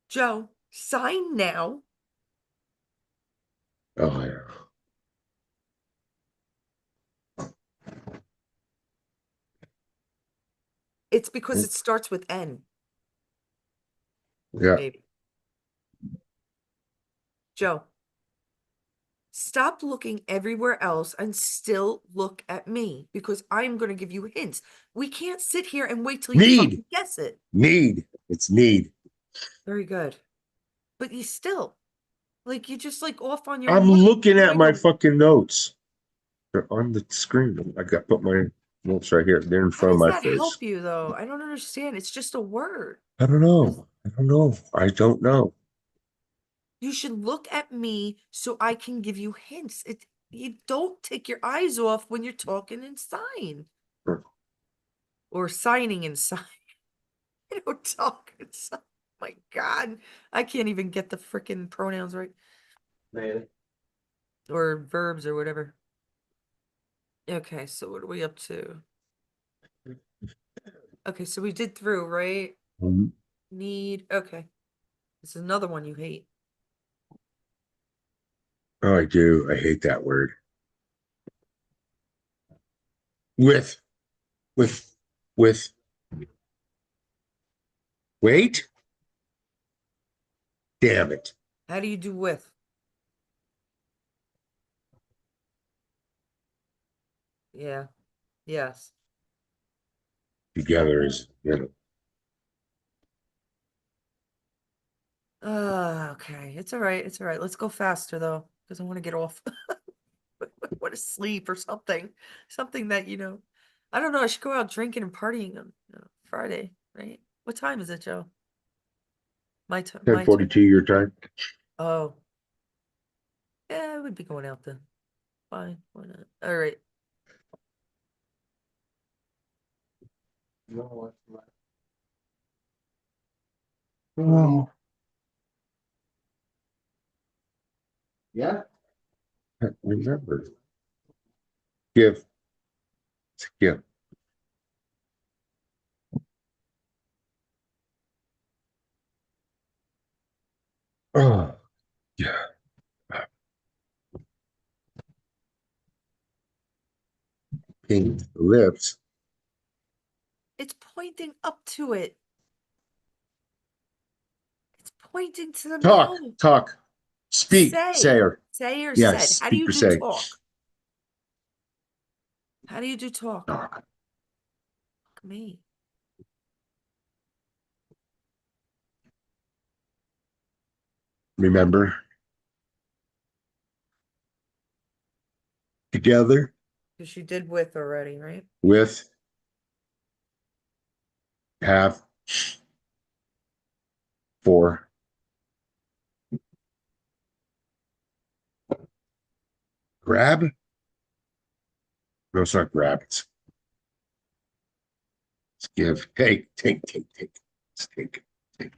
Joe, sign now. Oh yeah. It's because it starts with N, Yeah. maybe. Joe, stop looking everywhere else and still look at me because I'm going to give you hints. We can't sit here and wait till you Need. fucking guess it. Need. It's need. Very good. But you still, like, you just like off on your I'm what looking am at I my doing? fucking notes. They're on the screen. I got put my notes right here. They're in How front of does my that face. help you though? I don't understand. It's just a word. I don't know. I don't know. I don't know. You should look at me so I can give you hints. You don't take your eyes off when you're talking in sign or signing in sign. You don't talk in sign. My God, I can't even get the freaking pronouns right Man. or verbs or whatever. Okay, so what are we up to? Okay, so we did through, right? Need. Okay, this is another one you hate. Oh, I do. I hate that word. With, with, with. Wait. Damn it. How do you do with? Yeah. Yes. Together is, you know. Okay. It's all right. It's all right. Let's go faster though, because I want to get off. I want to sleep or something. Something that, I don't know. I should go out drinking and partying on Friday, right? What time is it, Joe? My turn. 10:42 your time. Oh, yeah, I would be going out then. Fine. Why not? All right. Oh, yeah. Remember. Give. Give. Oh, yeah. Pink lips. It's pointing up to it. It's pointing to the Talk. mouth. Talk. Speak. Say. Sayer. Say or Yes. said. How do Speak you or do say. talk? How do you do talk? Talk. Fuck me. Remember. Together. Because you did with already, right? With. Have. For. Grab. No, it's not grab. It's give. Take. Take. Take. Take. Let's take. Take.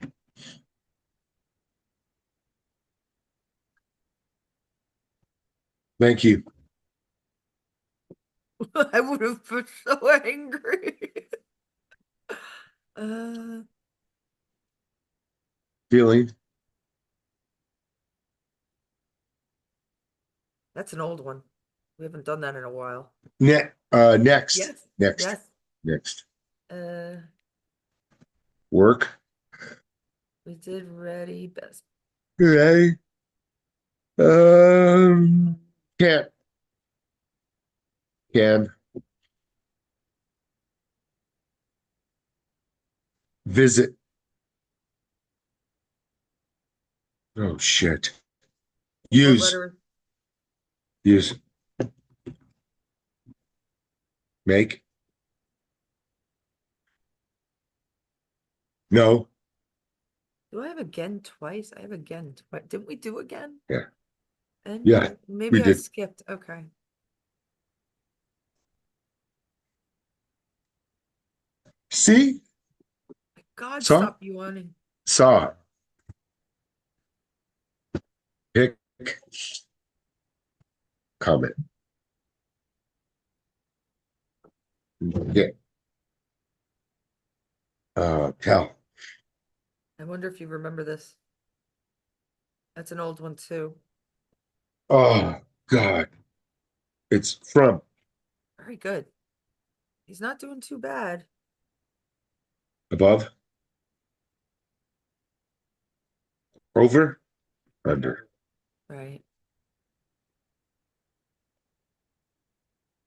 Thank you. I would have been so angry. uh, Feeling. that's an old one. We haven't done that in a while. Next. Yes. Next. Yes. Next. Uh, Work. we did ready best. Okay. Can't. Can. Visit. Oh shit. What Use. letter? Use. Make. No. Do I have again twice? I have again twice. Didn't we do again? Yeah. And Yeah. We maybe I did. skipped. Okay. See? God, Saw. stop yawning. Saw. Pick. Comment. Get. Tell. I wonder if you remember this. That's an old one too. Oh God. It's from Very good. He's not doing too bad. above, over, under. Right.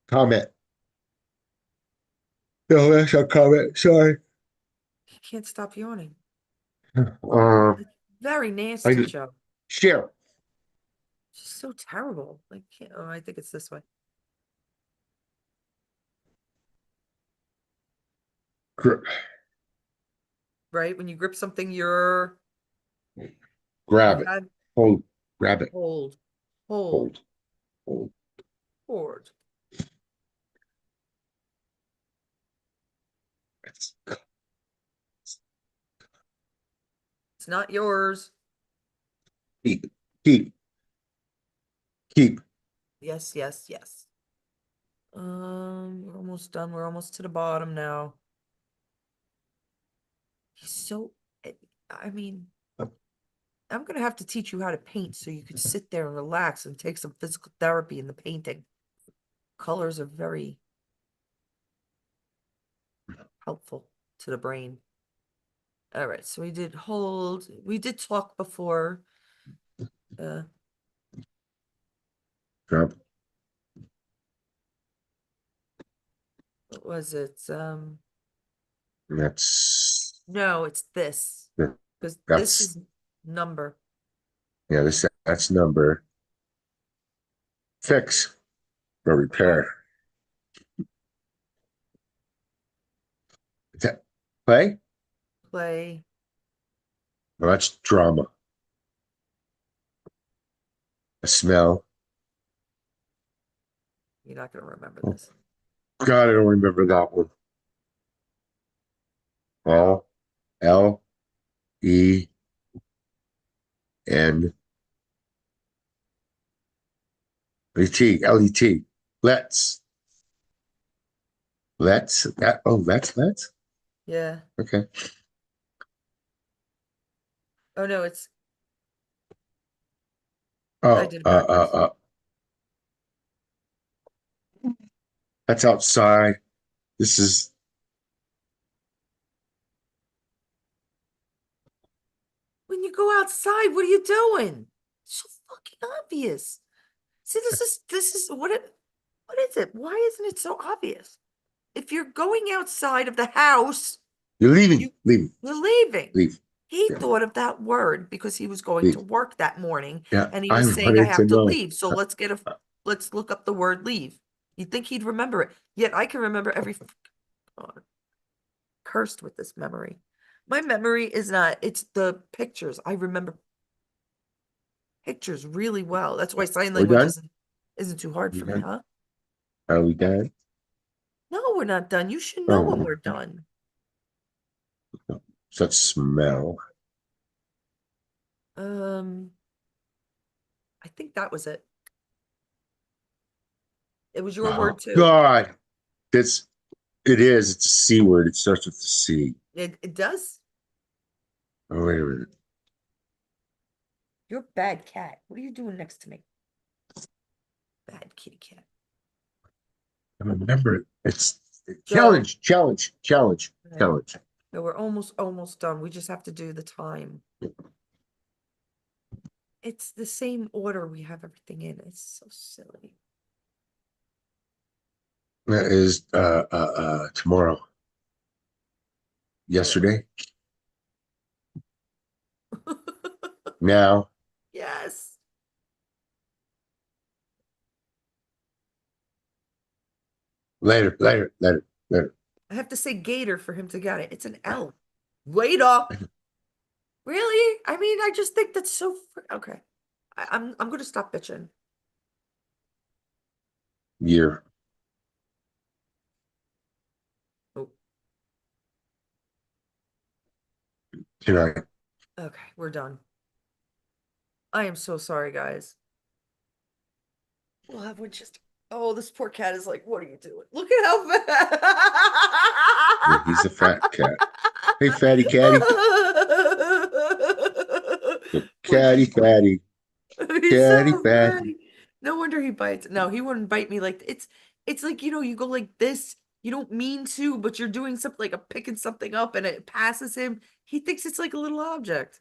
Comment. No, that's a comment. Sorry. He can't stop yawning. Um, It's very I nasty, did Joe. share. It's just so terrible. Like, oh, I think it's this way. Gr- Right? When you grip something, you're grab you it. have Hold. Grab it. hold, hold, Hold. Hold. hold. It's It's not yours. keep. Keep. Keep. Yes, yes, yes. We're almost done. We're almost to the bottom now. He's so, eh, I mean, I'm gonna have to teach you how to paint so you could sit there and relax and take some physical therapy in the painting. Colors are very helpful to the brain. All right, so we did hold. We did talk before. Uh, Drop. what was it? That's No, it's this because this that's is number. yeah. That's number. Fix or All right, repair. Is that play? play. Well, that's drama. A smell. You're not gonna remember Oh, this. God, I don't remember that one. L L E N E T L E T. Let's. Let's that oh let's Yeah. okay. Oh no, it's I Oh did it backwards. that's outside. This is When you go outside, what are you doing? It's so fucking obvious. See, this is what is it? Why isn't it so obvious? If you're going outside of the house, you're leaving, you leaving, you're leaving. leave. He Yeah, thought of that word because he was going to leave. work that morning Yeah, and he I was saying, I wanted to have to know. leave. So Uh, let's look up the word leave. You'd think he'd remember it. Yet I can remember every God, cursed with this memory. My memory is not, it's the pictures. I remember pictures really well. That's why sign we're language done. isn't too hard We for me, done. huh? Are we done? No, we're not done. You should know when Oh, we're done. such smell. Um, I think that was it. It was your Oh word too. God, it's it is. It's a C word. It starts with the C. It does. Oh wait a minute. You're a bad cat. What are you doing next to me? Bad kitty cat. I remember it. It's Joe. challenge, challenge, challenge, Right. challenge. No, we're almost done. We just have to do the time. It's the same order we have everything in. It's so silly. That is tomorrow. Whatever. Yesterday. Now. Yes. Later, later, later, later. I have to say gator for him to get it. It's an L. Wait up. Really? I mean, I just think that's so okay. I'm gonna stop bitching. Year. Oh, Tonight. okay, we're done. I am so sorry, guys. We'll have Winchester. Oh, this poor cat is like, what are you doing? Look at how Yeah, he's a fat cat. Hey, fat. fatty catty. Catty Winchester, fatty. he's Catty so fatty. funny. No wonder he bites. No, he wouldn't bite me like it's like, you go like this. You don't mean to, but you're doing something like a picking something up and it passes him. He thinks it's like a little object.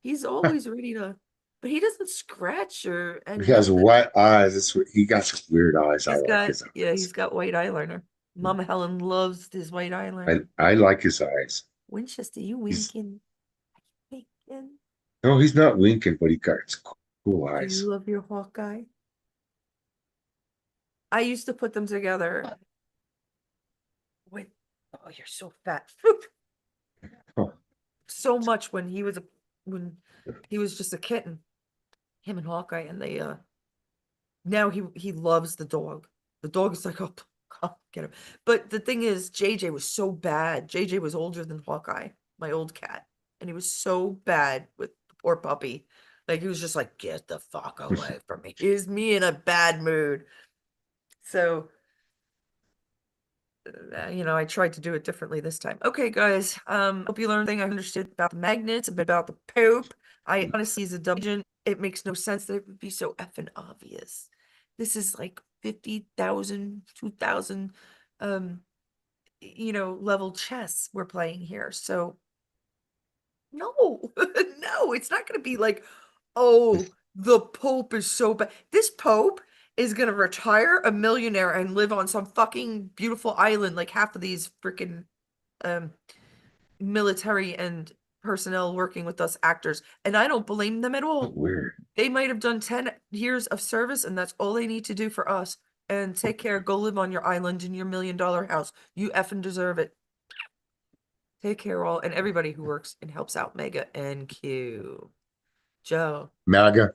He's always ready to, but he doesn't scratch or He and has nothing. white eyes. That's what he got. Some weird eyes. I He's like got, his yeah, eyes. he's got white eyeliner. Mama Helen loves his white I eyeliner. I like his eyes. Winchester, you He's winking. Winking. no, he's not winking, but he got cool Do you eyes. love your Hawkeye? I used to put them together. Wait, oh, you're so fat. Huh. So much when he was just a kitten, him and Hawkeye, and they now he loves the dog. The dog is like, oh, come get him. But the thing is, JJ was so bad. JJ was older than Hawkeye, my old cat, and he was so bad with the poor puppy. Like he was just like, get the fuck away from me. Here's me in a bad mood. So I tried to do it differently this time. Okay, guys. Hope you learned thing I understood about the magnets, a bit about the Pope. I honestly, as a double agent, it makes no sense that it would be so effing obvious. This is like 50,000, 2,000, level chess we're playing here. So no, no, it's not going to be like, oh, the Pope is so bad. This Pope is going to retire a millionaire and live on some fucking beautiful island like half of these freaking um military and personnel working with us actors. And I don't blame them at all. Weird. They might have done 10 years of service and that's all they need to do for us. And take care, go live on your island in your $1 million house. You effing deserve it. Take care, all and everybody who works and helps out Mega and Q. Joe. MAGA.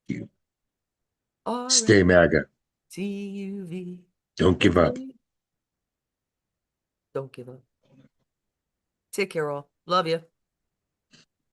You stay MAGA. RSTUV. Don't give up. Don't give up. Take care, all. Love you.